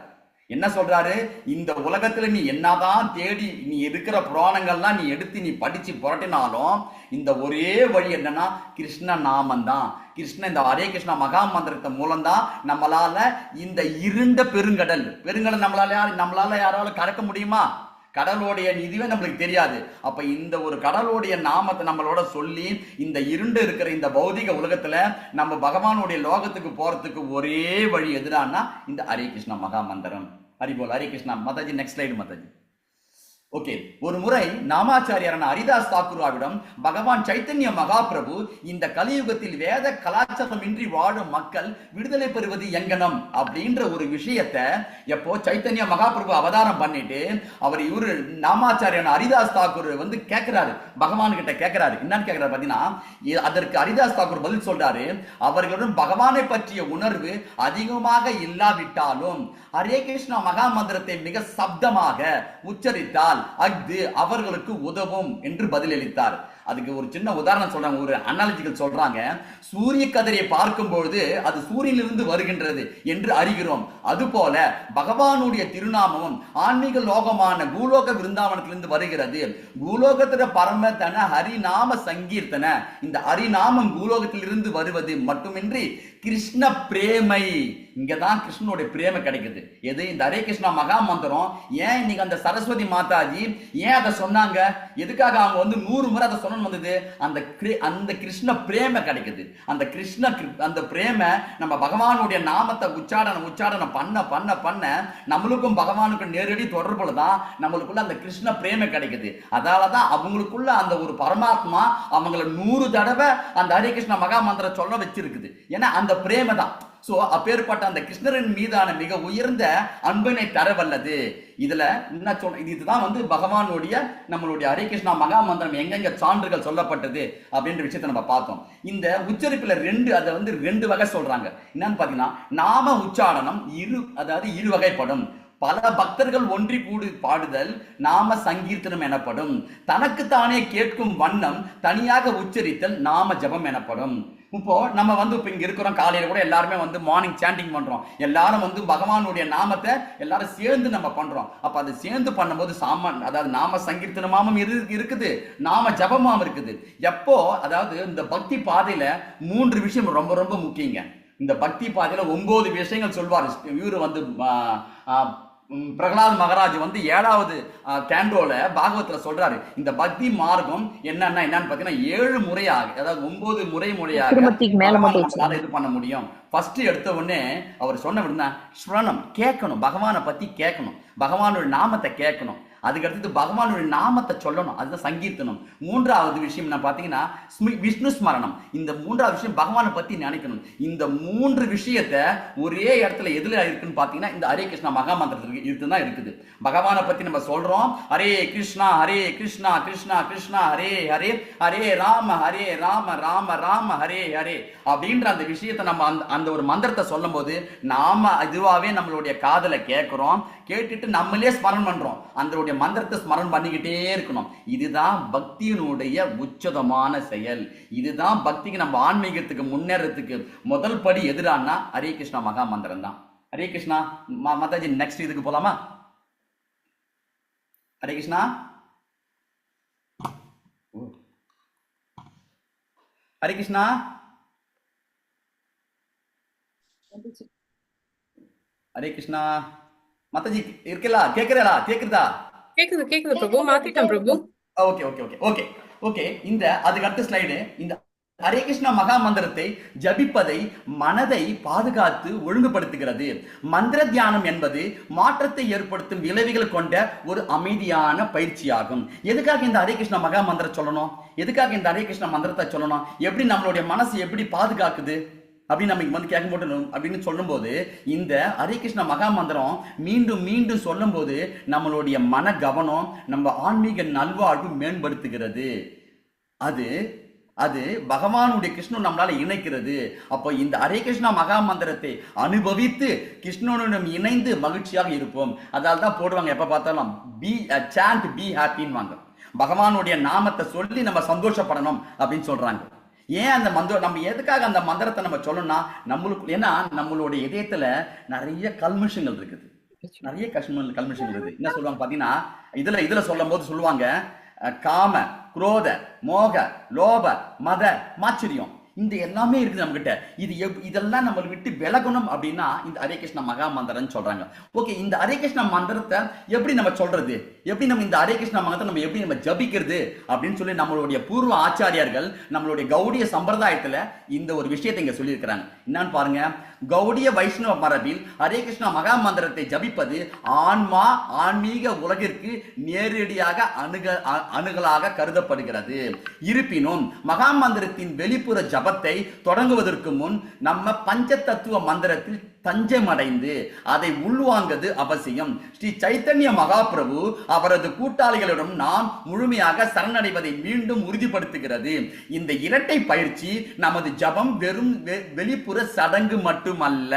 என்ன சொல்றாரு? இந்த உலகத்துல நீ என்னதான் தேடி நீ இருக்கிற புராணங்கள்லாம் நீ எடுத்து நீ படிச்சு புரட்டினாலும் இந்த ஒரே வழி என்னன்னா கிருஷ்ண நாமம் தான். கிருஷ்ண இந்த ஹரே கிருஷ்ணா மகா மந்திரத்தை மூலம்தான் நம்மளால இந்த இருண்ட பெருங்கடல் நம்மளால யாரால கடக்க முடியுமா? கடலோடைய இதுவே நம்மளுக்கு தெரியாது. அப்ப இந்த ஒரு கடலோடைய நாமத்தை நம்மளோட சொல்லி இந்த இருண்டு இருக்கிற இந்த பௌதிக உலகத்துல நம்ம பகவானுடைய லோகத்துக்கு போறதுக்கு ஒரே வழி எதிரானா இந்த ஹரே கிருஷ்ணா மகா மந்திரம். Haribol. Hare Krishna. Mataji next slide Mataji. Okay. ஒரு முறை நாமாச்சாரியாரான ஹரிதாஸ் தாக்கூராவிடம் பகவான் சைத்தன்ய மகாபிரபு இந்த கலியுகத்தில் வேத கலாச்சாரம் இன்றி வாழும் மக்கள் விடுதலை பெறுவது எங்கனம் அப்படின்ற ஒரு விஷயத்த எப்போ சைத்தன்ய மகாபிரபு அவதாரம் பண்ணிட்டு இவரு நாமாச்சாரியான ஹரிதாஸ் தாக்கூர் வந்து கேட்கிறாரு, பகவான் கிட்ட கேட்கிறாரு. என்னன்னு கேட்கிறாரு பாத்தீங்கன்னா, அதற்கு ஹரிதாஸ் தாக்கூர் பதில் சொல்றாரு, அவர்களுடன் பகவானை பற்றிய உணர்வு அதிகமாக இல்லாவிட்டாலும் ஹரே கிருஷ்ணா மகா மந்திரத்தை மிக சப்தமாக உச்சரித்தால் அது அவர்களுக்கு உதவும் என்று பதிலளித்தார். அதுக்கு ஒரு சின்ன உதாரணம் சொல்றாங்க, ஒரு அனாலஜிக்கல் சொல்றாங்க. சூரிய கதிரை பார்க்கும் பொழுது அது சூரியனிலிருந்து வருகின்றது என்று அறிகிறோம். அதுபோல பகவானுடைய திருநாமமும் ஆன்மீக லோகமான பூலோக விருந்தாவனத்திலிருந்து வருகிறது. பூலோகத்தில பரமத்தன ஹரிநாம சங்கீர்த்தன. இந்த ஹரிநாமம் பூலோகத்திலிருந்து வருவது மட்டுமின்றி கிருஷ்ண பிரேமை, இங்கதான் கிருஷ்ணனுடைய பிரேமை கிடைக்குது. எது? இந்த ஹரே கிருஷ்ணா மகா மந்திரம். ஏன் இன்னைக்கு அந்த சரஸ்வதி மாதாஜி ஏன் அதை சொன்னாங்க? எதுக்காக அவங்க வந்து 100 முறை அதை சொல்லணும் வந்தது? அந்த கிருஷ்ண பிரேமை கிடைக்குது. அந்த பிரேமை நம்ம பகவானுடைய நாமத்தை உச்சாடனம் பண்ண நம்மளுக்கும் பகவானுக்கும் நேரடி தொடர்புல தான் நம்மளுக்குள்ள அந்த கிருஷ்ண பிரேமை கிடைக்குது. அதனாலதான் அவங்களுக்குள்ள அந்த ஒரு பரமாத்மா அவங்களை 100 தடவை அந்த ஹரே கிருஷ்ணா மகா மந்திரம் சொல்ல வச்சிருக்குது. ஏன்னா அந்த பிரேமை தான். சோ அப்பேற்பட்ட அந்த கிருஷ்ணரின் மீதான மிக உயர்ந்த அன்பினை தரவல்லது. இதுல என்ன சொல்ற, இதுதான் வந்து பகவானுடைய நம்மளுடைய ஹரே கிருஷ்ணா மகா மந்திரம் எங்கெங்க சான்றுகள் சொல்லப்பட்டது அப்படின்ற விஷயத்தை நம்ம பார்த்தோம். இந்த உச்சரிப்புல அதை வந்து 2 வகை சொல்றாங்க. என்னன்னு பாத்தீங்கன்னா, நாம உச்சாரணம் இரு வகைப்படும். பல பக்தர்கள் ஒன்றி கூடி பாடுதல் நாம சங்கீர்த்தனம் எனப்படும். தனக்கு தானே கேட்கும் வண்ணம் தனியாக உச்சரித்தல் நாம ஜபம் எனப்படும். இப்போ நம்ம வந்து இப்ப இங்க இருக்கிறோம், காலையில கூட எல்லாருமே வந்து மார்னிங் சாண்டிங் பண்றோம், எல்லாரும் வந்து பகவானுடைய நாமத்தை எல்லாரும் சேர்ந்து நம்ம பண்றோம். அப்ப அது சேர்ந்து பண்ணும்போது அதாவது நாம சங்கீர்த்தனமாவும் இருக்குது, நாம ஜபமாவும் இருக்குது. எப்போ அதாவது இந்த பக்தி பாதையில 3 விஷயம் ரொம்ப ரொம்ப முக்கியங்க. இந்த பக்தி பாதையில 9 விஷயங்கள் சொல்வார். இவரு வந்து பிரகலாத் மகாராஜ் வந்து 7வது கேண்டோல பாகவத்துல சொல்றாரு. இந்த பக்தி மார்க்கம் என்னன்னு பாத்தீங்கன்னா 7 முறையாக, அதாவது 9 முறையாக இது பண்ண முடியும். ஃபர்ஸ்ட் எடுத்த உடனே அவர் சொன்ன விடுனா ஸ்வரணம் கேட்கணும், பகவானை பத்தி கேட்கணும், பகவானோட நாமத்தை கேட்கணும். அதுக்கு அடுத்தது பகவானுடைய நாமத்தை சொல்லணும், அதுதான் சங்கீர்த்தனம். 3வது விஷயம் என்ன பாத்தீங்கன்னா விஷ்ணு ஸ்மரணம். இந்த 3வது விஷயம் பகவானை பத்தி நினைக்கணும். இந்த 3 விஷயத்த ஒரே இடத்துல எதுல இருக்குன்னு பாத்தீங்கன்னா இந்த ஹரே கிருஷ்ணா மகா மந்திரத்துல தான் இருக்குது. பகவானை பத்தி நம்ம சொல்றோம், ஹரே கிருஷ்ணா கிருஷ்ணா கிருஷ்ணா ஹரே ஹரே, ஹரே ராம ராம ராம ஹரே ஹரே அப்படின்ற அந்த விஷயத்தை நம்ம அந்த ஒரு மந்திரத்தை சொல்லும் போது நாம இதுவாவே நம்மளுடைய காதல கேட்கிறோம், கேட்டுட்டு நம்மளே ஸ்மரணம் பண்றோம், அந்த மந்திரத்தை ஸ்மரணம் பண்ணிக்கிட்டே இருக்கணும். இதுதான் பக்தியினுடைய உச்சதமான செயல். இதுதான் பக்திக்கு நம்ம ஆன்மீகத்துக்கு முன்னேறதுக்கு முதல் படி. எதிரானா ஹரே கிருஷ்ணா மகா மந்திரம் தான். ஹரே கிருஷ்ணா மாதாஜி, நெக்ஸ்ட் இதுக்கு போலாமா? ஹரே கிருஷ்ணா, ஹரே கிருஷ்ணா, ஹரே கிருஷ்ணா மாதாஜி இருக்கலா? கேக்குறதா? கேக்குது பிரபு, மாத்திட்டேன் Prabhu. Okay okay okay okay okay. இந்த அதுக்கு அடுத்த ஸ்லைடு. இந்த ஹரே கிருஷ்ணா மகா மந்திரத்தை ஜபிப்பதை மனதை பாதுகாத்து ஒழுங்குபடுத்துகிறது. மந்திர தியானம் என்பது மாற்றத்தை ஏற்படுத்தும் விளைவுகள் கொண்ட ஒரு அமைதியான பயிற்சியாகும். எதுக்காக இந்த ஹரே கிருஷ்ணா மகா மந்திரம் சொல்லணும்? எதுக்காக இந்த ஹரே கிருஷ்ணா மந்திரத்தை சொல்லணும்? எப்படி நம்மளுடைய மனசு எப்படி பாதுகாக்குது அப்படின்னு நம்ம வந்து கேட்க மாட்டோம் அப்படின்னு சொல்லும் போது, இந்த ஹரே கிருஷ்ணா மகா மந்திரம் மீண்டும் மீண்டும் சொல்லும் போது நம்மளுடைய மன கவனம், நம்ம ஆன்மீக நல்வாழ்வு மேம்படுத்துகிறது. அது அது பகவானுடைய கிருஷ்ணன் நம்மளால இணைக்கிறது. அப்போ இந்த ஹரே கிருஷ்ணா மகா மந்திரத்தை அனுபவித்து கிருஷ்ணனுடன் இணைந்து மகிழ்ச்சியாக இருப்போம். அதால தான் போடுவாங்க எப்ப பார்த்தாலும் சாண்ட் பி ஹாப்பின்னு வாங்க. பகவானுடைய நாமத்தை சொல்லி நம்ம சந்தோஷப்படணும் அப்படின்னு சொல்றாங்க. ஏன் அந்த நம்ம எதுக்காக அந்த மந்திரத்தை நம்ம சொல்லணும்னா நம்மளுக்கு, ஏன்னா நம்மளுடைய இதயத்துல நிறைய கல்மிஷங்கள் இருக்குது, நிறைய கல்மிஷங்கள் இருக்குது. என்ன சொல்லுவாங்க பாத்தீங்கன்னா, இதுல சொல்லும் போது சொல்லுவாங்க காம குரோத மோக லோப மத மாச்சரியம், இந்த எல்லாமே இருக்குது நம்ம கிட்ட. இதெல்லாம் நம்ம விட்டு விலகணும் அப்படின்னா இந்த ஹரே கிருஷ்ணா மகா மந்திரம் சொல்றாங்க. ஓகே, இந்த ஹரே கிருஷ்ணா மந்திரத்தை எப்படி நம்ம சொல்றது, எப்படி நம்ம இந்த ஹரே கிருஷ்ணா மந்திரத்தை நம்ம எப்படி நம்ம ஜபிக்கிறது அப்படின்னு சொல்லி நம்மளுடைய பூர்வ ஆச்சாரியார்கள் நம்மளுடைய கௌடிய சம்பிரதாயத்துல இந்த ஒரு விஷயத்தை இங்க சொல்லியிருக்கிறாங்க. என்னன்னு பாருங்க. கௌடிய வைஷ்ணவ மரபில் ஹரே கிருஷ்ணா மகா மந்திரத்தை ஜபிப்பது ஆன்மா ஆன்மீக உலகிற்கு நேரடியாக அணுகலாக கருதப்படுகிறது. இருப்பினும் மகா மந்திரத்தின் வெளிப்புற ஜபத்தை தொடங்குவதற்கு முன் நம்ம பஞ்ச தத்துவ மந்திரத்தில் தஞ்சமடைந்து அதை உள்வாங்குவது அவசியம். ஸ்ரீ சைத்தன்ய மகாபிரபு அவரது கூட்டாளிகளிடம் நாம் முழுமையாக சரணடைவதை மீண்டும் உறுதிப்படுத்துகிறது. இந்த இரட்டை பயிற்சி நமது ஜபம் வெறும் வெளிப்புற சடங்கு மட்டுமல்ல,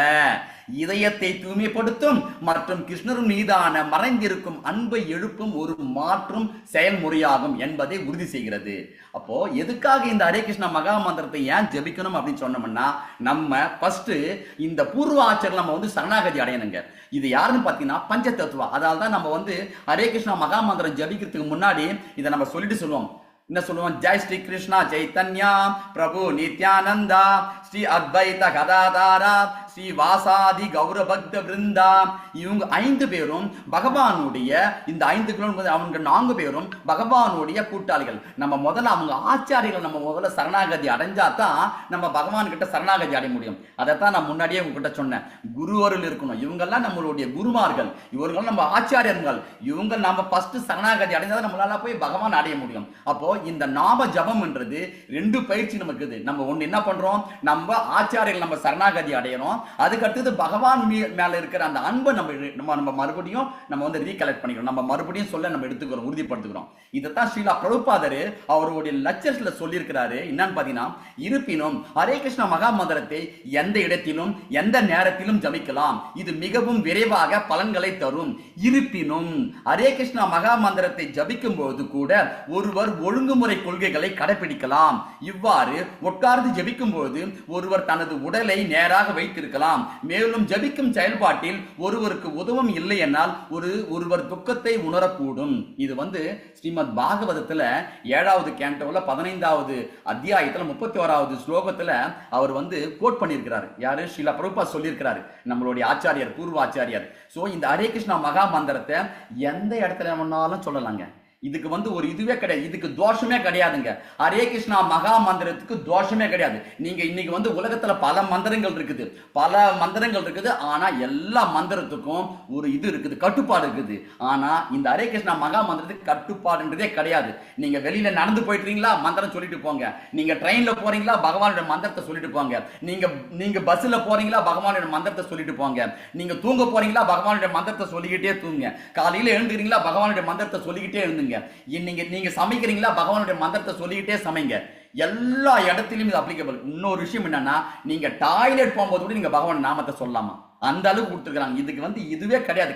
இதயத்தை தூய்மைப்படுத்தும் மற்றும் கிருஷ்ணர் மீதான மறைந்திருக்கும் அன்பை எழுப்பும் ஒரு மாற்றும் செயல்முறையாகும் என்பதை உறுதி செய்கிறது. அப்போ எதுக்காக இந்த ஹரே கிருஷ்ணா மகா மந்திரத்தை ஏன் ஜபிக்கணும் அப்படின்னு சொன்னோம்னா, நம்ம ஃபர்ஸ்ட் இந்த பூர்வ ஆச்சாரம் நம்ம வந்து சரணாகதி அடையணுங்க. இது யாருன்னு பாத்தீங்கன்னா பஞ்ச தத்துவா. அதால தான் நம்ம வந்து ஹரே கிருஷ்ணா மகா மந்திரம் ஜபிக்கிறதுக்கு முன்னாடி இதை நம்ம சொல்லிட்டு சொல்லுவோம். என்ன சொல்லுவோம்? ஜெய் ஸ்ரீ கிருஷ்ணா சைத்தன்யா பிரபு நித்யானந்தா ஸ்ரீ அத்வைத கதாதாரா ஸ்ரீ வாசாதி கௌரபக்த விருந்தா. இவங்க 5 பேரும் பகவானுடைய, இந்த 5 கிலோமீட்டர் அவங்க 4 பேரும் பகவானுடைய கூட்டாளிகள். நம்ம முதல்ல அவங்க ஆச்சாரிகள் நம்ம முதல்ல சரணாகதி அடைஞ்சா தான் நம்ம பகவான் கிட்ட சரணாகதி அடைய முடியும். அதைத்தான் நான் முன்னாடியே உங்ககிட்ட சொன்னேன். குருவருள் இருக்கணும். இவங்கெல்லாம் நம்மளுடைய குருமார்கள், இவர்கள் நம்ம ஆச்சாரியர்கள். இவங்க நம்ம ஃபர்ஸ்ட் சரணாகதி அடைஞ்சா நம்மளால போய் பகவான் அடைய முடியும். அப்போ இந்த நாம ஜபம் என்றது 2 பயிற்சி நமக்கு இருக்குது. நம்ம ஒண்ணு என்ன பண்றோம், நம்ம ஆச்சாரியர்கள் நம்ம சரணாகதி அடையணும். அதுக்கு அடுத்தது பகவான் மேல இருக்கிற அந்த அன்பை நம்ம மறுபடியும் நம்ம வந்து ரீகலெக்ட் பண்ணிக்கிறோம். நம்ம மறுபடியும் சொல்ல நம்ம எடுத்துக்கிறோம், உறுதிப்படுத்துகிறோம். இதைத்தான் ஸ்ரீலா பிரபுபாதர் அவருடைய லெக்சர்ஸ்ல சொல்லியிருக்கிறாரு. என்னன்னு பாத்தீங்கன்னா, இருப்பினும் ஹரே கிருஷ்ணா மகா மந்திரத்தை எந்த இடத்திலும் எந்த நேரத்திலும் ஜபிக்கலாம். இது மிகவும் விரைவாக பலன்களை தரும். இருப்பினும் ஹரே கிருஷ்ணா மகா மந்திரத்தை ஜபிக்கும் போது கூட ஒருவர் ஒழுங்கு ஒழுங்குமுறை கொள்கைகளை கடைபிடிக்கலாம். இவ்வாறு உட்கார்ந்து ஜெபிக்கும் போது ஒருவர் தனது உடலை நேராக வைத்திருக்கலாம். மேலும் ஜெபிக்கும் செயல்பாட்டில் ஒருவருக்கு உதவும் இல்லை என்னால் ஒருவர் துக்கத்தை உணரக்கூடும். இது ஸ்ரீமத் பாகவதத்துல 7வது கேண்டோல 15வது அத்தியாயத்துல 31வது ஸ்லோகத்துல அவர் கோட் பண்ணியிருக்கிறார். யாரு? ஸ்ரீல பிரபுபாத் சொல்லியிருக்கிறாரு, நம்மளுடைய ஆச்சாரியர், பூர்வ ஆச்சாரியர். சோ இந்த ஹரே கிருஷ்ணா மகா மந்திரத்தை எந்த இடத்துல வேணாலும் சொல்லலாங்க. இதுக்கு ஒரு இதுவே கிடையாது, இதுக்கு தோஷமே கிடையாதுங்க. ஹரே கிருஷ்ணா மகா மந்திரத்துக்கு தோஷமே கிடையாது. நீங்க இன்னைக்கு உலகத்துல பல மந்திரங்கள் இருக்குது, ஆனா எல்லா மந்திரத்துக்கும் ஒரு இது இருக்குது, கட்டுப்பாடு இருக்குது. ஆனா இந்த ஹரே கிருஷ்ணா மகா மந்திரத்துக்கு கட்டுப்பாடுன்றதே கிடையாது. நீங்க வெளியில நடந்து போயிட்டீங்களா, மந்திரம் சொல்லிட்டு போங்க. நீங்க ட்ரெயின்ல போறீங்களா, பகவானுடைய மந்திரத்தை சொல்லிட்டு போங்க. நீங்க பஸ்ல போறீங்களா, பகவானுடைய மந்திரத்தை சொல்லிட்டு போங்க. நீங்க தூங்க போறீங்களா, பகவானுடைய மந்திரத்தை சொல்லிக்கிட்டே தூங்க. காலையில எழுந்துறீங்களா, பகவானுடைய மந்திரத்தை சொல்லிக்கிட்டே எழுந்துங்க. நீங்க சமைக்கிறீங்களா, பகவானுடைய மந்திரத்தை சொல்லிக்கிட்டே சமைங்க. எல்லா இடத்திலும் இது அப்ளிகபிள். இன்னொரு விஷயம் என்னன்னா, நீங்க டாய்லெட் போகும்போது கூட நீங்க பகவான் நாமத்தை சொல்லலாமா, அந்த அளவுக்கு கொடுத்துருக்காங்க. இதுக்கு இதுவே கிடையாது,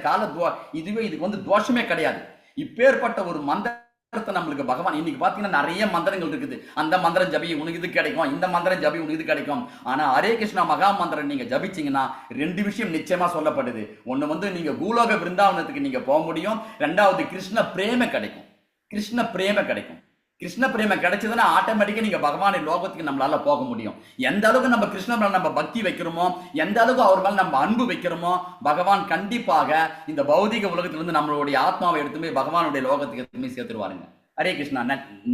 இதுக்கு தோஷமே கிடையாது. இப்பேற்பட்ட ஒரு மந்திரத்தை நம்மளுக்கு பகவான் இன்னைக்கு பாத்தீங்கன்னா நிறைய மந்திரங்கள் இருக்குது. அந்த மந்திரம் ஜபி உனக்கு இது கிடைக்கும், இந்த மந்திரம் ஜபி உனக்கு இது கிடைக்கும். ஆனா ஹரே கிருஷ்ணா மகா மந்திரம் நீங்க ஜபிச்சீங்கன்னா 2 விஷயம் நிச்சயமா சொல்லப்படுது. ஒண்ணு நீங்க பூலோக விருந்தாவனத்துக்கு நீங்க போக முடியும். 2வது கிருஷ்ண பிரேம கிடைக்கும். கிருஷ்ண பிரேம கிடைச்சதுன்னா ஆட்டோமேட்டிக்கா நீங்க பகவானின் லோகத்துக்கு நம்மளால போக முடியும். எந்த அளவுக்கு நம்ம கிருஷ்ண மேல நம்ம பக்தி வைக்கிறோமோ, எந்த அளவுக்கு அவர் மேல நம்ம அன்பு வைக்கிறோமோ, பகவான் கண்டிப்பாக இந்த பௌதிக உலகத்திலிருந்து நம்மளுடைய ஆத்மாவை எடுத்து போய் பகவானுடைய லோகத்துக்கு எடுத்து சேர்த்துருவாருங்க. ஹரே கிருஷ்ணா.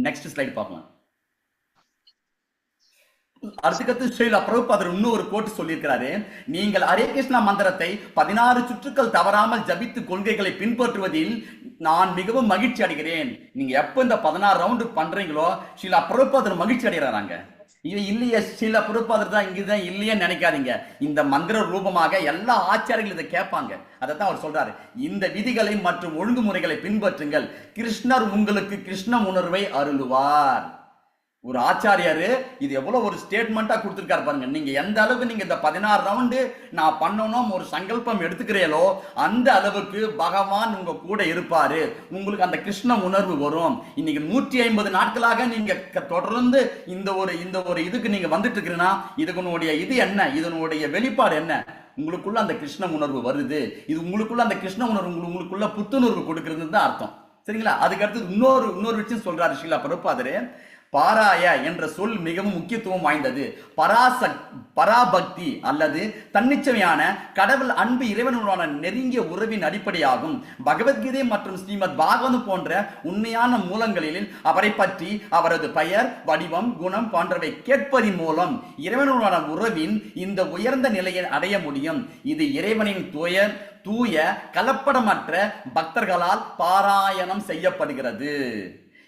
நெக்ஸ்ட் ஸ்லைட் பார்க்கலாம். அதுக்கடுத்து ஸ்ரீல பிரபுபாதர் இன்னொரு கோட் சொல்லியிருக்கிறாரு. நீங்கள் ஹரே கிருஷ்ணா மந்திரத்தை 16 சுற்றுக்கள் தவறாமல் ஜபித்து கொள்கைகளை பின்பற்றுவதில் நான் மிகவும் மகிழ்ச்சி அடைகிறேன். நீங்க எப்ப இந்த 16 ரவுண்டு பண்றீங்களோ ஸ்ரீல பிரபுபாதர் மகிழ்ச்சி அடைகிறாங்க. இது இல்லையே ஸ்ரீல பிரபுபாதர் தான் இங்கதான் இல்லையே நினைக்காதீங்க. இந்த மந்திர ரூபமாக எல்லா ஆச்சாரியர்களும் இதை கேட்பாங்க. அதைத்தான் அவர் சொல்றாரு, இந்த விதிகளை மற்றும் ஒழுங்குமுறைகளை பின்பற்றுங்கள், கிருஷ்ணர் உங்களுக்கு கிருஷ்ண உணர்வை அருளுவார். ஒரு ஆச்சாரியாரு இது எவ்வளவு ஒரு ஸ்டேட்மெண்டா கொடுத்திருக்காரு பாருங்க. நீங்க எந்த அளவுக்கு நீங்க இந்த 16 ரவுண்டு நான் பண்ணணும் ஒரு சங்கல்பம் எடுத்துக்கிறீங்களோ அந்த அளவுக்கு பகவான் உங்க கூட இருப்பாரு. உங்களுக்கு அந்த கிருஷ்ண உணர்வு வரும். இன்னைக்கு 150 நாட்களாக நீங்க தொடர்ந்து இந்த ஒரு இதுக்கு நீங்க வந்துட்டு இருக்கிறீங்கன்னா இதுக்குடைய இது என்ன, இதனுடைய வெளிப்பாடு என்ன? உங்களுக்குள்ள அந்த கிருஷ்ண உணர்வு வருது. இது உங்களுக்குள்ள அந்த கிருஷ்ண உணர்வு உங்களுக்குள்ள புத்துணர்வு கொடுக்கிறது தான் அர்த்தம். சரிங்களா? அதுக்கு அடுத்து இன்னொரு விஷயம் சொல்றாரு ஸ்ரீல பிரபுபாதரே. பாராய என்ற சொல் மிகவும் முக்கியத்துவம் வாய்ந்தது. பராபக்தி அல்லது தன்னிச்சையான கடவுள் அன்பு இறைவனுடனான நெருங்கிய உறவின் அடிப்படையாகும். பகவத்கீதை மற்றும் ஸ்ரீமத் பாகவதம் போன்ற உண்மையான மூலங்களில் அவரை பற்றி அவரது பெயர், வடிவம், குணம் போன்றவை கேட்பதின் மூலம் இறைவனுடனான உறவின் இந்த உயர்ந்த நிலையை அடைய முடியும். இது இறைவனின் தூய கலப்படமற்ற பக்தர்களால் பாராயணம் செய்யப்படுகிறது.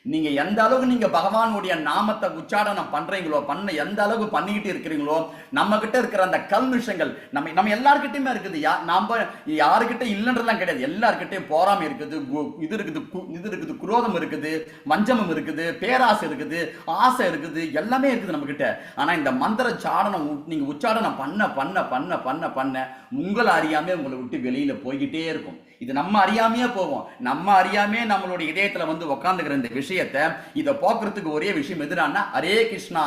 நீங்க எந்த அளவுக்கு நீங்க பகவானுடைய நாமத்தை உச்சாரணம் பண்றீங்களோ, எந்த அளவுக்கு பண்ணிக்கிட்டு இருக்கிறீங்களோ, நம்ம கிட்ட இருக்கிற அந்த கல்மிஷங்கள் நம்ம எல்லார்கிட்டயுமே இருக்குது. நம்ம யாருக்கிட்ட இல்லைன்றதுலாம் கிடையாது. எல்லார்கிட்டையும் போராமை இருக்குது, இது இருக்குது, குரோதம் இருக்குது, வஞ்சமம் இருக்குது, பேராசை இருக்குது, ஆசை இருக்குது, எல்லாமே இருக்குது நம்ம கிட்ட. ஆனா இந்த மந்திர சாடனம் நீங்க உச்சாரணம் பண்ண பண்ண பண்ண பண்ண பண்ண உங்களை அறியாமே உங்களை விட்டு வெளியில போய்கிட்டே இருக்கும். இது நம்ம அறியாமையே போவோம். நம்ம அறியாமே நம்மளுடைய இதயத்துல உட்கார்ந்துக்கிற இந்த விஷயத்தை இதை போக்குறதுக்கு ஒரே விஷயம் எதுனா ஹரே கிருஷ்ணா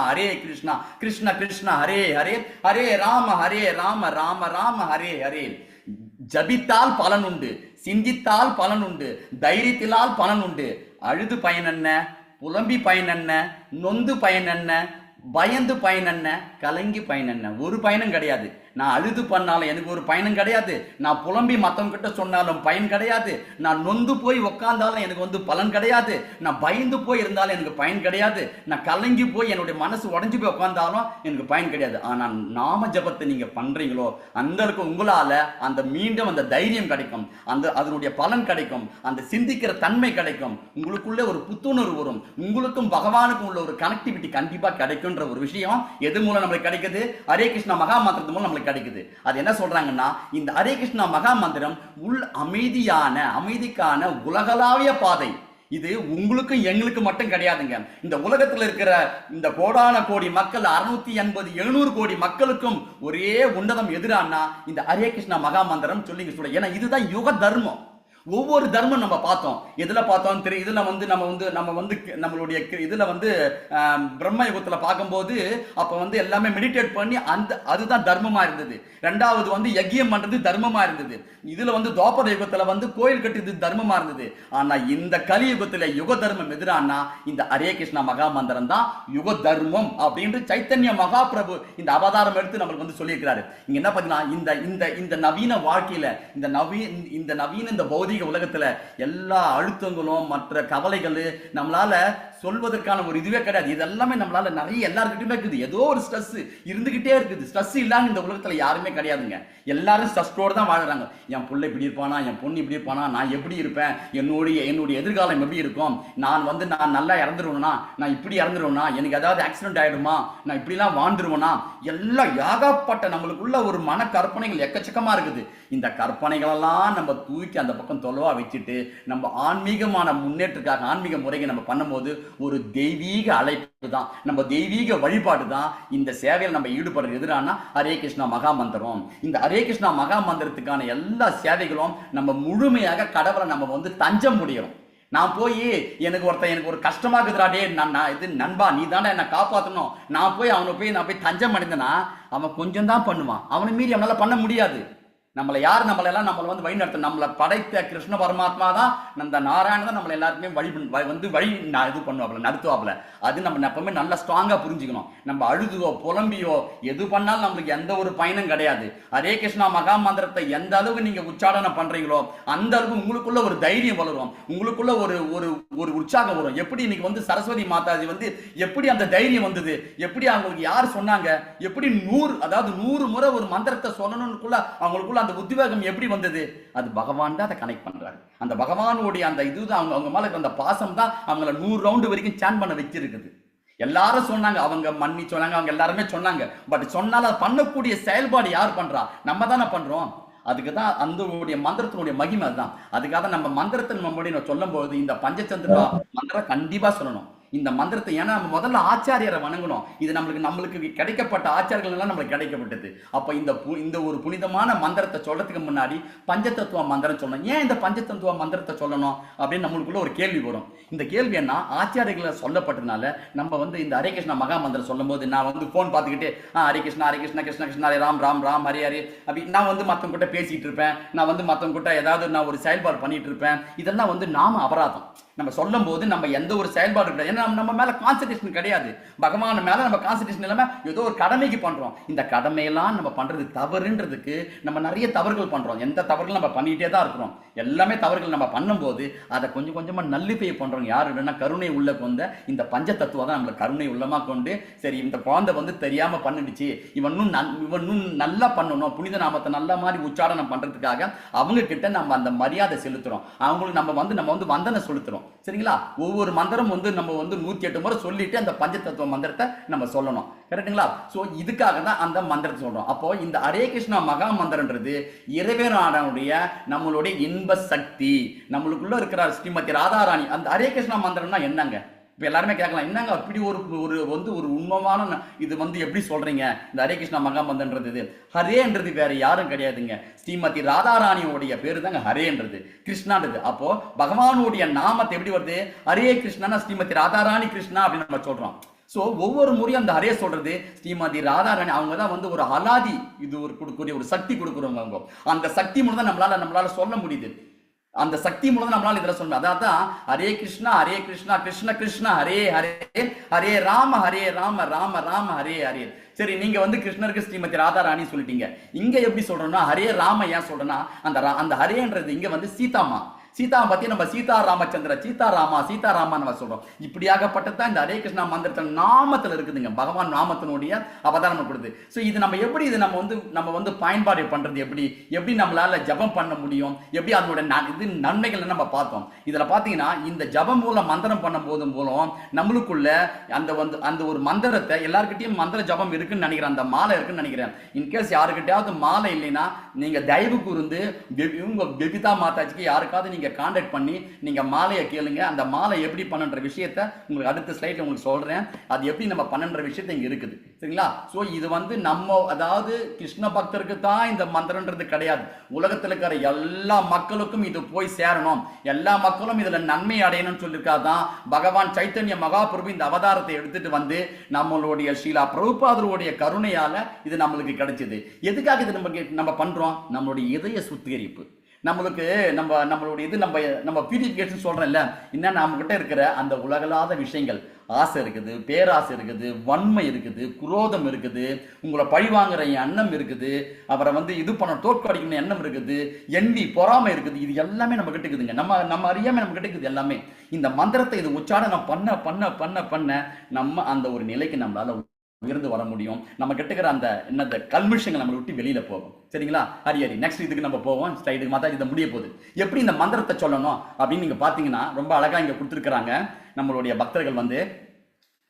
கிருஷ்ண கிருஷ்ண ஹரே ஹரே, ஹரே ராம ராம ராம ஹரே ஹரே. ஜபித்தால் பலன் உண்டு, சிந்தித்தால் பலன் உண்டு, தைரியத்திலால் பலன் உண்டு. அழுது பயன் என்ன, புலம்பி பயன் என்ன, நொந்து பயன் என்ன, பயந்து பயன் என்ன, கலங்கி பயன் என்ன? ஒரு பயனும் கிடையாது. நான் அழுது பண்ணாலும் எனக்கு ஒரு பயனும் கிடையாது. நான் புலம்பி மத்தவங்க கிட்ட சொன்னாலும் பயன் கிடையாது. நான் நொந்து போய் உட்கார்ந்தாலும் எனக்கு பலன் கிடையாது. நான் பயந்து போய் இருந்தாலும் எனக்கு பயன் கிடையாது. நான் கலங்கி போய் என்னுடைய மனசு உடஞ்சு போய் உட்கார்ந்தாலும் எனக்கு பயன் கிடையாது. ஆனா நாம ஜபத்தை நீங்க பண்றீங்களோ அந்த அளவுக்கு உங்களால அந்த மீண்டும் அந்த தைரியம் கிடைக்கும், அதனுடைய பலன் கிடைக்கும், அந்த சிந்திக்கிற தன்மை கிடைக்கும், உங்களுக்குள்ள ஒரு புத்துணர்வு வரும், உங்களுக்கும் பகவானுக்கும் உள்ள ஒரு கனெக்டிவிட்டி கண்டிப்பா கிடைக்கும்ன்ற ஒரு விஷயம் எது மூலம் நம்மளுக்கு கிடைக்குது? ஹரே கிருஷ்ணா மகா மந்திரத்து மூலம் நம்மளுக்கு கிடைக்குது. அது என்ன சொல்றாங்கன்னா, இந்த ஹரே கிருஷ்ணா மகா மந்திரம் அமைதிக்கான உலகளாவிய பாதை. இது உங்களுக்கு எங்களுக்கு மட்டும் கிடையாதுங்க. இந்த உலகத்தில் இருக்கிற இந்த கோடான கோடி மக்கள் 680-700 கோடி மக்களுக்கும் ஒரே உன்னதம் எதிரானா இந்த ஹரே கிருஷ்ணா மகா மந்திரம் சொல்லி சொல்ல. ஏன்னா இதுதான் யுக தர்மம். ஒவ்வொரு தர்மம் நம்ம பார்த்தோம். எதுல பார்த்தோம் தெரியும்? இதுல வந்து நம்ம வந்து நம்மளுடைய இதுல வந்து பிரம்ம யுகத்துல பார்க்கும்போது அப்ப வந்து எல்லாமே மெடிடேட் பண்ணி அதுதான் தர்மமா இருந்தது. ரெண்டாவது வந்து யஜ்யம் பண்றது தர்மமா இருந்தது. இதுல வந்து துவாபர யுகத்துல வந்து கோயில் கட்டியது தர்மமா இருந்தது. ஆனா இந்த கலியுகத்துல யுக தர்மம் எதிரானா இந்த ஹரே கிருஷ்ணா மகா மந்திரம் தான் யுக தர்மம் அப்படின்னு சைத்தன்ய மகாபிரபு இந்த அவதாரம் எடுத்து நம்மளுக்கு வந்து சொல்லியிருக்கிறாரு. இங்க என்ன பாத்தீங்கன்னா இந்த நவீன வாழ்க்கையில இந்த நவீன இந்த பௌதிக உலகத்துல எல்லா அழுத்தங்களும் மற்ற கவலைகள் நம்மளால சொல்வதற்கான ஒரு இதுவே கிடையாது. இதெல்லாமே நம்மளால நிறைய எல்லாருக்கிட்டுமே இருக்குது. ஏதோ ஒரு ஸ்ட்ரெஸ் இருந்துகிட்டே இருக்குது. ஸ்ட்ரெஸ் இல்லாம இந்த உலகத்துல யாருமே கிடையாதுங்க. எல்லாரும் ஸ்ட்ரெஸ்ஸோடு தான் வாழ்றாங்க. என் பிள்ளை இப்படி இருப்பானா, என் பொண்ணு இப்படி இருப்பானா, நான் எப்படி இருப்பேன், என்னுடைய எதிர்காலம் எப்படி இருக்கும், நான் நல்லா இறந்துருவேனா, நான் இப்படி இறந்துருவேனா, எனக்கு ஏதாவது ஆக்சிடென்ட் ஆயிடுமா, நான் இப்படிலாம் வாழ்ந்துருவேனா, எல்லாம் ஏகப்பட்ட நம்மளுக்குள்ள ஒரு மன கற்பனைகள் எக்கச்சக்கமா இருக்குது. இந்த கற்பனைகளெல்லாம் நம்ம தூக்கி அந்த பக்கம் தொலைவா வச்சுட்டு நம்ம ஆன்மீகமான முன்னேற்றத்துக்காக ஆன்மீக முறையை நம்ம பண்ணும்போது ஒரு தெய்வீக அழைப்பு தான், நம்ம தெய்வீக வழிபாடு தான் இந்த சேவையில் நம்ம ஈடுபடுறது. எதிரான ஹரே கிருஷ்ணா மகா மந்திரம். இந்த ஹரே கிருஷ்ணா மகா மந்திரத்துக்கான எல்லா சேவைகளும் நம்ம முழுமையாக கடவுளை நம்ம வந்து தஞ்சம் முடியணும். நான் போய் எனக்கு ஒரு கஷ்டமா இருக்குதுடா, நான் இது நண்பா நீ தானே என்ன காப்பாற்றணும், நான் போய் தஞ்சம் அடைந்தேன்னா அவன் கொஞ்சம் தான் பண்ணுவான். அவனை மீறி அவனால பண்ண முடியாது. நம்மளை வந்து வழி நடத்த நம்மளை படைத்த கிருஷ்ண பரமாத்மா தான், அந்த நாராயணன் தான் நம்மளை எல்லாருக்குமே வழி இது பண்ணுவாப்ல, நடத்துவாப்ல. அது நம்ம எப்பவுமே நல்லா ஸ்ட்ராங்கா புரிஞ்சுக்கணும். நம்ம அழுதுவோ புலம்பியோ எது பண்ணாலும் நம்மளுக்கு எந்த ஒரு பயனும் கிடையாது. ஹரே கிருஷ்ணா மகா மந்திரத்தை எந்த அளவுக்கு நீங்க உச்சாரணம் பண்றீங்களோ அந்த அளவுக்கு உங்களுக்குள்ள ஒரு தைரியம் வளரும், உங்களுக்குள்ள ஒரு உற்சாகம் வரும். எப்படி இன்னைக்கு வந்து சரஸ்வதி மாதாஜி வந்து எப்படி அந்த தைரியம் வந்தது, எப்படி அவங்களுக்கு யார் சொன்னாங்க, எப்படி 100 முறை ஒரு மந்திரத்தை சொல்லணும்னுக்குள்ள அவங்களுக்குள்ள அந்த உத்வேகம் எப்படி வந்தது? அது பகவான் தான் அதை கனெக்ட் பண்றாரு. அந்த பகவானுடைய அந்த இதுதான் அவங்க மேல அந்த பாசம் தான் அவங்கள 100 ரவுண்டு வரைக்கும் சான் பண்ண வச்சிருக்குது. எல்லாரும் சொன்னாங்க, அவங்க மன்னி சொன்னாங்க, அவங்க எல்லாருமே சொன்னாங்க. பட் சொன்னாலும் பண்ணக்கூடிய செயல்பாடு யார் பண்றா? நம்ம தானே பண்றோம். அதுக்கு தான் அந்த மந்திரத்தினுடைய மகிமை அதுதான். அதுக்காக நம்ம மந்திரத்தை நம்ம சொல்லும் போது இந்த பஞ்சசந்திரா மந்திரம் கண்டிப்பா சொல்லணும். இந்த மந்திரத்தை ஏன்னா நம்ம முதல்ல ஆச்சாரியரை வணங்கணும். இது நம்மளுக்கு கிடைக்கப்பட்ட ஆச்சாரியர்கள் எல்லாம் நம்மளுக்கு கிடைக்கப்பட்டது. அப்ப இந்த ஒரு புனிதமான மந்திரத்தை சொல்றதுக்கு முன்னாடி பஞ்சதத்துவ மந்திரம் சொல்லணும். ஏன் இந்த பஞ்சதத்துவ மந்திரத்தை சொல்லணும் அப்படின்னு நம்மளுக்குள்ள ஒரு கேள்வி வரும். இந்த கேள்வி என்ன, ஆச்சாரியர்களை சொல்லப்பட்டதுனால நம்ம வந்து இந்த ஹரே கிருஷ்ணா மகா மந்திரம் சொல்லும் போது நான் வந்து போன் பார்த்துக்கிட்டே ஹரே கிருஷ்ணா கிருஷ்ண கிருஷ்ணா ஹரே ராம் ராம் ராம் ஹரே ஹரே அப்படி நான் வந்து மற்றவங்க கிட்ட பேசிட்டு இருப்பேன். நான் வந்து மற்றவங்க கிட்ட ஏதாவது நான் ஒரு செயல்பாடு பண்ணிட்டு இருப்பேன். இதெல்லாம் வந்து நாம அபராதம். நம்ம சொல்லும் போது நம்ம எந்த ஒரு செயல்பாடு கிடையாது. ஏன்னா நம்ம மேல கான்சன்ட்ரேஷன் கிடையாது. பகவான் மேல நம்ம கான்சன்ட்ரேஷன் இல்லாம ஏதோ ஒரு கடமைக்கு பண்றோம். இந்த கடமையெல்லாம் நம்ம பண்றது தவறுன்றதுக்கு நம்ம நிறைய தவறுகள் பண்றோம். எந்த தவறுகள் நம்ம பண்ணிட்டே தான் இருக்கிறோம். எல்லாமே தவறுகள் நம்ம பண்ணும்போது அதை கொஞ்சம் கொஞ்சமா நல்லிப்பை பண்றோம். யாரு இல்லைன்னா கருணை உள்ள கொண்ட இந்த பஞ்ச தத்துவம் தான் நம்மளை கருணை உள்ளமா கொண்டு சரி இந்த குழந்தை வந்து தெரியாம பண்ணிடுச்சு, இவனும் நல்லா பண்ணணும், புனித நாமத்தை நல்ல மாதிரி உச்சாரணம் பண்றதுக்காக அவங்க கிட்ட நம்ம அந்த மரியாதை செலுத்துறோம். அவங்களுக்கு நம்ம வந்து வந்தனை செலுத்துறோம். சரிங்களா? ஒவ்வொரு மந்திரம் வந்து நம்ம வந்து 108 முறை சொல்லிட்டு அந்த பஞ்சதத்துவ மந்திரத்தை நம்ம சொல்லணும். கரெக்டுங்களா? சோ இதுக்காக தான் அந்த மந்திரத்தை சொல்றோம். அப்போ இந்த ஹரே கிருஷ்ணா மகா மந்திரன்றது இறைவனுடைய நம்மளுடைய இன்ப சக்தி. நம்மளுக்குள்ள இருக்கிற ஸ்ரீமதி ராதாராணி அந்த ஹரே கிருஷ்ணா மந்திரம்னா என்னங்க? இப்ப எல்லாருமே கேட்கலாம், என்னங்க அப்படி ஒரு உண்மையான இது வந்து எப்படி சொல்றீங்க இந்த ஹரே கிருஷ்ணா மகா மந்திரன்றது? ஹரேன்றது வேற யாரும் கிடையாதுங்க, ஸ்ரீமதி ராதாராணியோடைய பேரு தாங்க ஹரேன்றது, கிருஷ்ணான்றது. அப்போ பகவானுடைய நாமத்தை எப்படி வருது? ஹரே கிருஷ்ணா ஸ்ரீமதி ராதாராணி கிருஷ்ணா அப்படின்னு நம்ம சொல்றோம். சோ ஒவ்வொரு முறையும் அந்த ஹரே சொல்றது ஸ்ரீமதி ராதாராணி அவங்க தான் வந்து ஒரு அலாதி இது ஒரு கொடுக்கக்கூடிய ஒரு சக்தி கொடுக்குறவங்க. அவங்க அந்த சக்தி மூலம் தான் நம்மளால சொல்ல முடியுது. அந்த சக்தி மூலம் நம்மளால இதுல சொல்லணும். அதான் ஹரே கிருஷ்ணா கிருஷ்ண கிருஷ்ண ஹரே ஹரே ஹரே ராம ராம ராம ஹரே ஹரே. சரி, நீங்க வந்து கிருஷ்ணருக்கு ஸ்ரீமதி ராதாராணி சொல்லிட்டீங்க. இங்க எப்படி சொல்றோம்னா ஹரே ராம ஏன் சொல்றேன்னா அந்த ஹரேன்றது இங்க வந்து சீதாமா பத்தி நம்ம சீதாராமச்சந்திர சீதாராமா நம்ம சொல்றோம். இப்படியாகப்பட்டதான் இந்த ஹரே கிருஷ்ணா மந்திரத்தின் நாமத்துல இருக்குதுங்க. பகவான் நாமத்தினுடைய அவதாரம் கொடுது. சோ இது நம்ம வந்து பயன்பாடு பண்றது எப்படி நம்மளால ஜபம் பண்ண முடியும், எப்படி அதனுடைய இது நன்மைகள் நம்ம பார்த்தோம். இதுல பாத்தீங்கன்னா இந்த ஜபம் மூலம் மந்திரம் பண்ணும் போது மூலம் நம்மளுக்குள்ள அந்த ஒரு மந்திரத்தை எல்லாருக்கிட்டையும் மந்திர ஜபம் இருக்குன்னு நினைக்கிறேன், அந்த மாலை இருக்குன்னு நினைக்கிறேன். இன்கேஸ் யாருக்கிட்டையாவது மாலை இல்லைன்னா நீங்க தயவு கூர்ந்து இவங்க பெபிதா மாதாஜிக்கு யாருக்காவது நீங்க நீங்க கான்டாக்ட் பண்ணி நீங்க மாலையை கேளுங்க. அந்த மாலை எப்படி பண்ணுன்ற விஷயத்த உங்களுக்கு அடுத்த ஸ்லைட்ல உங்களுக்கு சொல்றேன். அது எப்படி நம்ம பண்ணுன்ற விஷயத்த இங்க இருக்குது. சரிங்களா? சோ இது வந்து நம்ம அதாவது கிருஷ்ண பக்தருக்கு தான் இந்த மந்திரன்றது கிடையாது. உலகத்துல இருக்கிற எல்லா மக்களுக்கும் இது போய் சேரணும், எல்லா மக்களும் இதுல நன்மை அடையணும்னு சொல்லியிருக்காதான் பகவான் சைத்தன்ய மகாபிரபு இந்த அவதாரத்தை எடுத்துட்டு வந்து நம்மளுடைய ஸ்ரீலா பிரபுபாதருடைய கருணையால இது நம்மளுக்கு கிடைச்சது. எதுக்காக இது நம்ம பண்றோம்? நம்மளுடைய இதய சுத்திகரிப்பு, நம்மளுக்கு நம்மளுடைய இது நம்ம பியூரிஃபிகேஷன் சொல்றேன்ல. இன்னும் நம்ம கிட்ட இருக்கிற அந்த உலகளாத விஷயங்கள், ஆசை இருக்குது, பேராசை இருக்குது, வன்மை இருக்குது, குரோதம் இருக்குது, உங்களை பழிவாங்குற எண்ணம் இருக்குது, அவரை வந்து இது பண்ண தோற்கடிக்கணும் எண்ணம் இருக்குது, எண்ணி பொறாமை இருக்குது. இது எல்லாமே நம்ம கிட்ட இருக்குதுங்க. நம்ம அறியாம நம்ம கிட்ட இருக்குது எல்லாமே. இந்த மந்திரத்தை இது உச்சாரணம் பண்ண பண்ண பண்ண பண்ண நம்ம அந்த ஒரு நிலைக்கு நம்மளால உயர்ந்து வர முடியும். நம்ம கிட்டுக்கிற அந்த என்னது கல்மிஷங்கள் நம்மளை விட்டு வெளியில போகும். சரிங்களா? ஹரி நெக்ஸ்ட் இதுக்கு நம்ம போவோம். ஸ்லைடுக்கு மாதா இதை முடிய போகுது. எப்படி இந்த மந்திரத்தை சொல்லணும் அப்படின்னு நீங்க பாத்தீங்கன்னா ரொம்ப அழகா இங்க கொடுத்துருக்காங்க. நம்மளுடைய பக்தர்கள் வந்து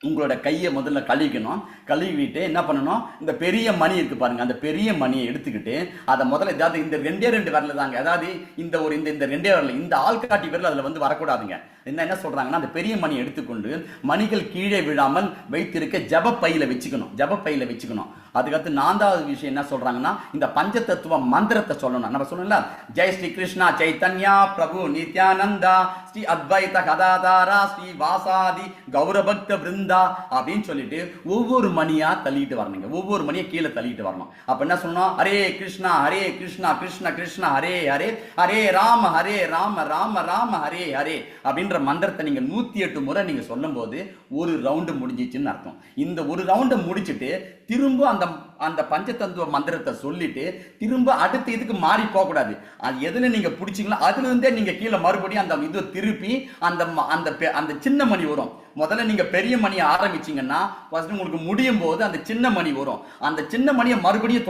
உங்களோட கையை முதல்ல கழுவிக்கணும். கழுவிட்டு என்ன பண்ணணும், இந்த பெரிய மணி இருக்கு பாருங்க, அந்த பெரிய மணியை எடுத்துக்கிட்டு அதை முதல்ல ஏதாவது இந்த ரெண்டு விரல் தாங்க, அதாவது இந்த ரெண்டே விரல், இந்த ஆள்காட்டி விரல் அதுல வந்து வரக்கூடாதுங்க. என்ன சொல்றாங்கன்னா அந்த பெரிய மணி எடுத்துக்கொண்டு மணிகள் கீழே விழாமல் வைத்திருக்க ஜப பையில வச்சுக்கணும். அதுக்கடுத்து 4வது விஷயம் என்ன சொல்றாங்கன்னா இந்த பஞ்சதத்துவ மந்திரத்தை சொல்லணும். நம்ம சொல்லணும்ல, ஜெய் ஸ்ரீ கிருஷ்ணா சைத்தன்யா பிரபு நித்யானந்தா ஸ்ரீ அத்வைத கதாதாரா ஸ்ரீ வாசாதி கௌரபக்த விருந்தா அப்படின்னு சொல்லிட்டு ஒவ்வொரு மணியா தள்ளிட்டு வரணுங்க. ஒவ்வொரு மணியை கீழே தள்ளிட்டு வரணும். அப்ப என்ன சொல்லணும், ஹரே கிருஷ்ணா கிருஷ்ண கிருஷ்ண ஹரே ஹரே, ஹரே ராம ராம ராம ஹரே ஹரே அப்படின்ற மந்திரத்தை நீங்க 108 முறை நீங்க சொல்லும் போது ஒரு ரவுண்டு முடிஞ்சிச்சுன்னு அர்த்தம். இந்த ஒரு ரவுண்டை முடிச்சுட்டு திரும்ப அந்த பஞ்சதத்துவ மந்திரத்தை சொல்லிட்டு திரும்ப அடுத்த இதுக்கு மாறி போக கூடாது. அது எதுல நீங்க பிடிச்சிங்களோ அதுல இருந்தே நீங்க கீழே மறுபடியும் அந்த இது திருப்பி அந்த சின்ன மணி வரும். முதல்ல நீங்க பெரிய மணியை ஆரம்பிச்சீங்கன்னா உங்களுக்கு முடியும் போது அந்த சின்ன மணி வரும். அந்த சின்ன மணியை மறுபடியும்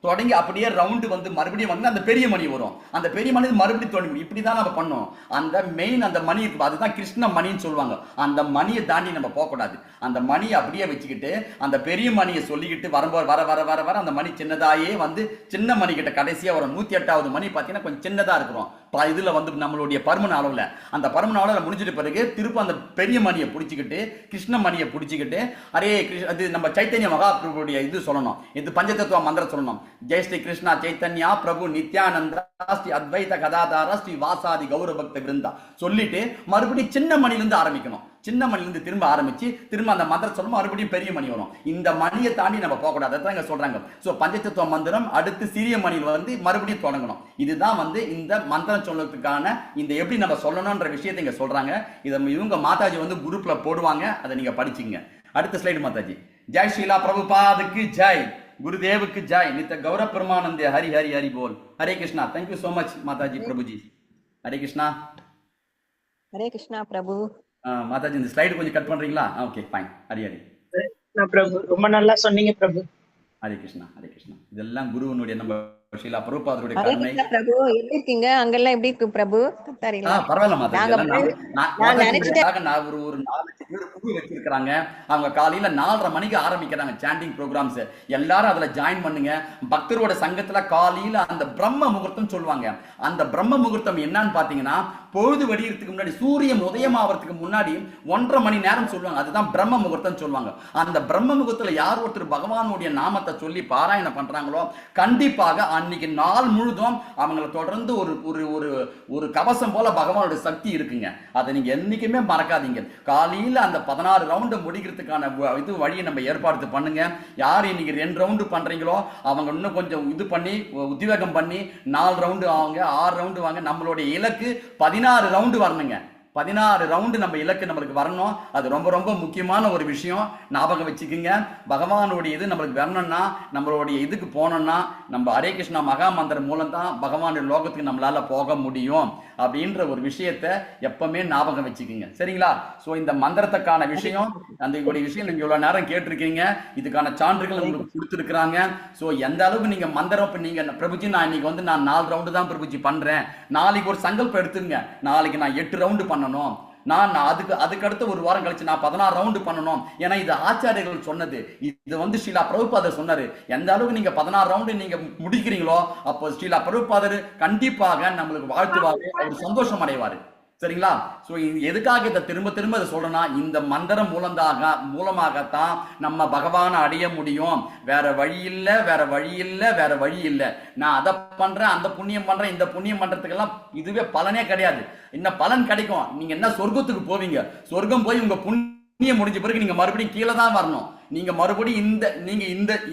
தொடங்கி அப்படியே ரவுண்டு வந்து மறுபடியும் வந்து அந்த பெரிய மணி வரும். அந்த பெரிய மணி மறுபடியும் தொடங்கி இப்படிதான் நம்ம பண்ணோம். அந்த மெயின் அந்த மணி இருக்கு, அதுதான் கிருஷ்ண மணின்னு சொல்லுவாங்க. அந்த மணியை தாண்டி நம்ம போகக்கூடாது. அந்த மணியை அப்படியே வச்சுக்கிட்டு அந்த பெரிய மணியை சொல்லிக்கிட்டு வரும்போது வர வர வர வர அந்த மணி சின்னதாயே வந்து சின்ன மணி கிட்ட கடைசியா வரும். 108வது மணி பார்த்தீங்கன்னா கொஞ்சம் சின்னதா இருக்கிறோம். இதுல வந்து நம்மளுடைய பருமன் அளவுல அந்த பருமன் அளவுல முடிஞ்சிட்டு பிறகு திருப்ப அந்த பெரிய மணியை பிடிச்சிக்கிட்டு கிருஷ்ண மணியை பிடிச்சிக்கிட்டு ஹரே கிருஷ்ண, அது நம்ம சைத்தன்ய மகாபிரபுடைய இது சொல்லணும். இது பஞ்சதத்துவ மந்திரம் சொல்லணும். ஜெய் ஸ்ரீ கிருஷ்ணா சைத்தன்யா பிரபு நித்யானந்தா ஸ்ரீ அத்வைத கதாதாரா ஸ்ரீ வாசாதி கௌரபக்த விருந்தா சொல்லிட்டு மறுபடியும் சின்ன மணிலிருந்து ஆரம்பிக்கணும். சின்ன மணிலிருந்து திரும்ப ஆரம்பிச்சு திரும்ப அந்த மந்திரம் சொல்லணும். மறுபடியும் பெரிய மணி வரும். இந்த மணியை தாண்டி நம்ம போகக்கூடாது. அதான் இங்க சொல்றாங்க. சோ பஞ்சதத்துவ மந்திரம் அடுத்து சிறிய மணியில் வந்து மறுபடியும் தொடங்கணும். இதுதான் வந்து இந்த மந்திரம் சொல்றதுக்கான இந்த எப்படி நம்ம சொல்லணும்ன்ற விஷயத்தை இங்க சொல்றாங்க. இதை இவங்க மாதாஜி வந்து குரூப்ல போடுவாங்க, அதை நீங்க படிச்சுங்க. அடுத்த ஸ்லைடு மாதாஜி. ஜெய் ஸ்ரீலா பிரபுபாதுக்கு ஜெய், குருதேவுக்கு ஜெய், நித்த கௌரவ பிரமானந்தே, ஹரி ஹரி ஹரி போல். Hare Krishna. Thank you so much Mataji Prabhuji. Hare Krishna. Hare Krishna Prabhu. Mataji இந்த ஸ்லைடு கொஞ்சம் கட் பண்றீங்களா? Okay fine. ஹரி ஹரி பிரபு, ரொம்ப நல்லா சொன்னீங்க பிரபு. ஹரே கிருஷ்ணா. ஹரே கிருஷ்ணா. இதெல்லாம் குருவனுடைய நம்ம ஸ்ரீலா பிரபுபாதருடைய ஹரே கருணை. கிருஷ்ணா பிரபு, எப்படி இருக்கீங்க? அங்கெல்லாம் எப்படி இருக்கு பிரபு? கத்தாரில பரவாயில்ல மாதாஜி. நான் நினைச்சிட்டேன் நான் ஒரு 4 பேர் குழு வச்சிருக்காங்க. அவங்க காலையில 4:30 மணிக்கு ஆரம்பிக்கிறாங்க சாண்டிங் ப்ரோக்ராம்ஸ். எல்லாரும் அதுல ஜாயின் பண்ணுங்க. பக்தரோட சங்கத்துல காலையில அந்த பிரம்ம முகூர்த்தம் சொல்லுவாங்க. அந்த பிரம்ம முகூர்த்தம் என்னன்னு பாத்தீங்கன்னா பொழுது வெடிக்கிறதுக்கு முன்னாடி, சூரியன் உதயம் ஆகிறதுக்கு முன்னாடி 1.5 மணி நேரம் சொல்லுவாங்க. அதுதான் பிரம்ம முகூர்த்தம் சொல்லுவாங்க. அந்த பிரம்ம முகூர்த்தத்துல யார் ஒருத்தர் பகவானுடைய நாமத்தை சொல்லி பாராயணம் பண்றாங்களோ கண்டிப்பாக அன்னைக்கு நாள் முழுதும் அவங்களை தொடர்ந்து ஒரு கவசம் போல பகவானுடைய சக்தி இருக்குங்க. அதை நீங்க என்னைக்குமே மறக்காதீங்க. காலையில அந்த 16 ரவுண்டு முடிக்கிறதுக்கான இது வழியை நம்ம ஏற்பாடு பண்ணுங்க. யார் இன்னைக்கு 2 ரவுண்டு பண்றீங்களோ அவங்க இன்னும் கொஞ்சம் இது பண்ணி உத்வேகம் பண்ணி 4 ரவுண்டு ஆகுங்க, 6 ரவுண்டு வாங்க. நம்மளுடைய இலக்கு 16 ரவுண்டு வரணுங்க. 16 ரவுண்டு நம்ம இலக்கு நம்மளுக்கு வரணும். அது ரொம்ப ரொம்ப முக்கியமான ஒரு விஷயம். ஞாபகம் வச்சுக்கோங்க. பகவானுடைய இது நம்மளுக்கு வரணும்னா, நம்மளுடைய இதுக்கு போனோம்னா நம்ம ஹரே கிருஷ்ணா மகா மந்திரம் மூலம் தான் பகவானுடைய லோகத்துக்கு நம்மளால போக முடியும் அப்படின்ற ஒரு விஷயத்தை எப்பவுமே ஞாபகம் வச்சுக்கோங்க. சரிங்களா? ஸோ இந்த மந்திரத்துக்கான விஷயம், அந்த விஷயம் நீங்க இவ்வளவு நேரம் கேட்டிருக்கீங்க. இதுக்கான சான்றுகள் உங்களுக்கு கொடுத்துருக்காங்க. ஸோ எந்த அளவுக்கு நீங்க மந்திரம் நீங்க பிரபுஜி நான் இன்னைக்கு வந்து நான் 4 ரவுண்டு தான் பிரபுஜி பண்றேன், நாளைக்கு ஒரு சங்கல்பம் எடுத்துங்க. நாளைக்கு நான் 8 ரவுண்டு பண்ணணும், நான் அதுக்கு அடுத்து ஒரு வாரம் கழிச்சு நான் 16 ரவுண்டு பண்ணணும். ஏன்னா இது ஆச்சாரியர்கள் சொன்னது, இது வந்து ஸ்ரீலா பிரபுபாதர் சொன்னாரு. எந்த அளவுக்கு நீங்க 16 ரவுண்டு நீங்க முடிக்கிறீங்களோ அப்போ ஸ்ரீலா பிரபுபாதர் கண்டிப்பாக நம்மளுக்கு வாழ்த்துவாரு, அவர் சந்தோஷம் அடைவாரு. சரிங்களா? ஸோ எதுக்காக இதை திரும்ப திரும்ப இதை சொல்றேன்னா, இந்த மந்திரம் மூலமாகத்தான் நம்ம பகவானை அடைய முடியும். வேற வழி இல்லை, வேற வழி இல்லை, வேற வழி இல்லை. நான் அதை பண்றேன், அந்த புண்ணியம் பண்றேன், இந்த புண்ணியம் பண்றதுக்கெல்லாம் இதுவே பலனே கிடையாது. என்ன பலன் கிடைக்கும்? நீங்க என்ன சொர்க்கத்துக்கு போவீங்க. சொர்க்கம் போய் உங்க புண்ணியம் முடிஞ்ச பிறகு நீங்க மறுபடியும் கீழே தான் வரணும். நீங்க மறுபடியும்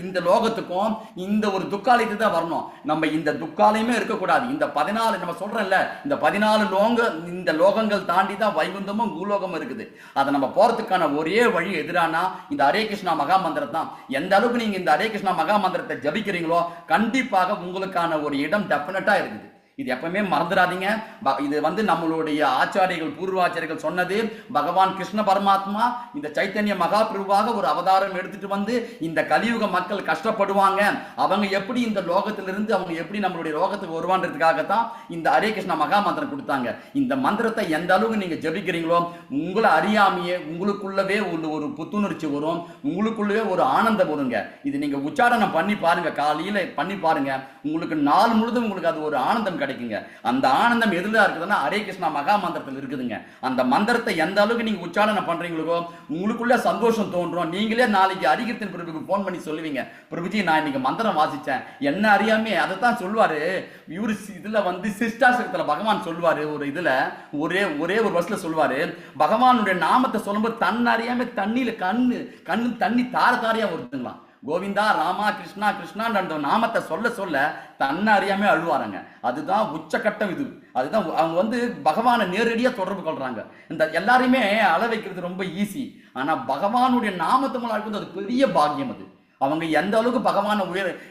இந்த லோகத்துக்கும் இந்த ஒரு துக்காலயத்துக்கு தான் வரணும். நம்ம இந்த துக்காலயமே இருக்கக்கூடாது. இந்த 14 நம்ம சொல்றோம்ல, இந்த 14 லோகங்கள் தாண்டி தான் வைகுந்தமும் பூலோகமும் இருக்குது. அதை நம்ம போறதுக்கான ஒரே வழி எதிரானா இந்த ஹரே கிருஷ்ணா மகா மந்திரம் தான். எந்த அளவுக்கு நீங்க இந்த ஹரே கிருஷ்ணா மகா மந்திரத்தை ஜபிக்கிறீங்களோ கண்டிப்பாக உங்களுக்கான ஒரு இடம் டெஃபினட்டா இருக்குது. இது எப்பவுமே மறந்துடாதீங்க. இது வந்து நம்மளுடைய ஆச்சாரியர்கள், பூர்வாச்சாரியர்கள் சொன்னது. பகவான் கிருஷ்ண பரமாத்மா இந்த சைத்தன்ய மகாபிரபுவாக ஒரு அவதாரம் எடுத்துட்டு வந்து இந்த கலியுக மக்கள் கஷ்டப்படுவாங்க, அவங்க எப்படி இந்த லோகத்திலிருந்து அவங்க எப்படி நம்மளுடைய லோகத்துக்கு வருவான்றதுக்காகத்தான் இந்த ஹரே கிருஷ்ணா மகா மந்திரம் கொடுத்தாங்க. இந்த மந்திரத்தை எந்த அளவுக்கு நீங்க ஜபிக்கிறீங்களோ உங்களை அறியாமையே உங்களுக்குள்ளவே ஒரு புத்துணர்ச்சி வரும், உங்களுக்குள்ளவே ஒரு ஆனந்தம் வருங்க. இது நீங்க உச்சாரணம் பண்ணி பாருங்க, காலையில பண்ணி பாருங்க, உங்களுக்கு நாள் முழுதும் உங்களுக்கு அது ஒரு ஆனந்தம் கிடைக்குங்க. அந்த ஆனந்தம் எதுல இருக்குதுன்னா ஹரே கிருஷ்ணா மகா மந்திரத்தில் இருக்குதுங்க. அந்த மந்திரத்தை எந்த அளவுக்கு நீங்க உச்சாரணம் பண்றீங்களோ உங்களுக்குள்ள சந்தோஷம் தோன்றும். நீங்களே நாளைக்கு ஹரிகீர்த்தன் பிரபுக்கு போன் பண்ணி சொல்லுவீங்க, பிரபுஜி நான் இன்னைக்கு மந்திரம் வாசிச்சேன், என்ன அறியாமே. அதை தான் சொல்லுவாரு இவரு. இதுல வந்து சிஷ்டாசக்தியில பகவான் சொல்லுவாரு, ஒரு இதுல ஒரே ஒரு வருஷத்துல சொல்லுவாரு, பகவானுடைய நாமத்தை சொல்லும்போது தன்னை அறியாம தண்ணியில கண்ணு தண்ணி தாரையா வருதுங்களாம். கோவிந்தா ராமா கிருஷ்ணா கிருஷ்ணான்ற அந்த நாமத்தை சொல்ல சொல்ல தன்னை அறியாம அழுவாருங்க. அதுதான் உச்சக்கட்டம். இது அதுதான் அவங்க வந்து பகவானை நேரடியா தொடர்பு கொள்றாங்க. இந்த எல்லாரையுமே அள வைக்கிறது ரொம்ப ஈஸி. ஆனா பகவானுடைய நாமத்து மூலம் அழைக்கிறது அது பெரிய பாக்கியம். அது அவங்க எந்த அளவுக்கு பகவான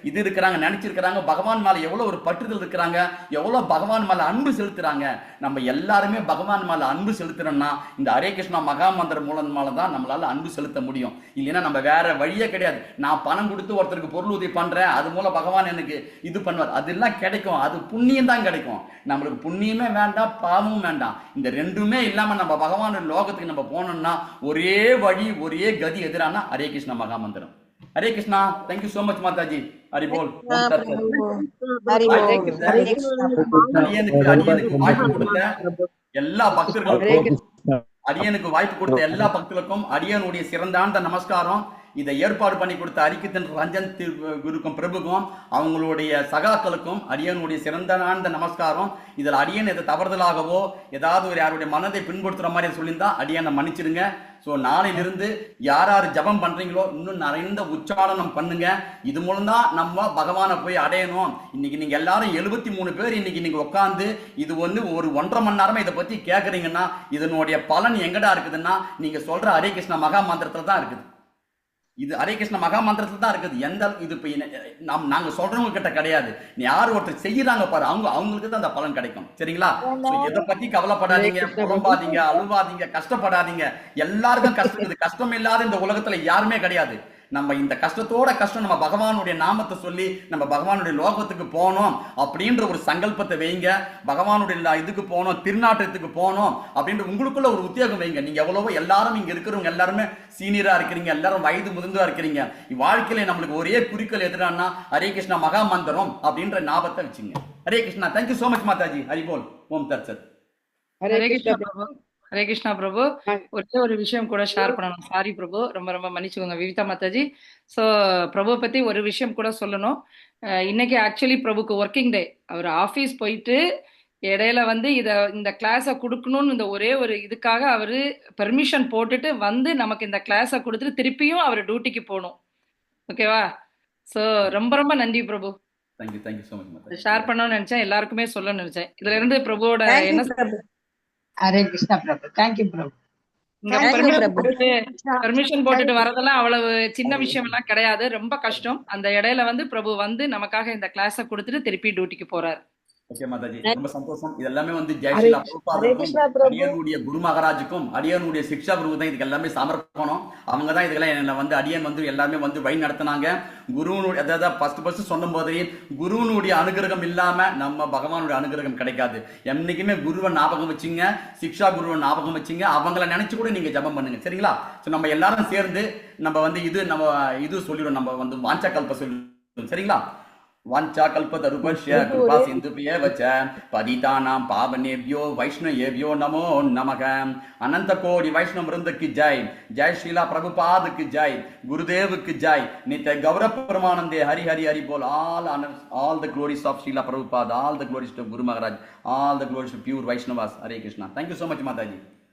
இது இருக்கிறாங்க நினைச்சிருக்கிறாங்க, பகவான் மேல எவ்வளவு ஒரு பற்றுதல் இருக்கிறாங்க, எவ்வளவு பகவான் மேல அன்பு செலுத்துறாங்க. நம்ம எல்லாருமே பகவான் மேல அன்பு செலுத்துறோம்னா இந்த ஹரே கிருஷ்ணா மகா மந்திரம் மூலமாலதான் நம்மளால அன்பு செலுத்த முடியும். இல்லைன்னா நம்ம வேற வழியே கிடையாது. நான் பணம் கொடுத்து ஒருத்தருக்கு பொருள் உதவி பண்றேன், அது மூலம் பகவான் எனக்கு இது பண்ணுவார், அதெல்லாம் கிடைக்கும். அது புண்ணியம் தான் கிடைக்கும். நம்மளுக்கு புண்ணியமே வேண்டாம், பாவமும் வேண்டாம். இந்த ரெண்டுமே இல்லாம நம்ம பகவான் லோகத்துக்கு நம்ம போனோம்னா ஒரே வழி, ஒரே கதி எதிரானா ஹரே கிருஷ்ணா மகா மந்திரம். Hare Krishna. Thank you so much Mataji. Hari போல். அடியனுக்கு வாய்ப்பு கொடுத்த எல்லா பக்தர்களுக்கும், அடியனுக்கு வாய்ப்பு கொடுத்த எல்லா பக்தர்களுக்கும் அடியனுடைய சிறந்தாண்ட நமஸ்காரம். இதை ஏற்பாடு பண்ணி கொடுத்த ஹரிகீர்த்தன் ரஞ்சன் குருக்கும் பிரபுக்கும் அவங்களுடைய சகாக்களுக்கும் அடியனுடைய சிறந்த நமஸ்காரம். இதில் அடியன் எதை தவறுதலாகவோ ஏதாவது ஒரு யாருடைய மனதை பின்படுத்துற மாதிரி சொல்லியிருந்தா அடியனை மன்னிச்சிருங்க. ஸோ நாளையிலிருந்து யார் ஜபம் பண்றீங்களோ இன்னும் நிறைந்த உச்சாரணம் பண்ணுங்க. இது மூலம் தான் நம்ம பகவானை போய் அடையணும். இன்னைக்கு நீங்க எல்லாரும் 73 பேர் இன்னைக்கு நீங்க உட்காந்து இது வந்து ஒரு 1.5 மணி நேரமா இதை பத்தி கேட்கறீங்கன்னா இதனுடைய பலன் எங்கடா இருக்குதுன்னா நீங்க சொல்ற ஹரே கிருஷ்ணா மகா மந்திரத்துல தான் இருக்குது. இது ஹரே கிருஷ்ண மகா மந்திரத்துல தான் இருக்குது. எந்த இது நாங்க சொல்றவங்க கிட்ட கிடையாது. நீ யார் ஒருத்தர் செய்யறாங்க பாரு, அவங்களுக்கு தான் அந்த பலன் கிடைக்கும். சரிங்களா? எதை பத்தி கவலைப்படாதீங்க, புலம்பாதீங்க, அழுவாதீங்க, கஷ்டப்படாதீங்க. எல்லாருக்கும் கஷ்டம் இருக்குது. கஷ்டம் இல்லாத இந்த உலகத்துல யாருமே கிடையாது. நம்ம இந்த கஷ்டத்தோட கஷ்டம் நம்ம பகவானுடைய நாமத்தை சொல்லி நம்ம பகவானுடைய லோகத்துக்கு போனோம் அப்படின்ற ஒரு சங்கல்பத்தை வைங்க. பகவானுடைய இதுக்கு போனோம், திருநாட்டத்துக்கு போனோம் அப்படின்ற உங்களுக்குள்ள ஒரு உத்தியோகம் வைங்க. நீங்க எவ்வளவோ எல்லாரும் இங்க இருக்கிறவங்க எல்லாருமே சீனியரா இருக்கிறீங்க, எல்லாரும் வயது முதிர்ந்தா இருக்கிறீங்க. வாழ்க்கையில நம்மளுக்கு ஒரே குறிக்கோள் எதிரானா ஹரே கிருஷ்ணா மகா மந்திரம் அப்படின்ற ஞாபகத்தை வச்சுங்க. Hare Krishna. Thank you so much Mataji. Hari போல். ஓம் தத் சத். ஹரே கிருஷ்ணா பிரபு. ஹரே கிருஷ்ணா பிரபு. ஒரே ஒரு விஷயம் கூட ஷேர் பண்ணணும். சாரி பிரபு, ரொம்ப ரொம்ப மன்னிச்சுக்கோங்க விவிதா மாதாஜி. ஸோ பிரபு பத்தி ஒரு விஷயம் கூட சொல்லணும். இன்னைக்கு ஆக்சுவலி பிரபுக்கு ஒர்க்கிங் டே. அவர் ஆஃபீஸ் போயிட்டு இடையில வந்து இந்த கிளாஸை கொடுக்கணும்னு இந்த ஒரே ஒரு இதுக்காக அவரு பெர்மிஷன் போட்டுட்டு வந்து நமக்கு இந்த கிளாஸை கொடுத்துட்டு திருப்பியும் அவர் டியூட்டிக்கு போகணும். ஓகேவா? ஸோ ரொம்ப ரொம்ப நன்றி Prabhu. Thank you so much. Share பண்ணணும்னு நினைச்சேன், எல்லாருக்குமே சொல்ல நினைச்சேன். இதுல இருந்து பிரபுவோட என்ன ஹரே கிருஷ்ணா பிரபு. தேங்க்யூ பிரபு. பெர்மிஷன் போட்டுட்டு வரதெல்லாம் அவ்வளவு சின்ன விஷயம் எல்லாம் கிடையாது, ரொம்ப கஷ்டம். அந்த இடையில வந்து பிரபு வந்து நமக்காக இந்த கிளாஸை கொடுத்துட்டு திருப்பி டியூட்டிக்கு போறாரு. ஓகே மாதாஜி, ரொம்ப சந்தோஷம். இது எல்லாமே வந்து ஜெய் ஹரே ஸ்ரீலா ஹரே பிரபுபாதருக்கும் கிருஷ்ணா பிரபு. அடியனுடைய குரு மகாராஜுக்கும் அடியனுடைய சிக்ஷா குரு தான் இதுக்கு எல்லாமே சமர்ப்பணம். அவங்க தான் இதுக்கெல்லாம் என்னை வந்து அடியன் வந்து எல்லாமே வந்து வழி நடத்தினாங்க. குருவனுடைய அதாவது ஃபர்ஸ்ட் சொன்ன போதே குருவனுடைய அனுகிரகம் இல்லாம நம்ம பகவானுடைய அனுகிரகம் கிடைக்காது. என்னைக்குமே குருவை ஞாபகம் வச்சுங்க, சிக்ஷா குருவை ஞாபகம் வச்சுங்க, அவங்கள நினைச்சு கூட நீங்க ஜபம் பண்ணுங்க. சரிங்களா? ஸோ நம்ம எல்லாரும் சேர்ந்து நம்ம வந்து இது சொல்லிடுவோம், நம்ம வந்து வாஞ்சா கல்ப சொல்லிடுவோம். சரிங்களா? वाञ्छा कल्पतरुभ्यश्च कृपा सिन्धुभ्येव च पतितानां पावनेभ्यो वैष्णवेभ्यो नमो नमः। अनंत कोटि वैष्णव वृंद की जय, जय श्रीला प्रभुपाद की जय, गुरुदेव की जय, नित्य गौरव परमानंदे हरि हरि हरि बोल। all the glories of Srila Prabhupada, all the glories to Guru Maharaj, all the glories to pure Vaishnavas. Hare Krishna. Thank you so much, Mataji.